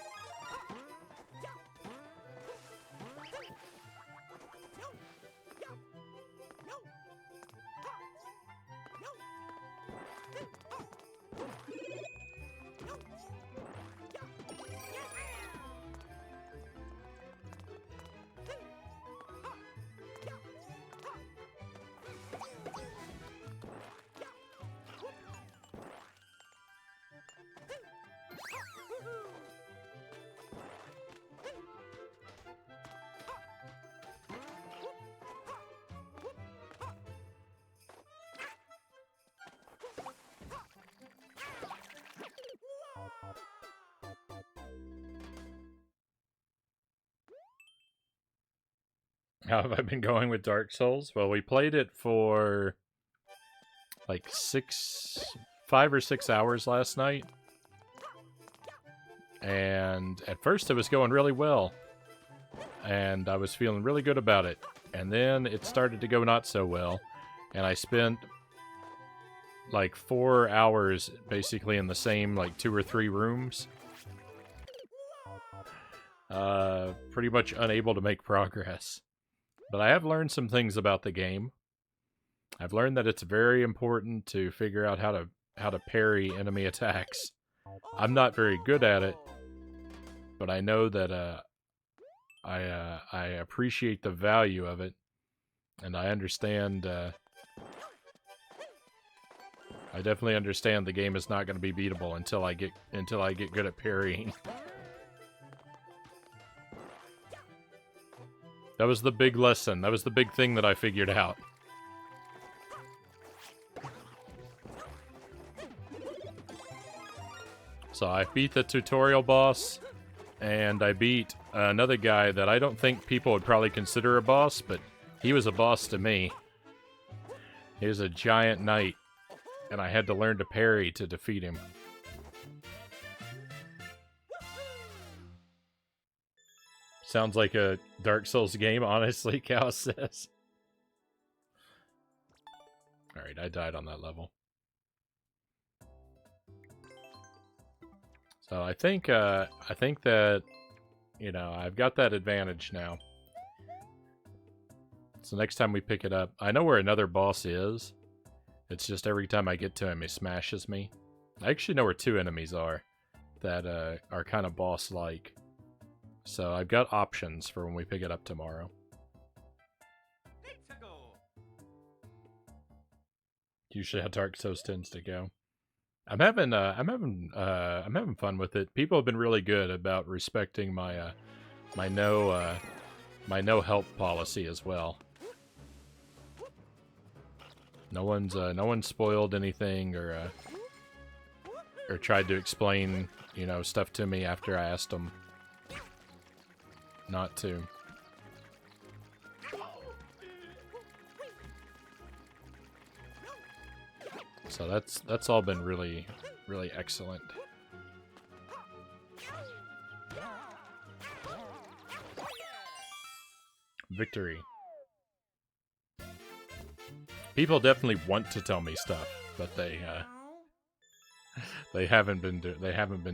How have I been going with Dark Souls? Well, we played it for like 5 or 6 hours last night. And at first it was going really well. And I was feeling really good about it. And then it started to go not so well. And I spent like 4 hours basically in the same like 2 or 3 rooms. Pretty much unable to make progress. But I have learned some things about the game. I've learned that it's very important to figure out how to parry enemy attacks. I'm not very good at it, but I know that I appreciate the value of it, and I understand. I definitely understand the game is not going to be beatable until I get good at parrying. That was the big lesson. That was the big thing that I figured out. So I beat the tutorial boss, and I beat another guy that I don't think people would probably consider a boss, but he was a boss to me. He was a giant knight, and I had to learn to parry to defeat him. Sounds like a Dark Souls game, honestly, Cal says. Alright, I died on that level. So I think that, you know, I've got that advantage now. So next time we pick it up, I know where another boss is. It's just every time I get to him, he smashes me. I actually know where two enemies are that are kind of boss-like. So I've got options for when we pick it up tomorrow. Let's go. Usually how Dark Souls tends to go. I'm having fun with it. People have been really good about respecting my my no help policy as well. No one's spoiled anything or tried to explain, you know, stuff to me after I asked them not to. So that's all been really excellent. Victory. People definitely want to tell me stuff, but they haven't been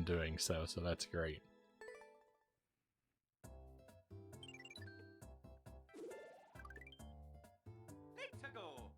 doing so. So that's great. Let's go.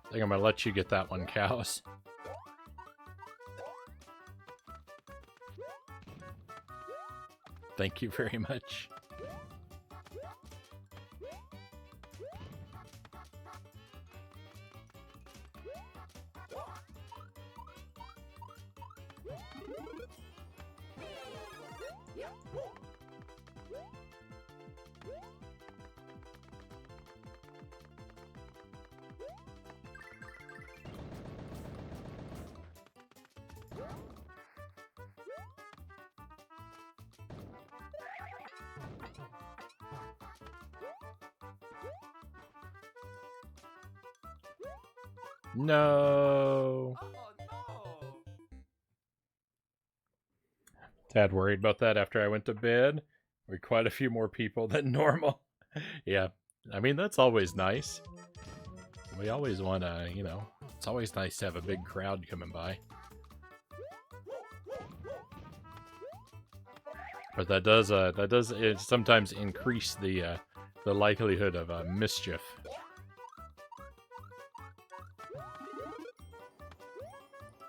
I think I'm gonna let you get that one, Cows. Thank you very much. No. Oh no. Tad worried about that after I went to bed. We're quite a few more people than normal. Yeah, I mean, that's always nice. We always want to, you know, it's always nice to have a big crowd coming by. But that does sometimes increase the likelihood of mischief.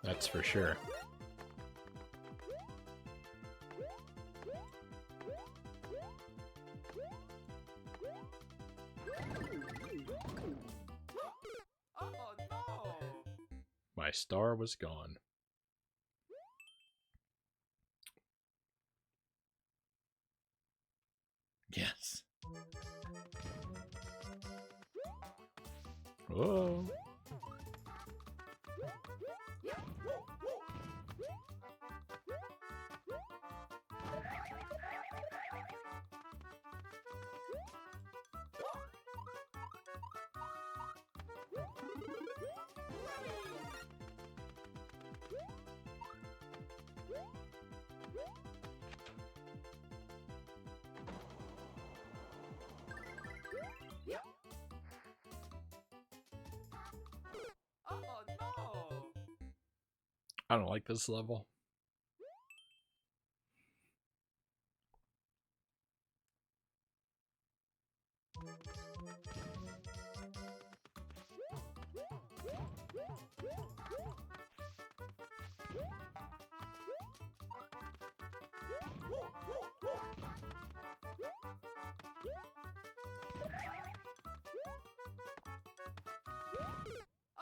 That's for sure. Oh no. My star was gone. Yes. Whoa. Oh no. I don't like this level.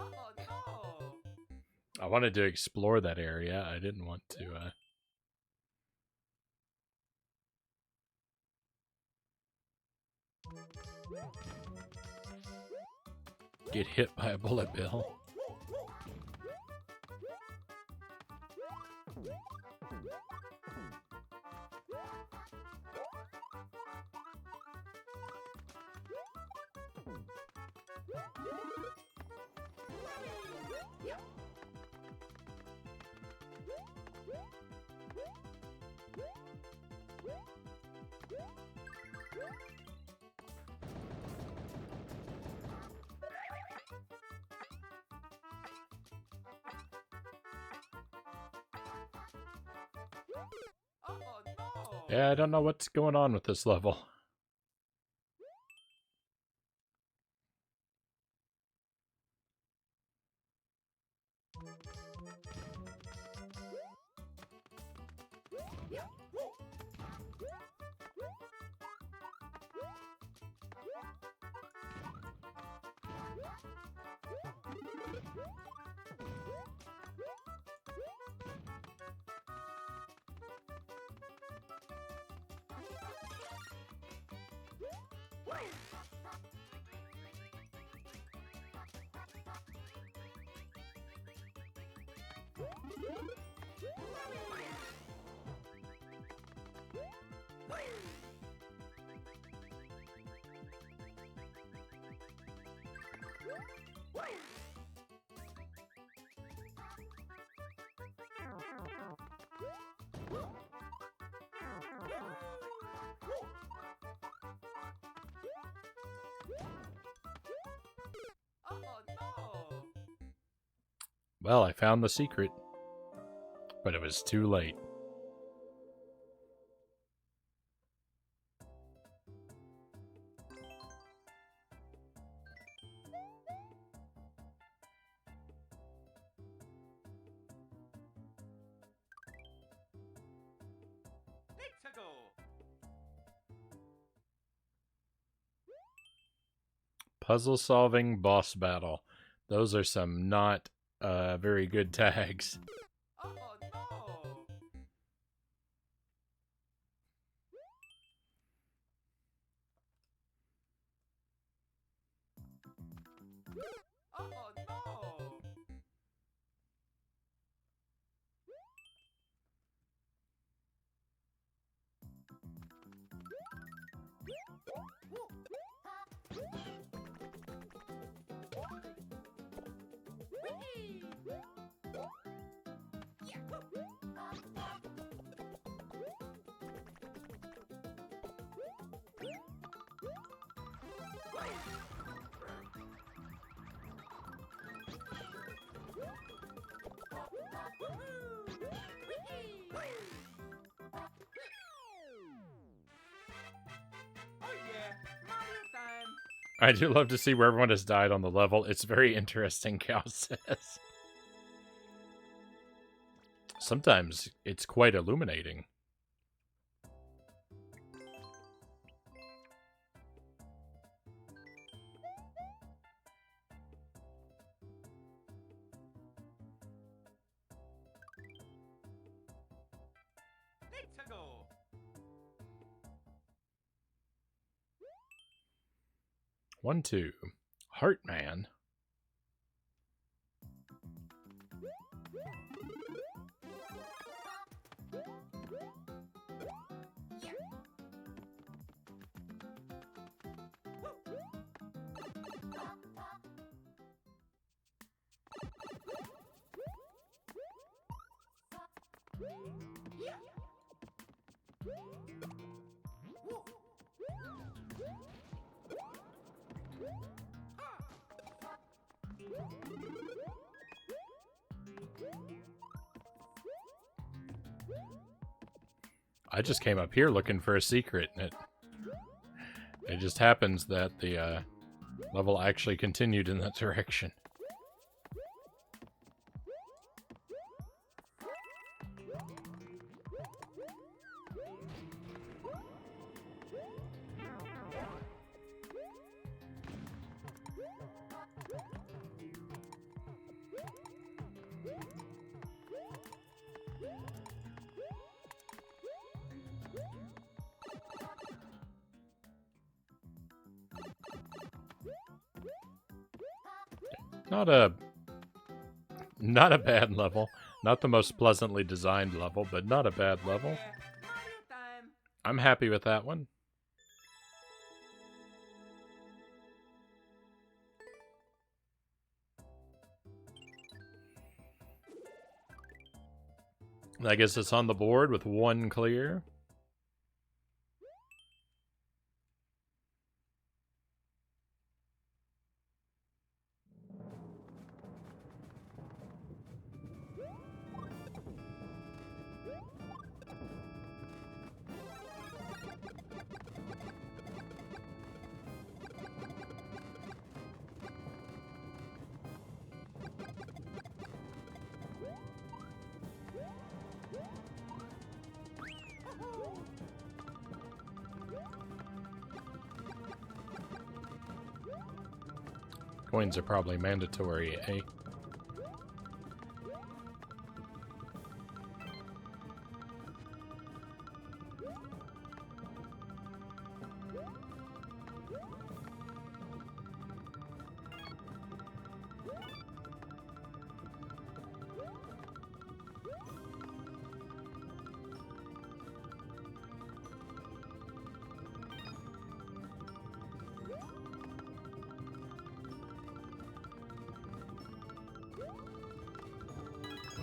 Oh no. I wanted to explore that area. I didn't want to get hit by a bullet bill. Oh no! Yeah, I don't know what's going on with this level. Oh no! Well, I found the secret, but it was too late. Let's go! Puzzle solving boss battle. Those are some not very good tags. Oh no! Oh no! Oh yeah, Mario time! I do love to see where everyone has died on the level. It's very interesting, Cal says. Sometimes it's quite illuminating. Let's go! One, two. Heartman. I just came up here looking for a secret, and it just happens that the level actually continued in that direction. Not a bad level. Not the most pleasantly designed level, but not a bad Oh level. yeah, Mario time. I'm happy with that one. I guess it's on the board with one clear. Coins are probably mandatory, eh?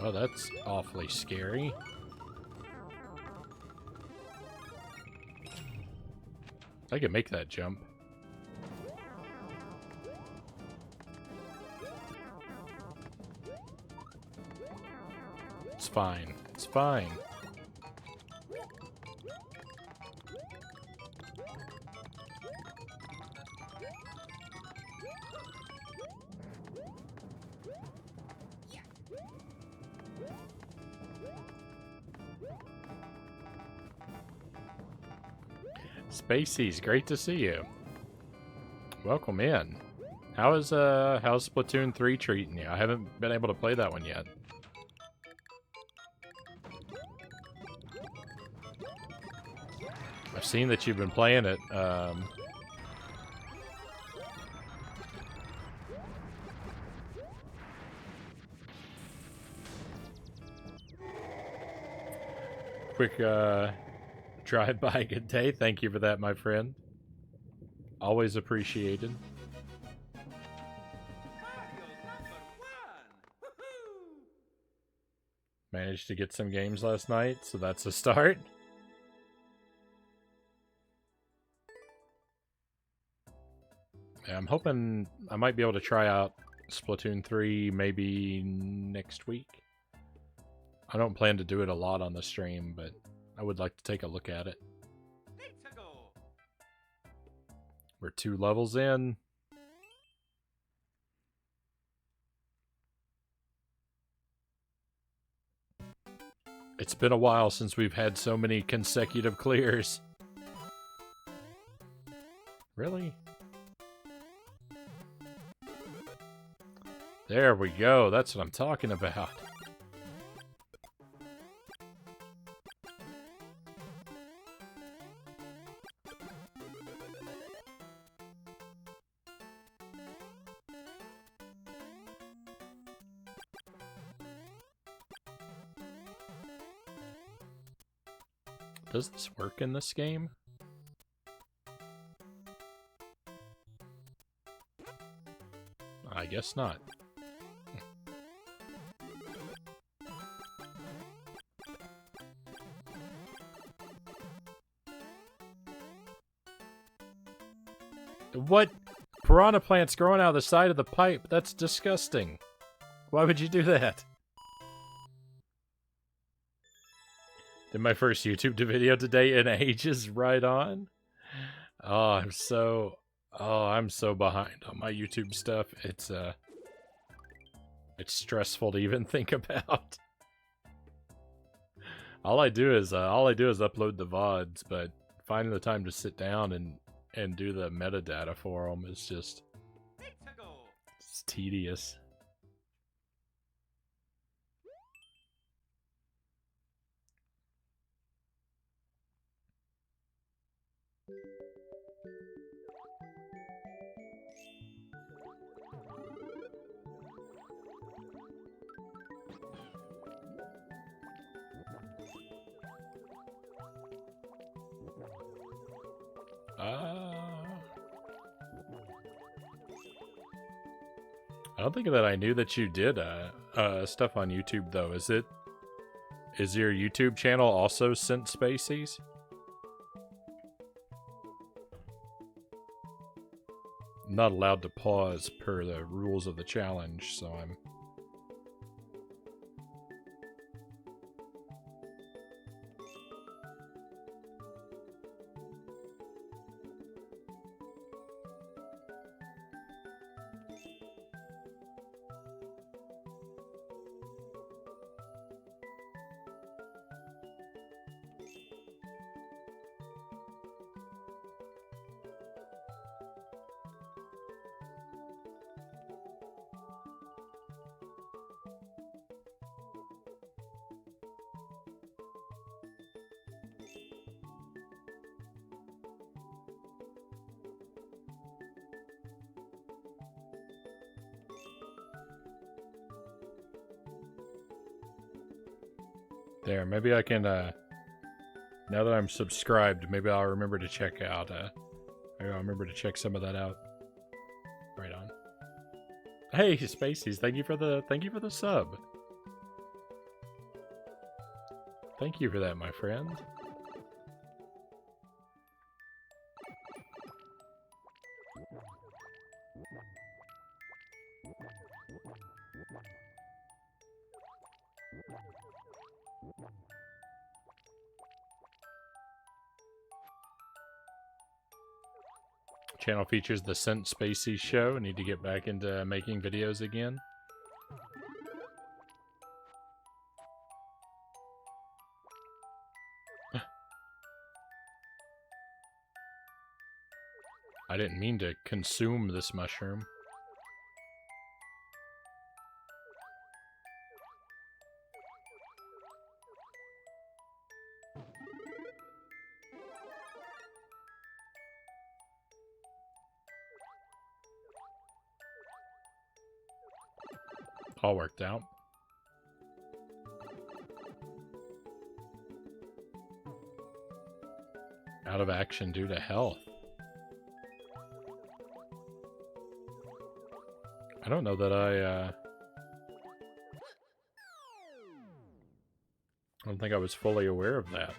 Well, that's awfully scary. I can make that jump. It's fine. It's fine. Spaceys, great to see you. Welcome in. How's Splatoon 3 treating you? I haven't been able to play that one yet. I've seen that you've been playing it. Quick drive-by good day. Thank you for that, my friend. Always appreciated. Mario's #1. Woohoo! Managed to get some games last night, so that's a start. Yeah, I'm hoping I might be able to try out Splatoon 3 maybe next week. I don't plan to do it a lot on the stream, but I would like to take a look at it. Let's go. We're 2 levels in. It's been a while since we've had so many consecutive clears. Really? There we go. That's what I'm talking about. Does this work in this game? I guess not. What? Piranha plants growing out of the side of the pipe? That's disgusting. Why would you do that? Did my first YouTube video today in ages, right on. Oh, I'm so behind on my YouTube stuff. It's stressful to even think about. All I do is upload the VODs, but finding the time to sit down and do the metadata for them is just Let's go. it's tedious. I don't think that I knew that you did stuff on YouTube though. Is your YouTube channel also Sent Spacies? I'm not allowed to pause per the rules of the challenge, so I'm... There, maybe I can, now that I'm subscribed, maybe I'll remember to check out, maybe I'll remember to check some of that out. Right on. Hey, Spacies, thank you for the sub. Thank you for that, my friend. Channel features the Sent Spacies show. Need to get back into making videos again. I didn't mean to consume this mushroom. All worked out. Out of action due to health. I don't know that I don't think I was fully aware of that.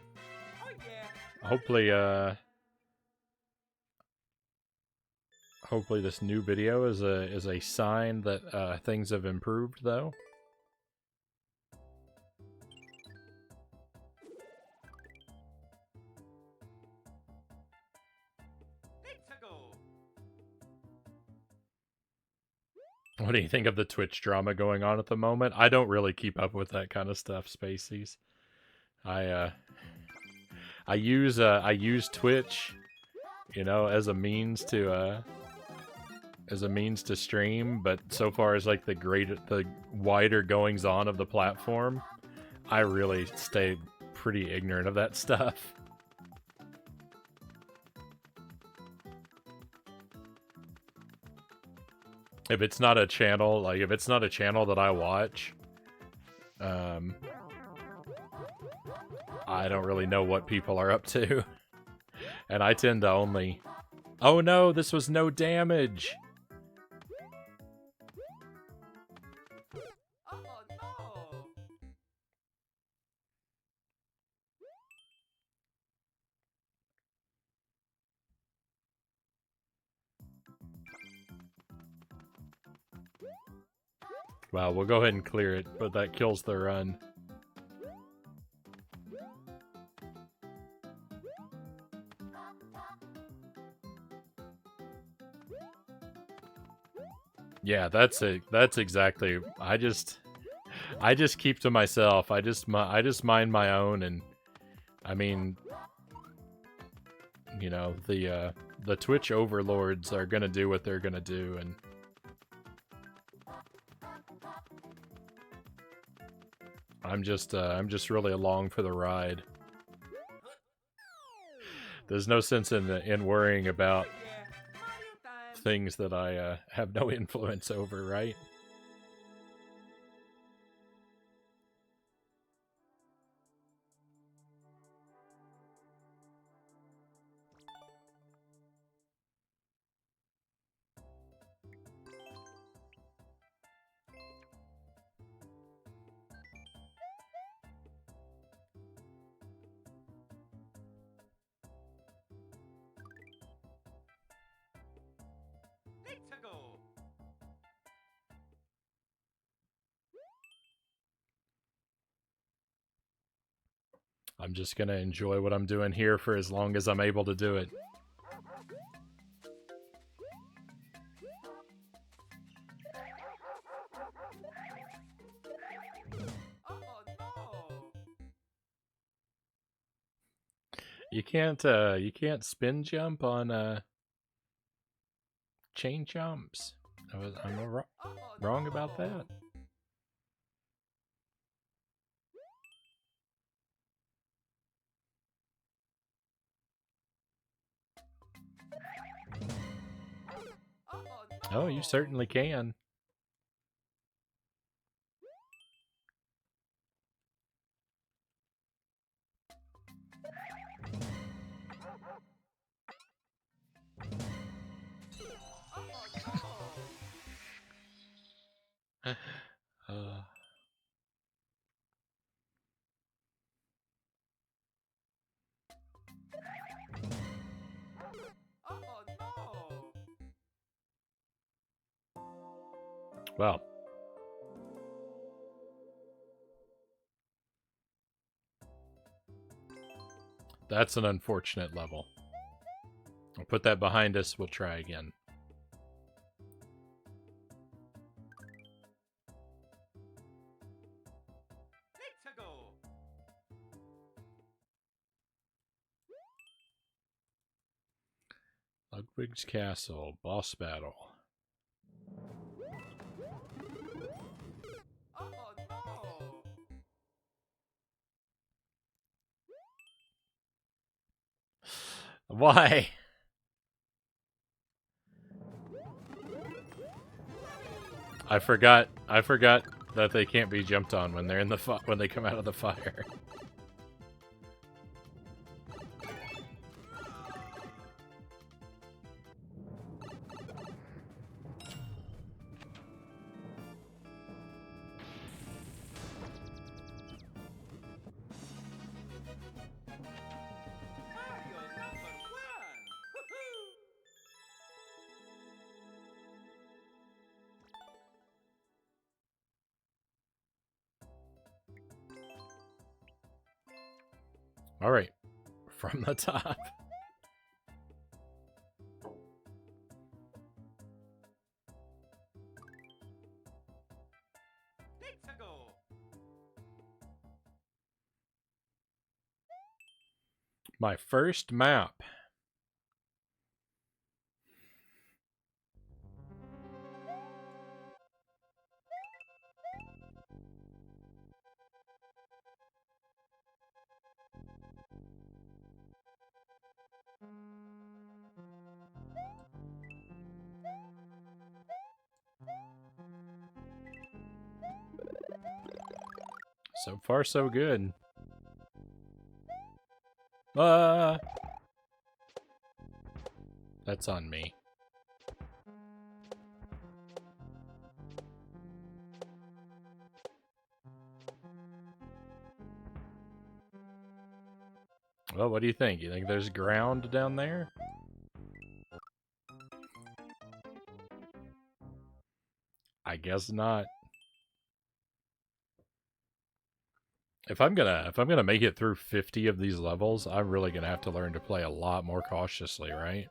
Oh yeah. Hopefully this new video is a sign that things have improved though. Let's go. What do you think of the Twitch drama going on at the moment? I don't really keep up with that kind of stuff, Spacies. I use Twitch, you know, as a means to stream, but so far as like the wider goings on of the platform, I really stay pretty ignorant of that stuff. If it's not a channel, that I watch, I don't really know what people are up to. And I tend to only... Oh no, this was no damage! Oh no. Well, we'll go ahead and clear it, but that kills the run. Yeah, that's it. That's exactly. I just keep to myself. I just mind my own, and I mean, you know, the Twitch overlords are gonna do what they're gonna do, and I'm just really along for the ride. There's no sense in worrying about Oh yeah. Mario time. things that I have no influence over, right? I'm just gonna enjoy what I'm doing here for as long as I'm able to do it. Oh no! You can't spin jump on chain jumps. I'm Oh wrong about no! that. Oh Oh, you no! certainly can. Oh no! uh, Oh no! well, that's an unfortunate level. I'll put that behind us. We'll try again. Let's go! Ludwig's Castle, boss battle. Oh no! Why? I forgot that they can't be jumped on when they're in the when they come out of the fire. Mario #1! Woohoo! All right, from the top. Let's go! My first map. So far, so good. That's on me. Well, what do you think? You think there's ground down there? I guess not. If I'm gonna make it through 50 of these levels, I'm really gonna have to learn to play a lot more cautiously, right?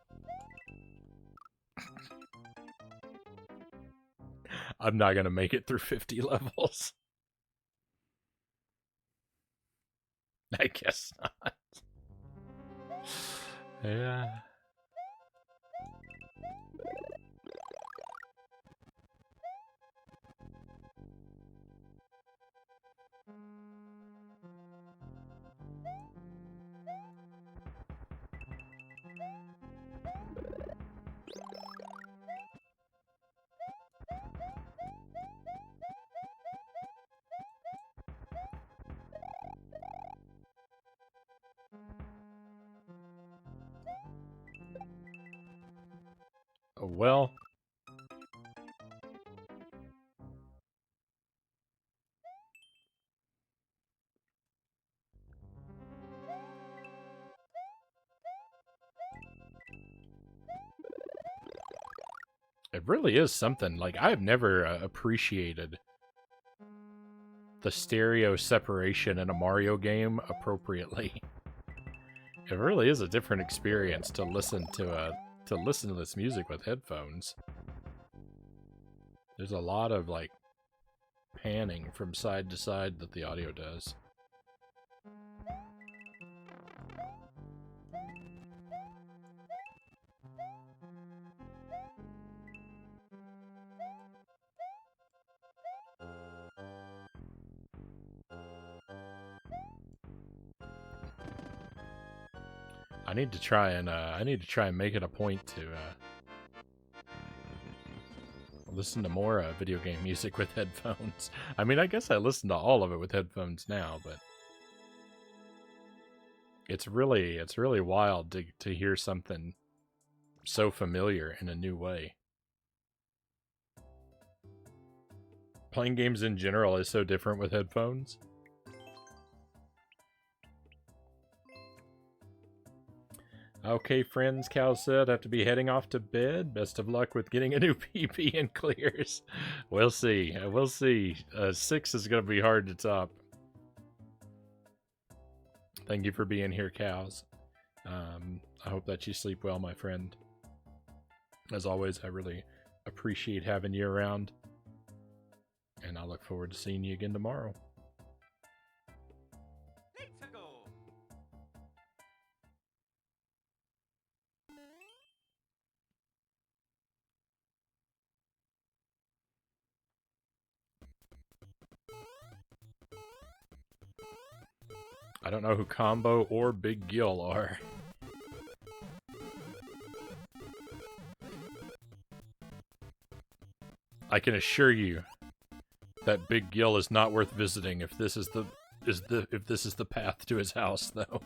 I'm not gonna make it through 50 levels. I guess not. Yeah. Well, it really is something. Like, I've never appreciated the stereo separation in a Mario game appropriately. It really is a different experience to listen to this music with headphones. There's a lot of like panning from side to side that the audio does. I need to try and make it a point to listen to more video game music with headphones. I mean, I guess I listen to all of it with headphones now, but it's really wild to hear something so familiar in a new way. Playing games in general is so different with headphones. Okay, friends, Cal said, I have to be heading off to bed. Best of luck with getting a new PP and clears. We'll see. We'll see. 6 is going to be hard to top. Thank you for being here, Cows. I hope that you sleep well, my friend. As always, I really appreciate having you around. And I look forward to seeing you again tomorrow. Let's go. I don't know who Combo or Big Gill are. I can assure you that Big Gill is not worth visiting if this is the path to his house, though.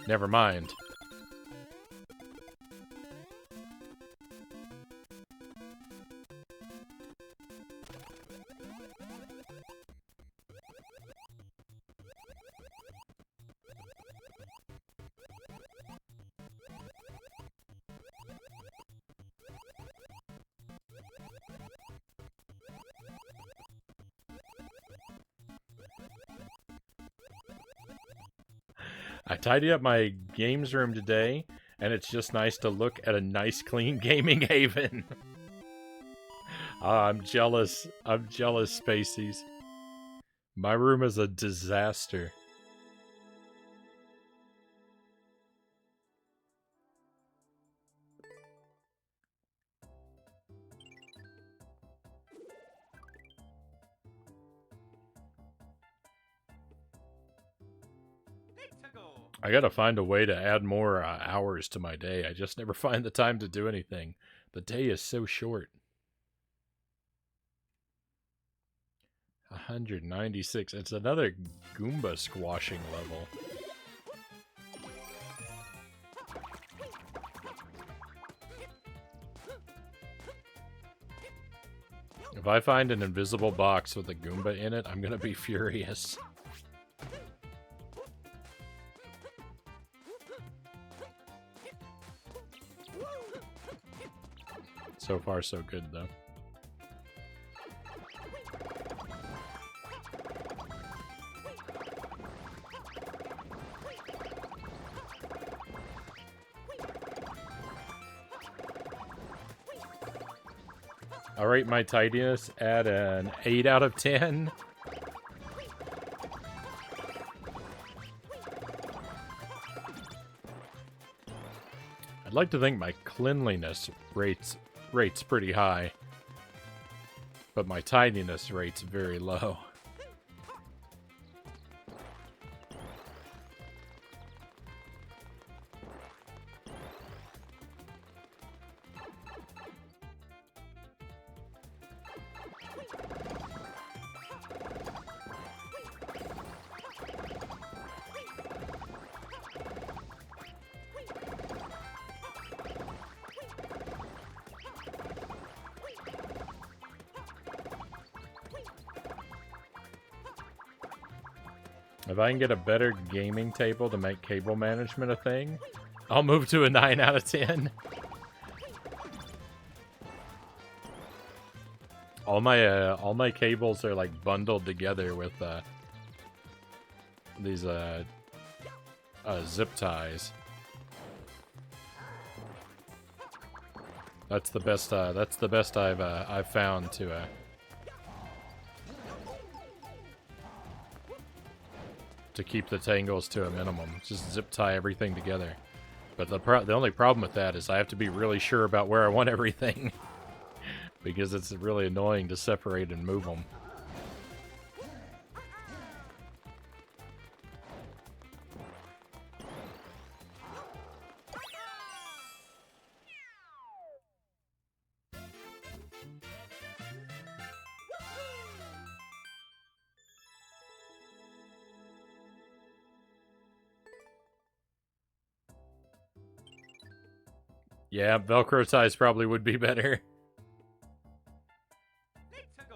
Never mind. I tidied up my games room today, and it's just nice to look at a nice, clean gaming haven. I'm jealous. I'm jealous, Spaceys. My room is a disaster. I gotta find a way to add more hours to my day. I just never find the time to do anything. The day is so short. 196. It's another Goomba squashing level. If I find an invisible box with a Goomba in it, I'm gonna be furious. So far, so good, though. All right, my tidiness at an 8 out of 10. I'd like to think my cleanliness rate's pretty high, but my tidiness rate's very low. If I can get a better gaming table to make cable management a thing, I'll move to a 9 out of 10. All my cables are like bundled together with these zip ties. That's the best I've found to keep the tangles to a minimum. Just zip tie everything together. But the only problem with that is I have to be really sure about where I want everything. Because it's really annoying to separate and move them. Yeah, Velcro ties probably would be better. Let's go.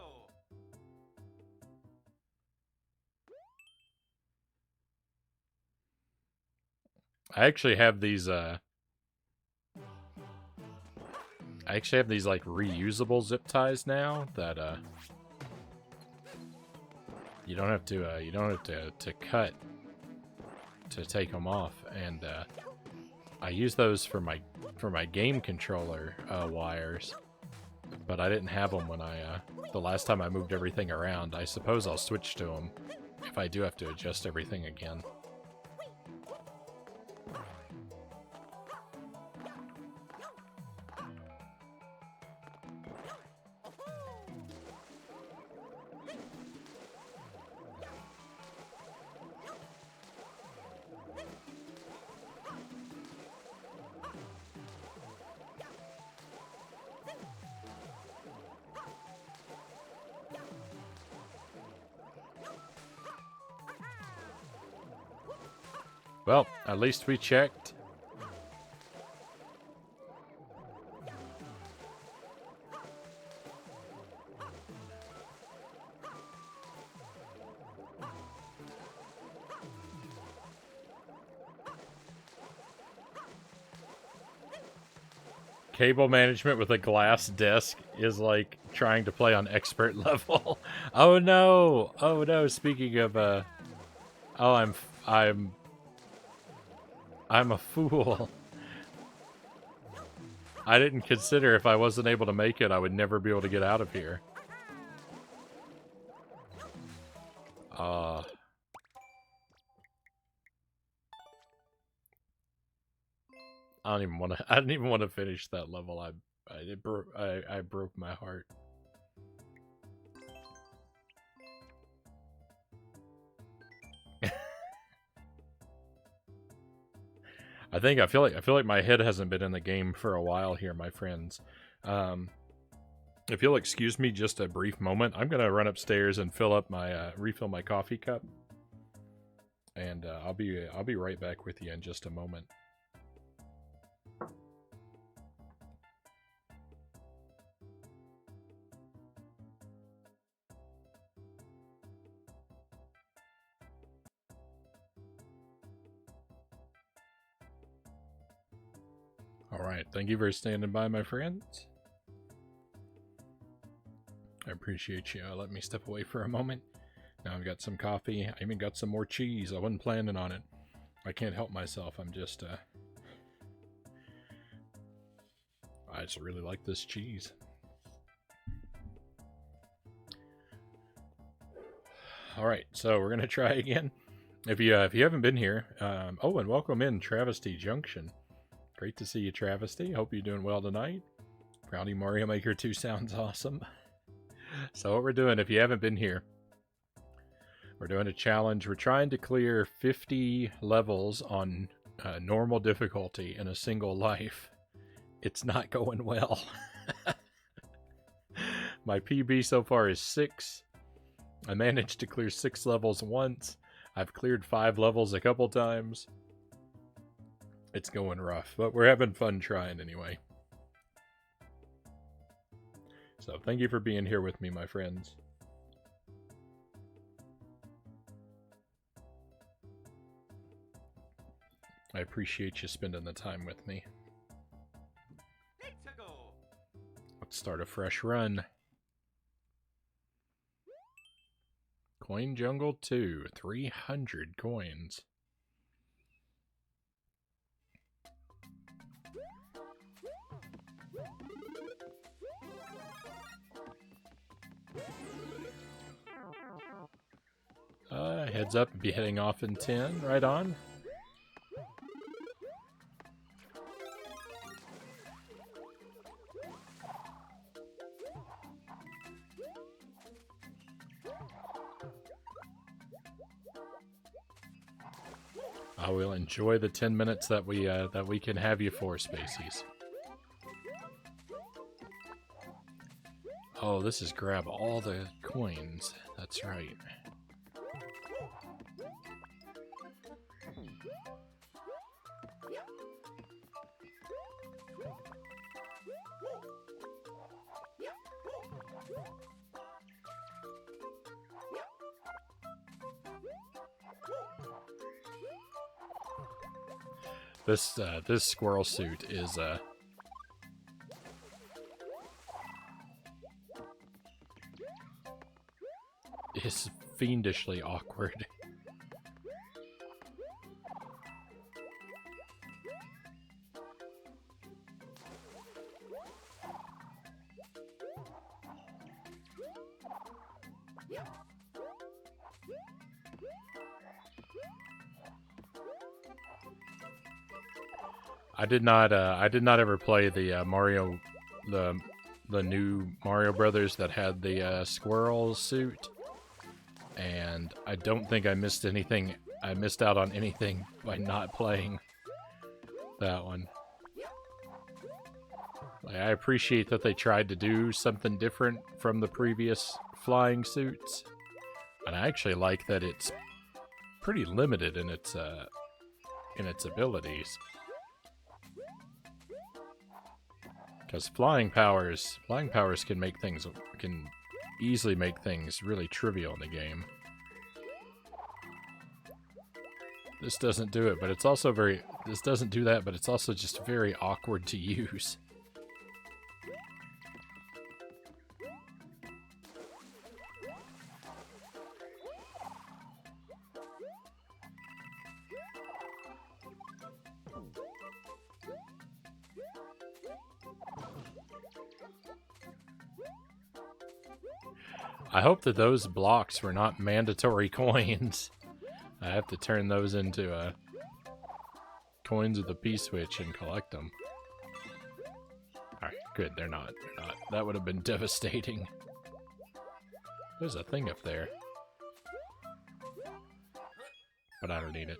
I actually have these like reusable zip ties now that you don't have to cut to take them off, and I use those for my game controller wires, but I didn't have them when the last time I moved everything around. I suppose I'll switch to them if I do have to adjust everything again. Well, at least we checked. Cable management with a glass desk is like trying to play on expert level. Oh no! Oh no! Speaking of, oh, I'm a fool. I didn't consider if I wasn't able to make it, I would never be able to get out of here. I didn't even want to finish that level. I broke my heart. I feel like my head hasn't been in the game for a while here, my friends. If you'll excuse me just a brief moment, I'm gonna run upstairs and refill my coffee cup, and I'll be right back with you in just a moment. Alright, thank you for standing by, my friends. I appreciate you. Let me step away for a moment. Now I've got some coffee. I even got some more cheese. I wasn't planning on it. I can't help myself. I just really like this cheese. Alright, so we're gonna try again. If you haven't been here, oh, and welcome in Travesty Junction. Great to see you, Travesty. Hope you're doing well tonight. Frownie Mario Maker 2 sounds awesome. So what we're doing, if you haven't been here, we're doing a challenge. We're trying to clear 50 levels on normal difficulty in a single life. It's not going well. My PB so far is 6. I managed to clear 6 levels once. I've cleared 5 levels a couple times. It's going rough, but we're having fun trying anyway. So thank you for being here with me, my friends. I appreciate appreciate you spending the time with me. Let's go. Let's start a fresh run. Coin Jungle 2, 300 coins. Heads up, be heading off in 10, right on. I will enjoy the 10 minutes that we can have you for, Spaceys. Oh, this is grab all the coins. That's right. This squirrel suit is fiendishly awkward. I did not ever play the Mario, the new Mario Brothers that had the squirrel suit, and I don't think I missed anything. I missed out on anything by not playing that one. Like, I appreciate that they tried to do something different from the previous flying suits, and I actually like that it's pretty limited in its abilities. Because flying powers can easily make things really trivial in the game. This doesn't do it, but it's also this doesn't do that, but it's also just very awkward to use. I hope that those blocks were not mandatory coins. I have to turn those into coins with a P-switch and collect them. Alright, good, they're not. They're not. That would have been devastating. There's a thing up there. But I don't need it.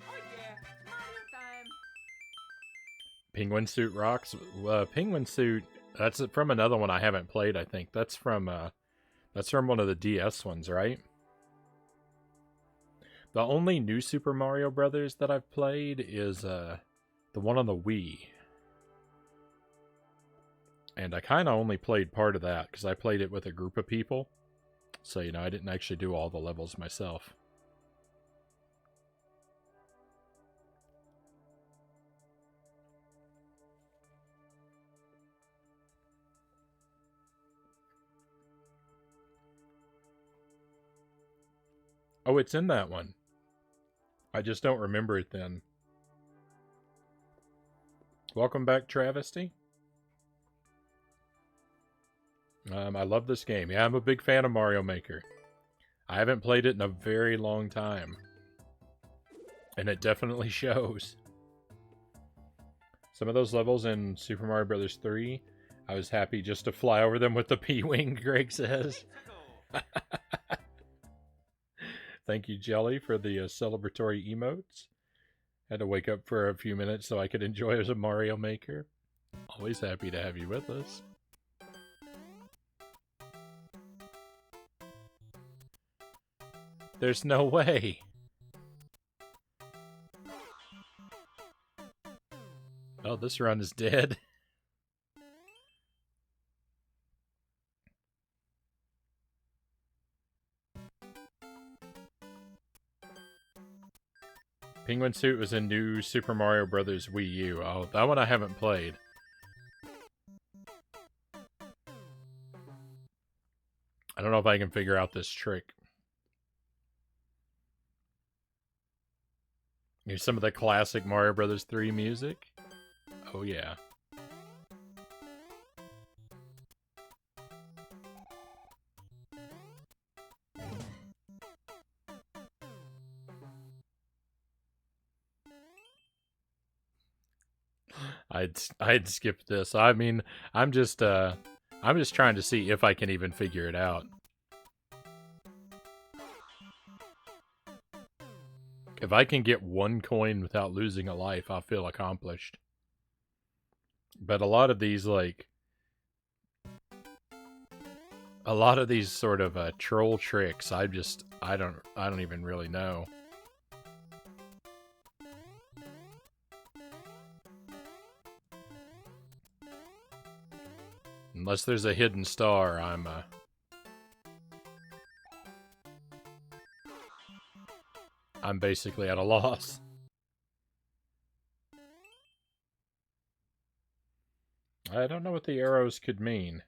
Oh yeah, Mario time. Penguin Suit rocks. Penguin Suit, that's from another one I haven't played, I think. That's from one of the DS ones, right? The only new Super Mario Brothers that I've played is the one on the Wii. And I kind of only played part of that because I played it with a group of people. So, you know, I didn't actually do all the levels myself. Oh, it's in that one. I just don't remember it then. Welcome back, Travesty. I love this game. Yeah, I'm a big fan of Mario Maker. I haven't played it in a very long time. And it definitely shows. Some of those levels in Super Mario Bros. 3, I was happy just to fly over them with the P-Wing, Greg says. Let's go. Thank you, Jelly, for the celebratory emotes. Had to wake up for a few minutes so I could enjoy it as a Mario Maker. Always happy to have you with us. There's no way. Oh, this run is dead. Penguin Suit was in New Super Mario Brothers Wii U. Oh, that one I haven't played. I don't know if I can figure out this trick. Here's some of the classic Mario Brothers 3 music. Oh yeah. I'd skip this. I mean, I'm just trying to see if I can even figure it out. If I can get one coin without losing a life, I'll feel accomplished. But a lot of these, like, a lot of these sort of troll tricks, I don't even really know. Unless there's a hidden star, I'm basically at a loss. I don't know what the arrows could mean.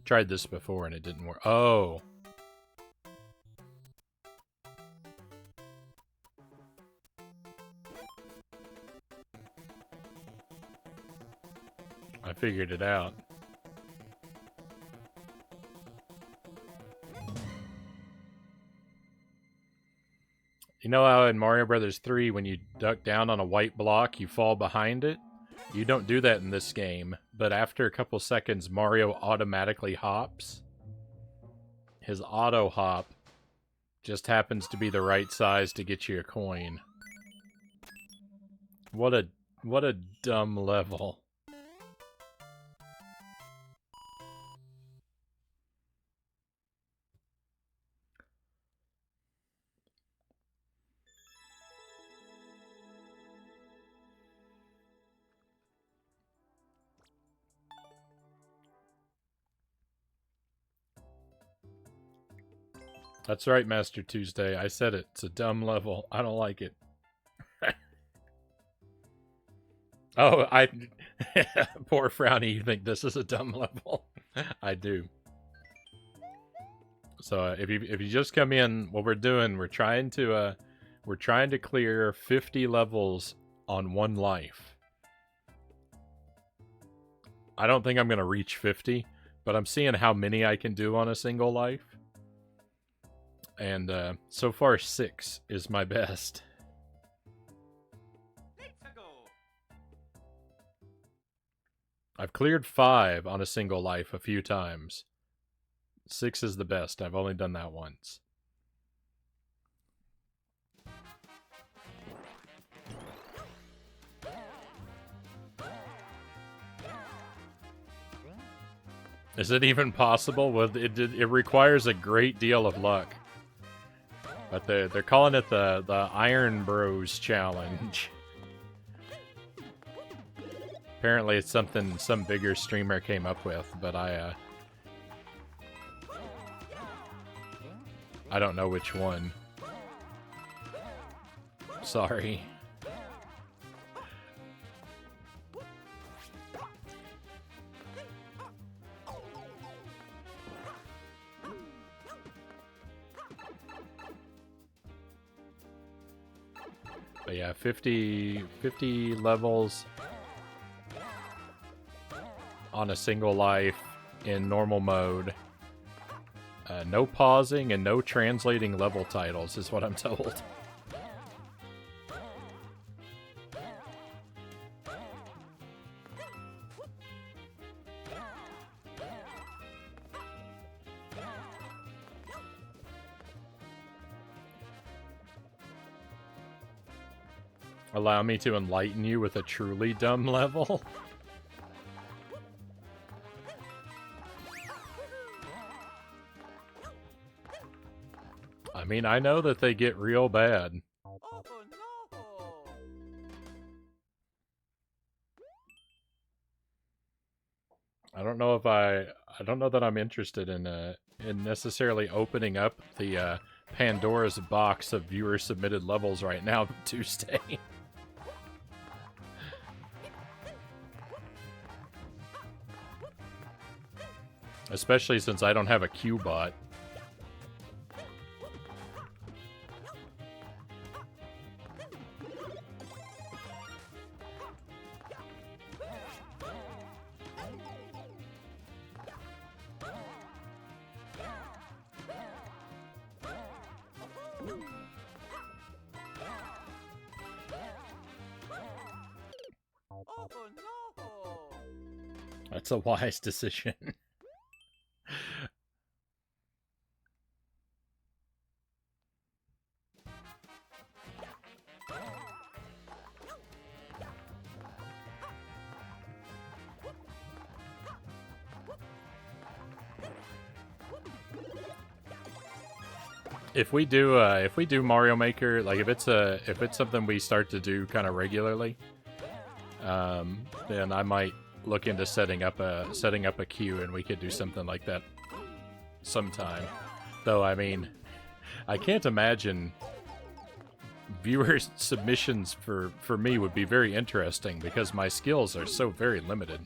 Tried this before and it didn't work. Oh. I figured it out. You know how in Mario Brothers 3, when you duck down on a white block, you fall behind it? You don't do that in this game, but after a couple seconds, Mario automatically hops. His auto hop just happens to be the right size to get you a coin. What a dumb level. That's right, Master Tuesday. I said it. It's a dumb level. I don't like it. Oh, poor Frownie, you think this is a dumb level? I do. So if you just come in, what we're doing, we're trying to clear 50 levels on one life. I don't think I'm gonna reach 50, but I'm seeing how many I can do on a single life. And so far 6 is my best. I've cleared 5 on a single life a few times. 6 is the best. I've only done that once. Is it even possible? Well, it requires a great deal of luck. But they're calling it the Iron Bros Challenge. Apparently it's something some bigger streamer came up with, but I don't know which one. Sorry. But yeah, 50 levels on a single life in normal mode. No pausing and no translating level titles is what I'm told. Allow me to enlighten you with a truly dumb level. I mean, I know that they get real bad. Oh no! I don't don't know if I don't know that I'm interested in necessarily opening up the Pandora's box of viewer submitted levels right now Tuesday. Especially since I don't have a Q bot. Oh no! That's a wise decision. If we do Mario Maker, like if it's something we start to do kind of regularly, then I might look into setting up a queue, and we could do something like that sometime. Though I mean, I can't imagine viewers' submissions for me would be very interesting because my skills are so very limited.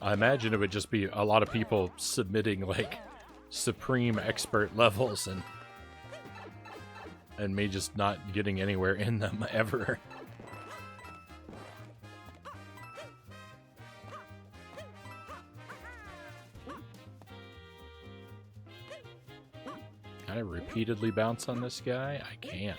I imagine it would just be a lot of people submitting like supreme expert levels and me just not getting anywhere in them ever. Can I repeatedly bounce on this guy? I can.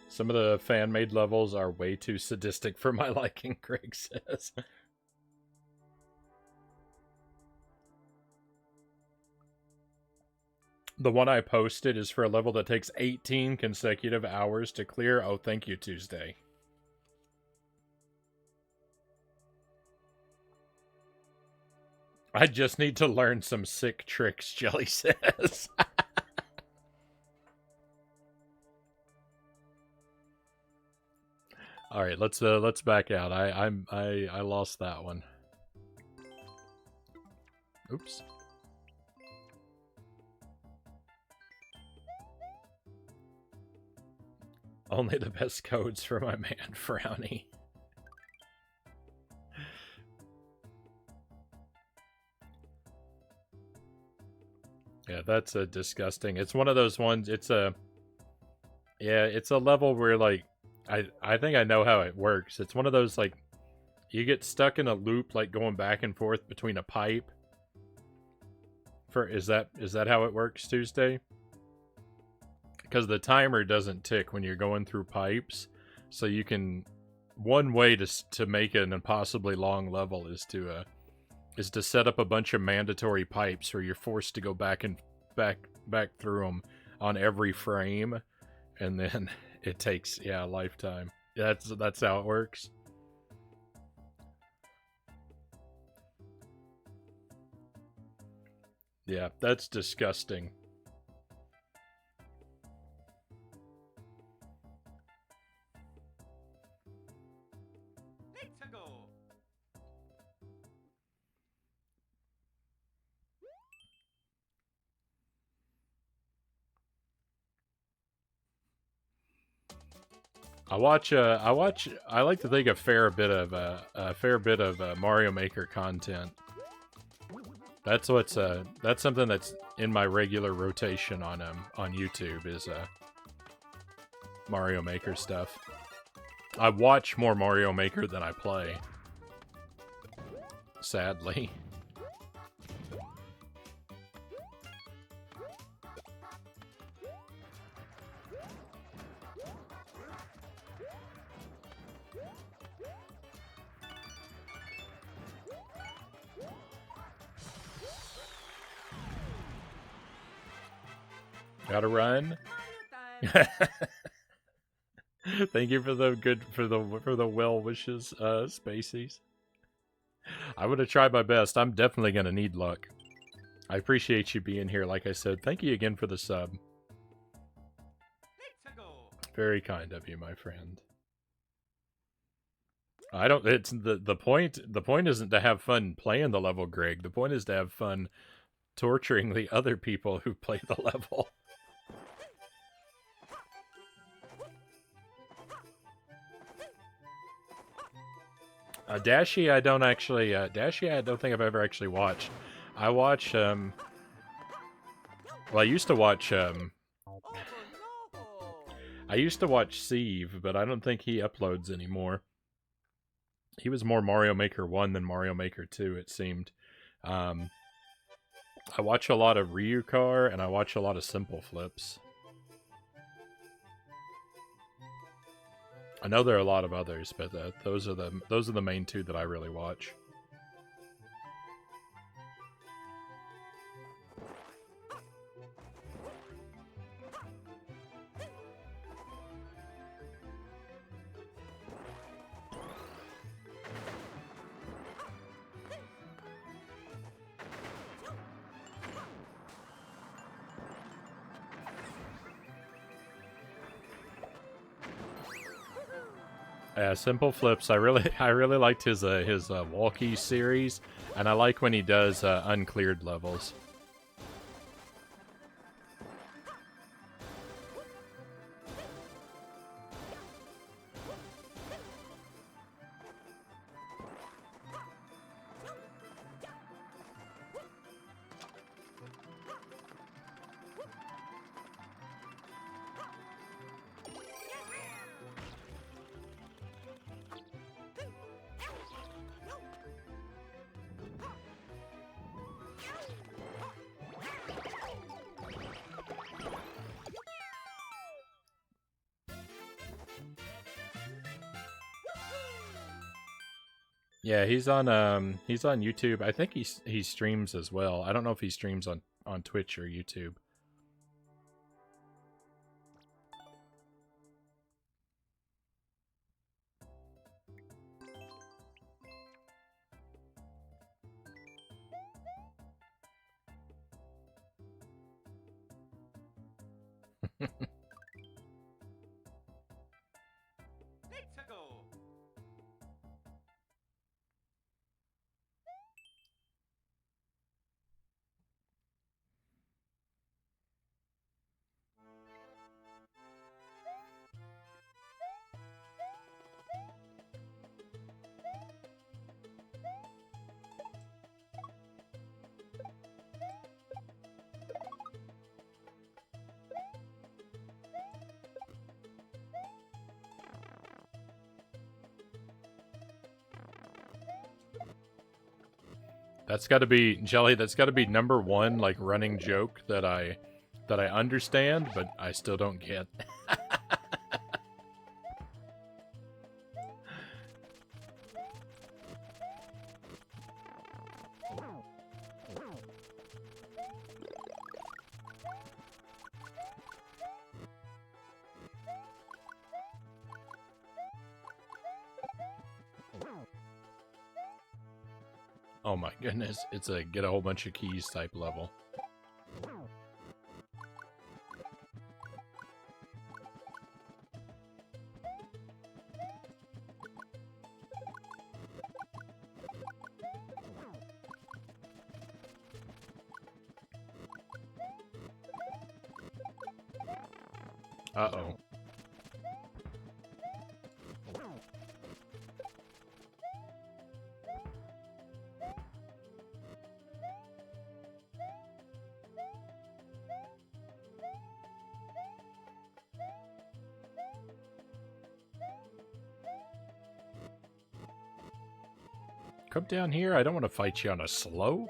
Some of the fan-made levels are way too sadistic for my liking, Greg says. The one I posted is for a level that takes 18 consecutive hours to clear. Oh, thank you, Tuesday. I just need to learn some sick tricks, Jelly says. All right, let's back out. I lost that one. Oops. Only the best codes for my man Frownie. Yeah, that's a disgusting. It's one of those ones. It's a level where like I think I know how it works. It's one of those like you get stuck in a loop like going back and forth between a pipe. Is that how it works, Tuesday? Because the timer doesn't tick when you're going through pipes, so you can. One way to make an impossibly long level is to set up a bunch of mandatory pipes where you're forced to go back through them on every frame, and then it takes a lifetime. That's how it works. Yeah, that's disgusting. Let's go! I like to think a fair bit of Mario Maker content. That's something that's in my regular rotation on YouTube is Mario Maker stuff. I watch more Mario Maker than I play. Sadly. Gotta run. Thank you for the well wishes, Spacies. I'm gonna try my best. I'm definitely gonna need luck. I appreciate you being here, like I said. Thank you again for the sub. Let's go. Very kind of you, my friend. I don't. It's the point. The point isn't to have fun playing the level, Greg. The point is to have fun torturing the other people who play the level. Dashie, I don't actually. Dashie, I don't think I've ever actually watched. I watch. Well, I used to watch. Oh no. I used to watch Steve, but I don't think he uploads anymore. He was more Mario Maker 1 than Mario Maker 2, it seemed. I watch a lot of Ryukar, and I watch a lot of Simple Flips. I know there are a lot of others, but those are the main two that I really watch. Simple Flips. I really liked his walkie series, and I like when he does uncleared levels. Yeah, he's on YouTube. I think he streams as well. I don't know if he streams on Twitch or YouTube. Let's go. That's got to be Jelly. That's got to be #1 like running joke that I understand, but I still don't get. Oh my goodness, it's a get a whole bunch of keys type level. Uh-oh. Come down here. I don't want to fight you on a slope.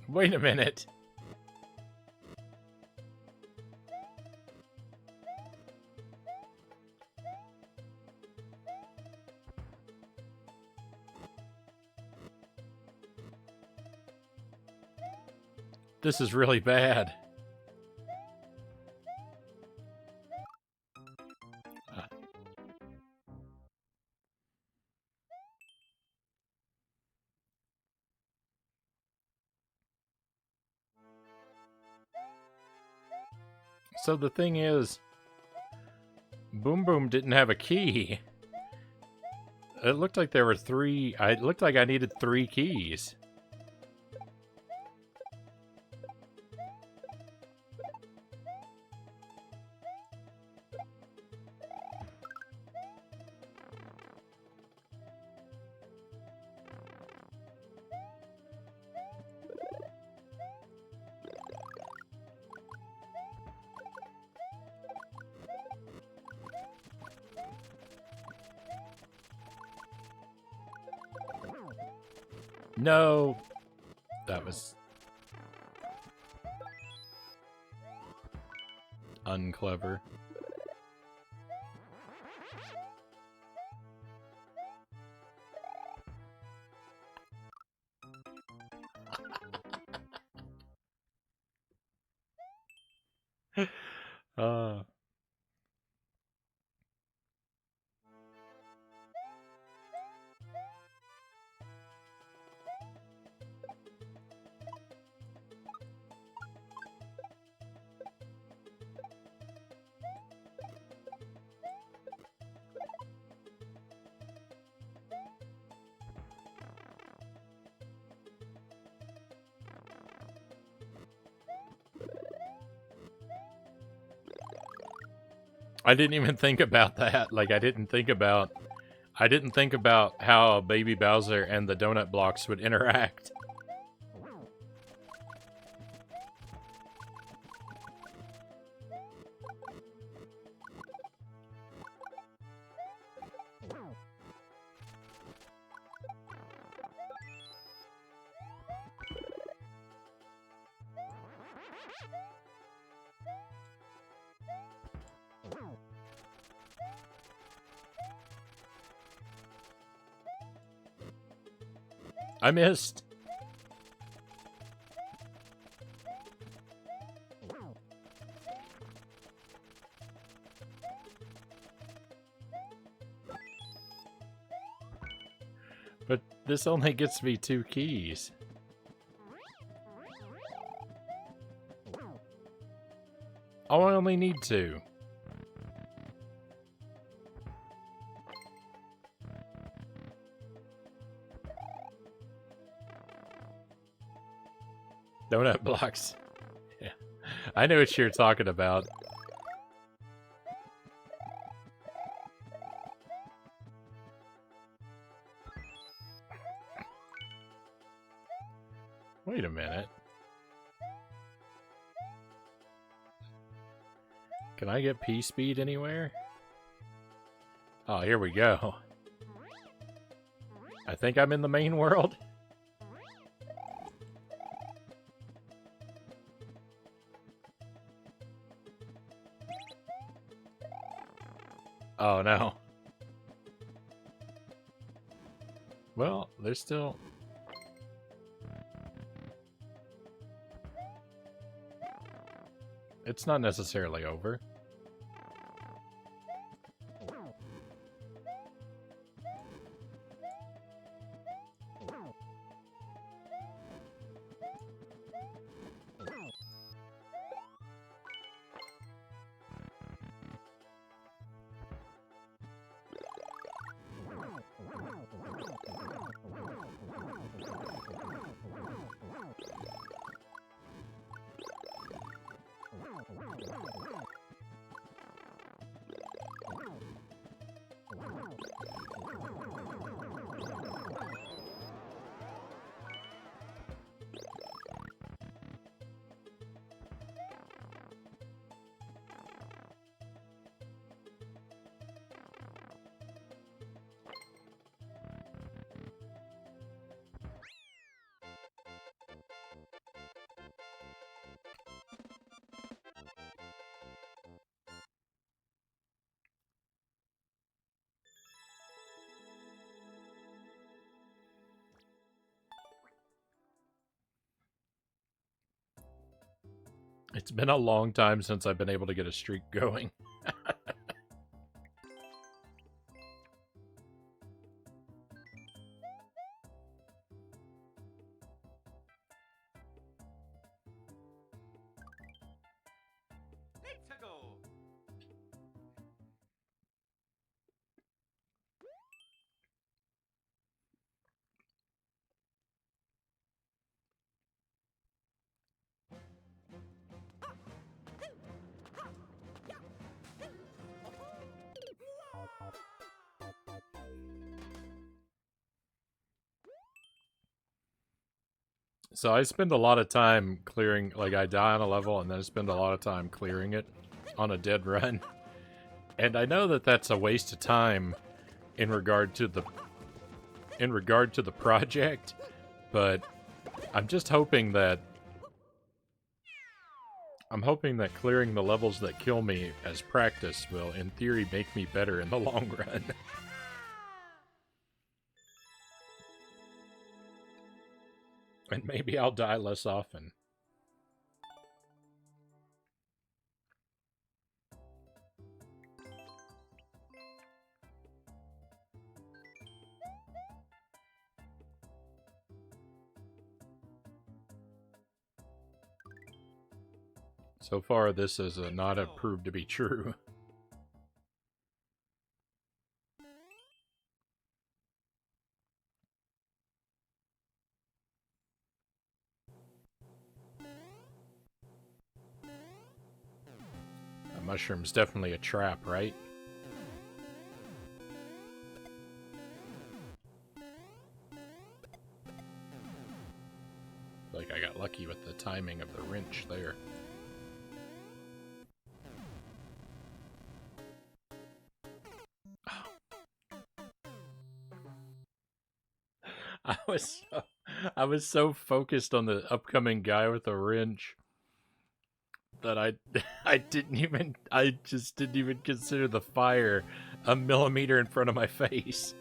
Wait a minute. This is really bad. So the thing is, Boom Boom didn't have a key. It looked like there were 3. It looked like I needed 3 keys. No. That was unclever. uh I didn't even think about that. Like I didn't think about how Baby Bowser and the donut blocks would interact. I missed. But this only gets me 2 keys. Oh, I only need 2. Donut blocks. Yeah. I know what you're talking about. Wait a minute. Can I get P-Speed anywhere? Oh, here we go. I think I'm in the main world. Oh, no. Well, there's still... It's not necessarily over. It's been a long time since I've been able to get a streak going. Let's go. So I spend a lot of time clearing, like I die on a level and then I spend a lot of time clearing it on a dead run. And I know that that's a waste of time in regard to the project, but I'm just hoping that clearing the levels that kill me as practice will in theory make me better in the long run. And maybe I'll die less often. So far, this has not proved to be true. A mushroom's definitely a trap, right? Like I got lucky with the timing of the wrench there. I was so focused on the upcoming guy with the wrench that I just didn't even consider the fire a millimeter in front of my face.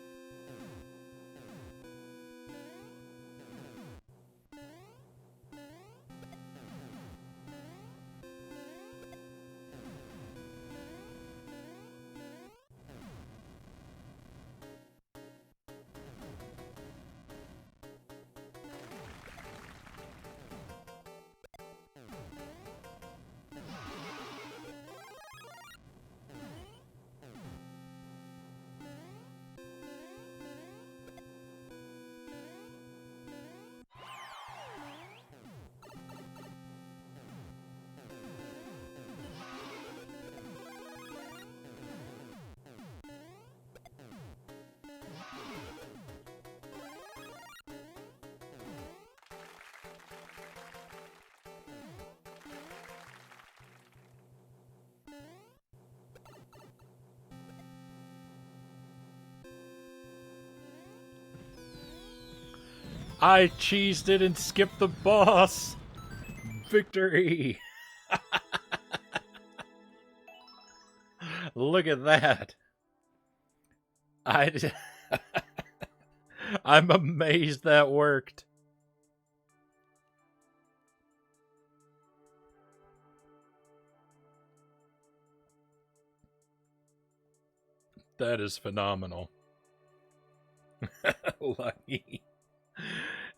I cheesed it and skipped the boss! Victory! Look at that! I'm amazed that worked. That is phenomenal. Lucky.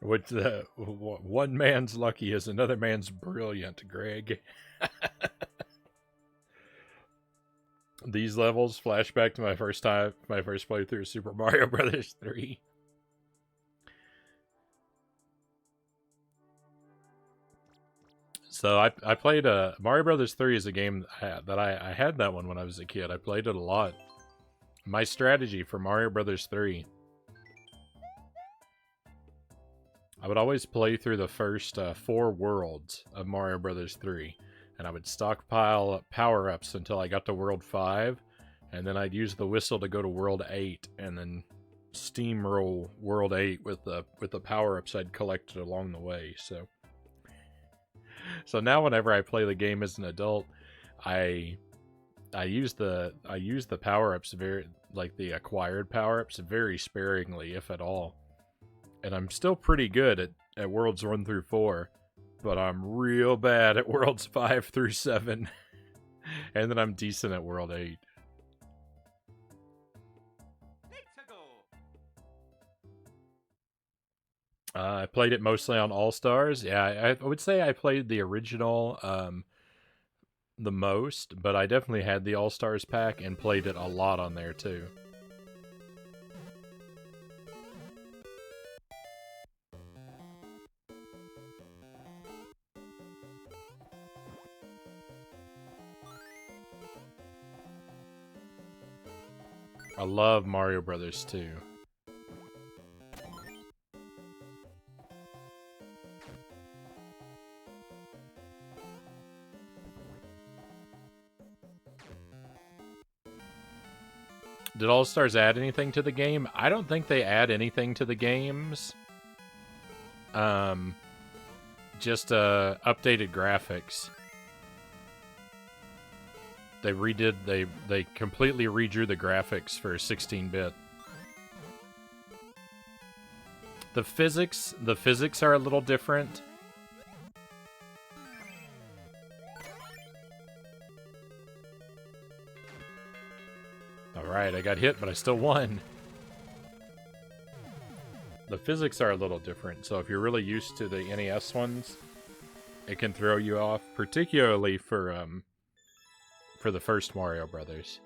Which one man's lucky is another man's brilliant, Greg. These levels flash back to my first playthrough of Super Mario Brothers 3. So I played Mario Brothers 3 is a game that I had that one when I was a kid. I played it a lot. My strategy for Mario Brothers 3, I would always play through the first 4 worlds of Mario Brothers 3, and I would stockpile power-ups until I got to World 5, and then I'd use the whistle to go to World 8, and then steamroll World 8 with the power-ups I'd collected along the way. So now whenever I play the game as an adult, I use the power-ups very, like the acquired power-ups, very sparingly, if at all. And I'm still pretty good at Worlds 1 through 4. but I'm real bad at Worlds 5 through 7. And then I'm decent at World 8. Let's go. I played it mostly on All-Stars. Yeah, I would say I played the original the most, but I definitely had the All-Stars pack and played it a lot on there too. I love Mario Brothers 2. Did All Stars add anything to the game? I don't think they add anything to the games. Just updated graphics. They completely redrew the graphics for 16-bit. The physics are a little different. Alright, I got hit, but I still won. The physics are a little different, so if you're really used to the NES ones, it can throw you off, particularly for the first Mario Brothers.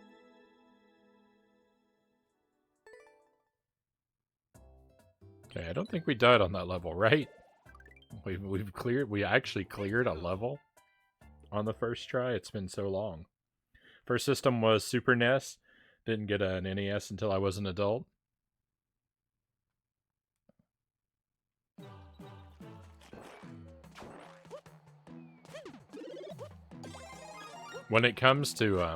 Okay, I don't think we died on that level, right? We actually cleared a level on the first try. It's been so long. First system was Super NES. Didn't get an NES until I was an adult. When it comes to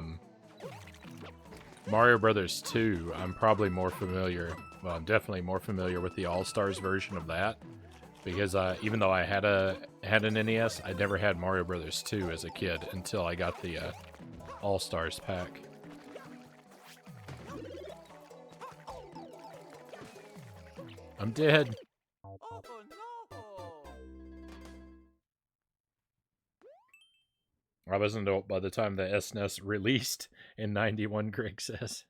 Mario Brothers 2, I'm probably more familiar, well, I'm definitely more familiar with the All-Stars version of that. Because even though I had an NES, I never had Mario Brothers 2 as a kid until I got the All-Stars pack. I'm dead. Oh no. I was an adult by the time the SNES released in '91, Greg says.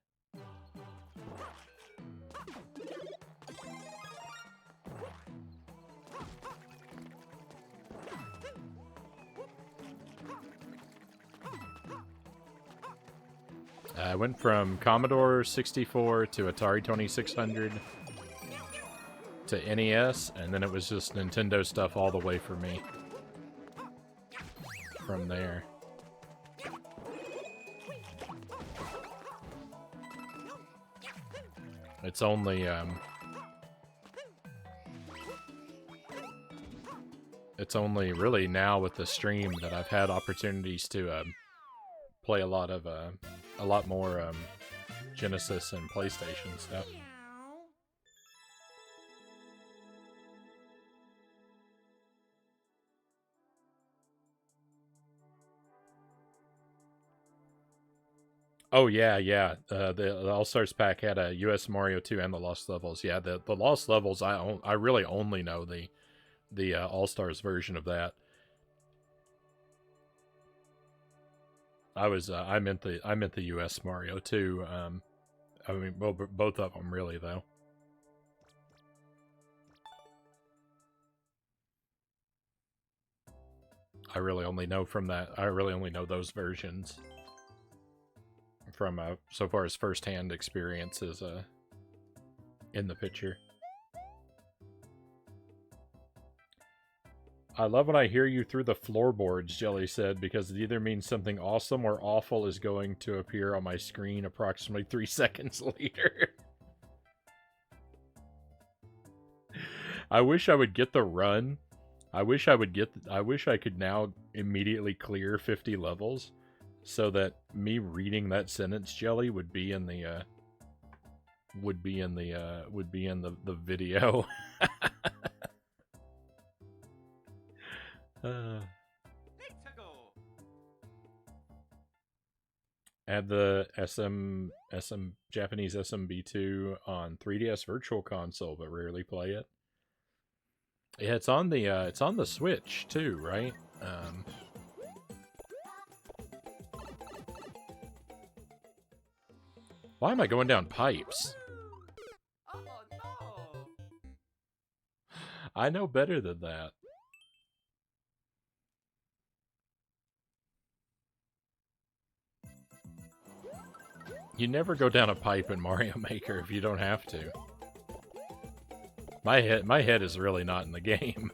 I went from Commodore 64 to Atari 2600 to NES, and then it was just Nintendo stuff all the way for me from there. It's only really now with the stream that I've had opportunities to play a lot more Genesis and PlayStation stuff. Oh yeah. The All-Stars pack had a US Mario 2 and the Lost Levels. Yeah, the Lost Levels I really only know the All-Stars version of that. I meant the US Mario 2. I mean, well, both of them really though. I really only know those versions from so far as first-hand experiences in the picture. I love when I hear you through the floorboards, Jelly said, because it either means something awesome or awful is going to appear on my screen approximately 3 seconds later. I wish I would get the run. I wish I could now immediately clear 50 levels so that me reading that sentence, Jelly, would be in the video. Add the Japanese SMB2 on 3DS Virtual Console, but rarely play it. Yeah, it's on the Switch too, right? Why am I going down pipes? Oh no! I know better than that. You never go down a pipe in Mario Maker if you don't have to. My head is really not in the game.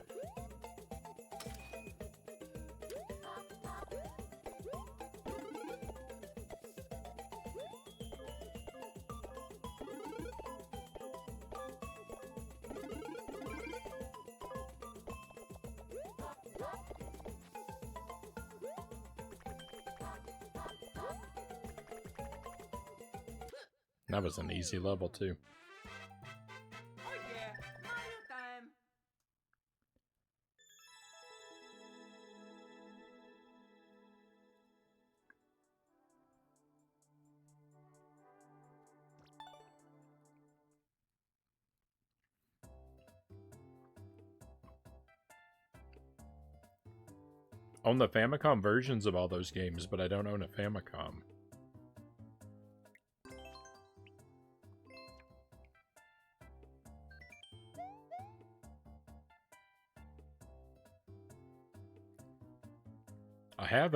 That was an easy level too. Oh yeah, Mario time! Own the Famicom versions of all those games, but I don't own a Famicom. I have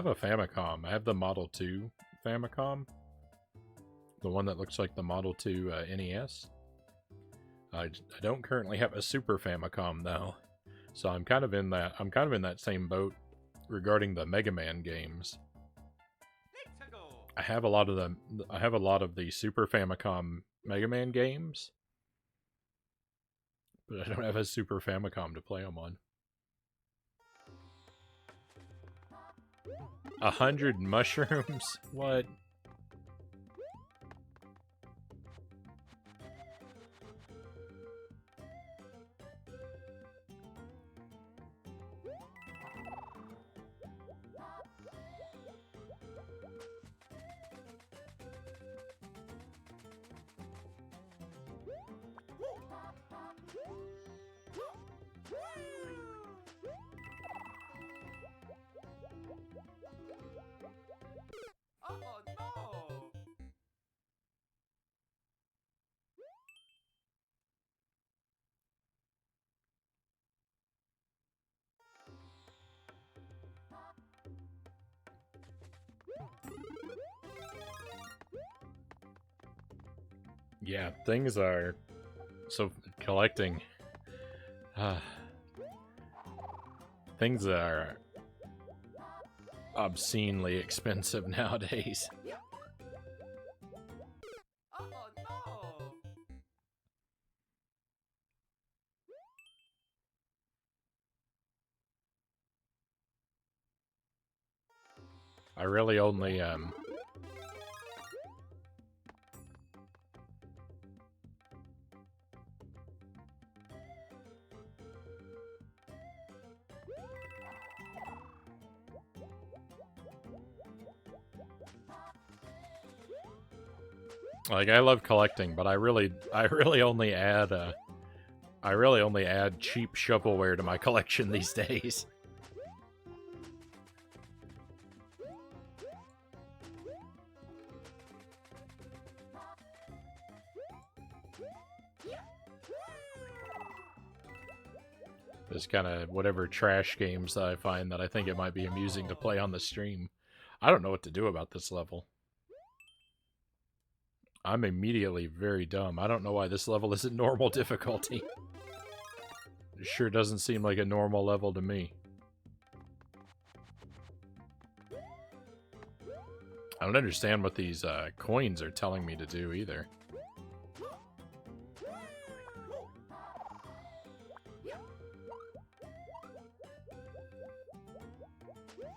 a Famicom. I have the Model 2 Famicom, the one that looks like the Model 2 NES. I don't currently have a Super Famicom though, so I'm kind of in that same boat regarding the Mega Man games. Let's go! I have a lot of them. I have a lot of the Super Famicom Mega Man games, but I don't have a Super Famicom to play them on. 100 mushrooms? What? Oh no! Yeah, things are so collecting. Things are obscenely expensive nowadays. Oh no! I really only like I love collecting, but I really only add cheap shovelware to my collection these days. Just kind of whatever trash games that I find that I think it might be amusing to play on the stream. I don't know what to do about this level. I'm immediately very dumb. I don't know why this level isn't normal difficulty. It sure doesn't seem like a normal level to me. I don't understand what these coins are telling me to do either.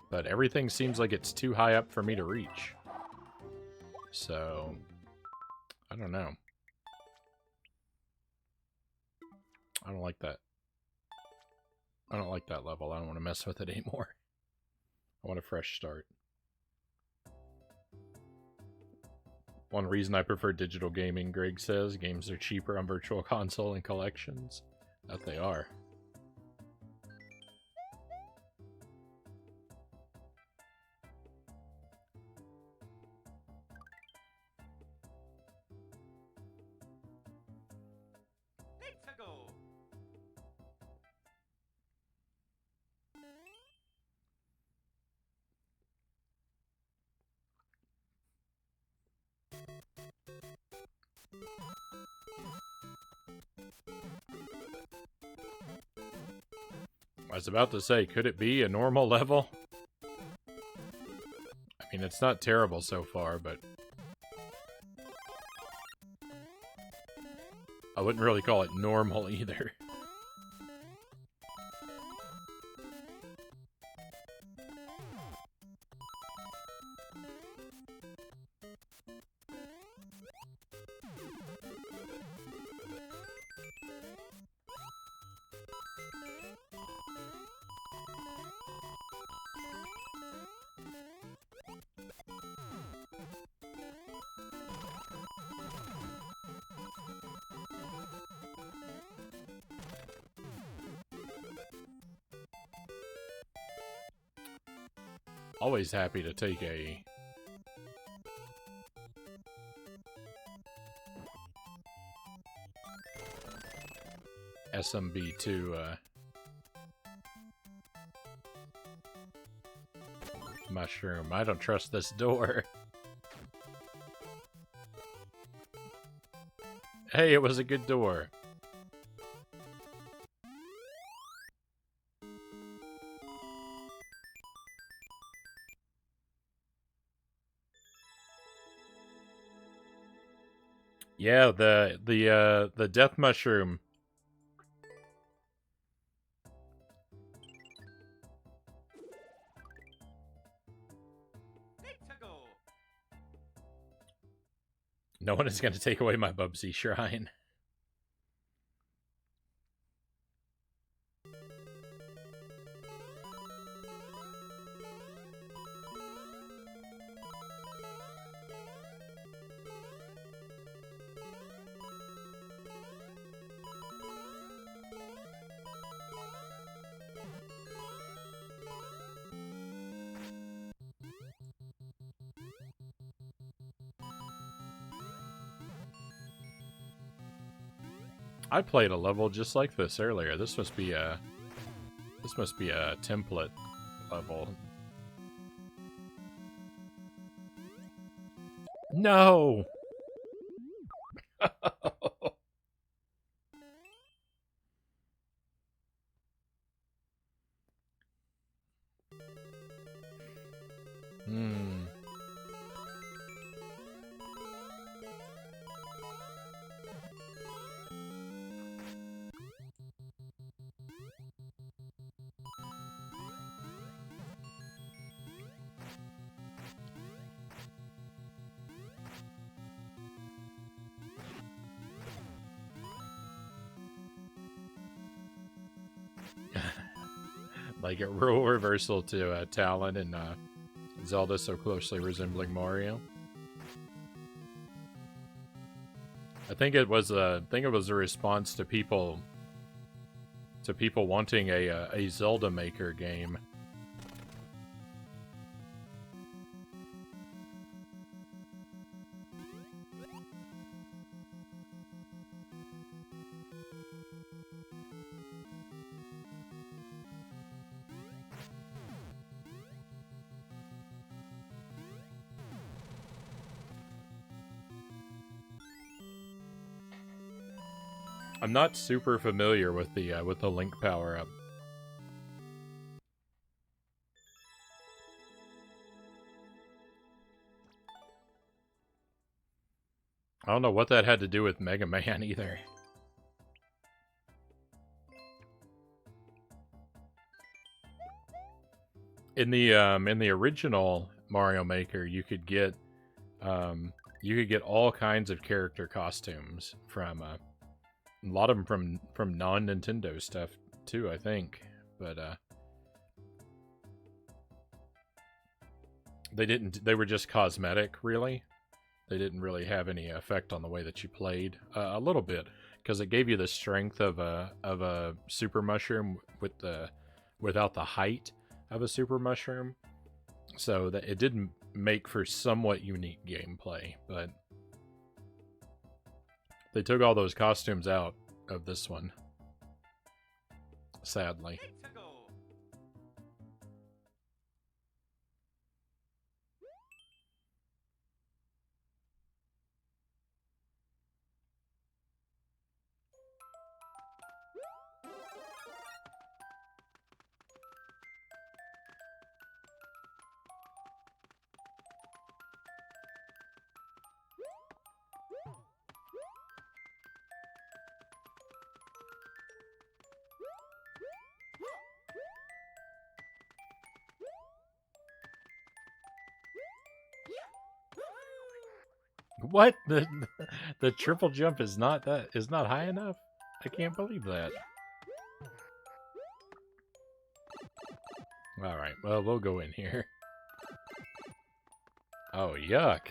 But everything seems like it's too high up for me to reach. So, I don't know. I don't like that. I don't like that level. I don't want to mess with it anymore. I want a fresh start. One reason I prefer digital gaming, Greg says, games are cheaper on Virtual Console and collections. That they are. I was about to say, could it be a normal level? I mean, it's not terrible so far, but I wouldn't really call it normal either. Always happy to take a SMB2 mushroom. I don't trust this door. Hey, it was a good door. Yeah, the death mushroom. Let's go. No one is going to take away my Bubsy shrine. I played a level just like this earlier. This must be a template level. No. Hmm. Like a rule reversal to Talon and Zelda so closely resembling Mario. I think it was a response to people wanting a Zelda Maker game. I'm not super familiar with the Link power up. I don't know what that had to do with Mega Man either. In the original Mario Maker, you could get all kinds of character costumes from a lot of them from non-Nintendo stuff too, I think. But they were just cosmetic, really. They didn't really have any effect on the way that you played. A little bit, because it gave you the strength of a super mushroom without the height of a super mushroom. So that it didn't make for somewhat unique gameplay, but they took all those costumes out of this one. Sadly. Let's go. What? The triple jump is not high enough? I can't believe that. Alright, well, we'll go in here. Oh, yuck.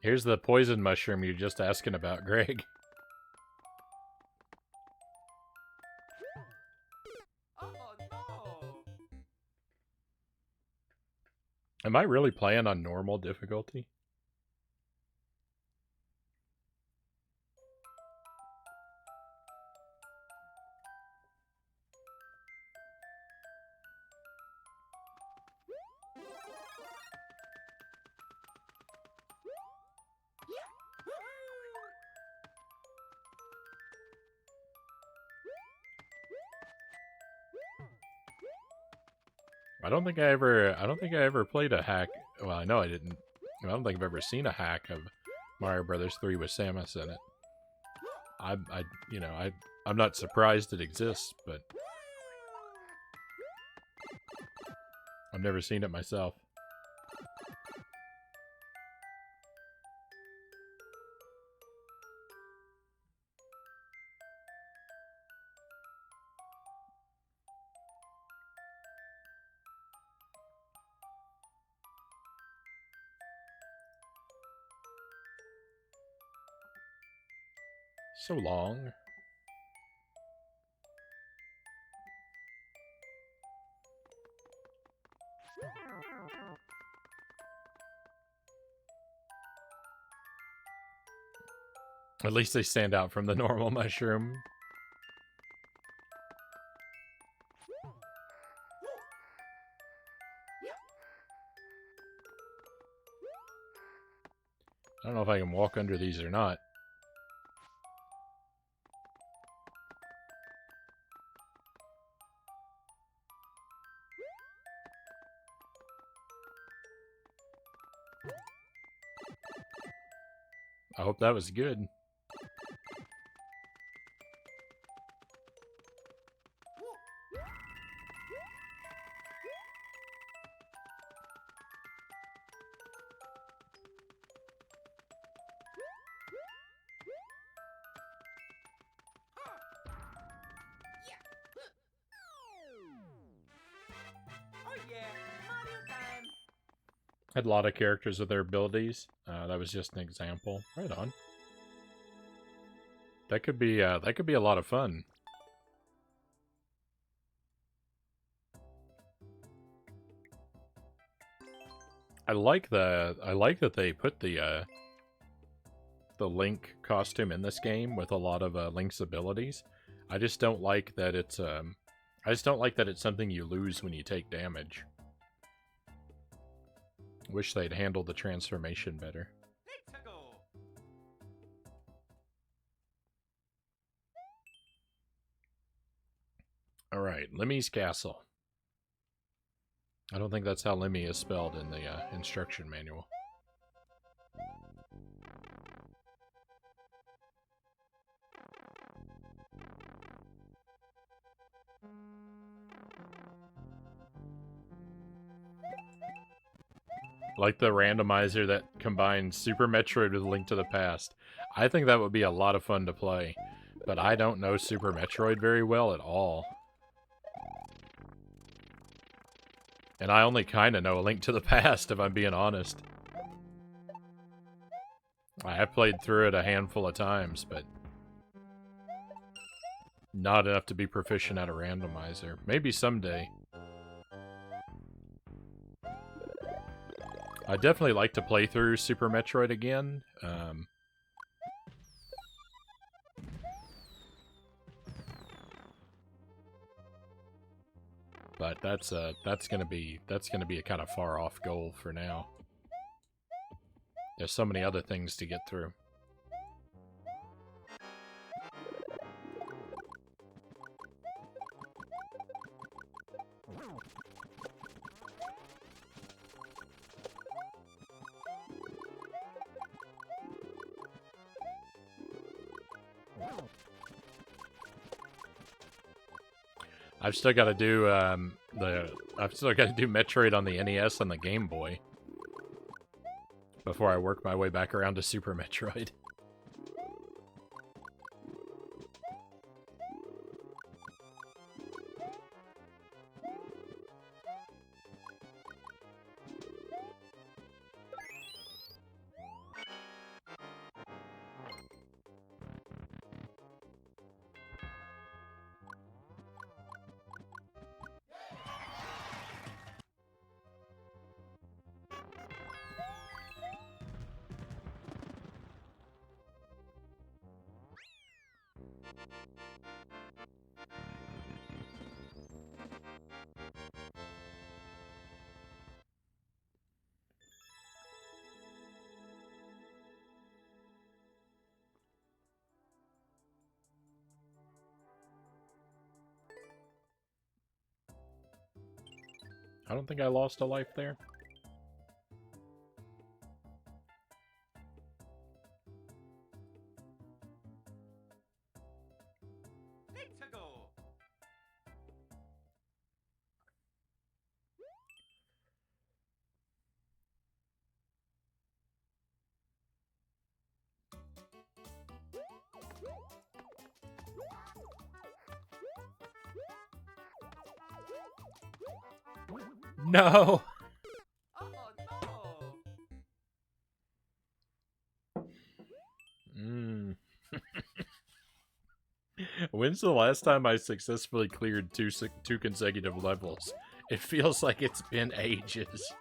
Here's the poison mushroom you're just asking about, Greg. Oh no! Am I really playing on normal difficulty? I don't think I ever played a hack. Well, I know I didn't. I don't think I've ever seen a hack of Mario Brothers 3 with Samus in it. I'm not surprised it exists, but I've never seen it myself. So long. At least they stand out from the normal mushroom. I don't know if I can walk under these or not. I hope that was good. Oh yeah, Mario time! Had a lot of characters with their abilities. That was just an example. Right on. That could be a lot of fun. I like that they put the Link costume in this game with a lot of Link's abilities. I just don't like that it's something you lose when you take damage. Wish they'd handled the transformation better. Let's go! Alright, Lemmy's Castle. I don't think that's how Lemmy is spelled in the instruction manual. Like the randomizer that combines Super Metroid with Link to the Past. I think that would be a lot of fun to play, but I don't know Super Metroid very well at all. And I only kind of know A Link to the Past, if I'm being honest. I have played through it a handful of times, but not enough to be proficient at a randomizer. Maybe someday. I'd definitely like to play through Super Metroid again. But that's gonna be a kind of far off goal for now. There's so many other things to get through. I've still got to do I've still got to do Metroid on the NES and the Game Boy before I work my way back around to Super Metroid. I don't think I lost a life there. Let's go. No! Oh no. Mm. When's the last time I successfully cleared two consecutive levels? It feels like it's been ages.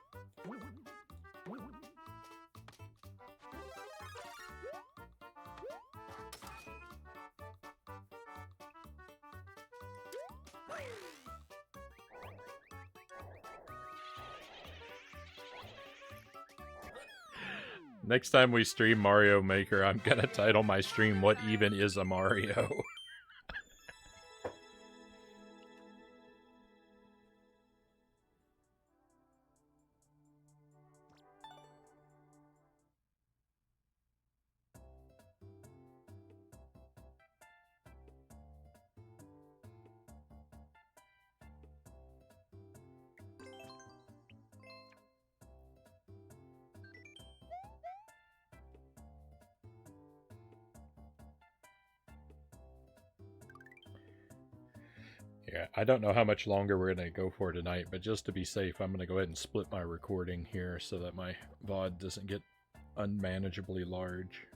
Next time we stream Mario Maker, I'm gonna title my stream, What Even Is a Mario? Yeah, I don't know how much longer we're going to go for tonight, but just to be safe, I'm going to go ahead and split my recording here so that my VOD doesn't get unmanageably large.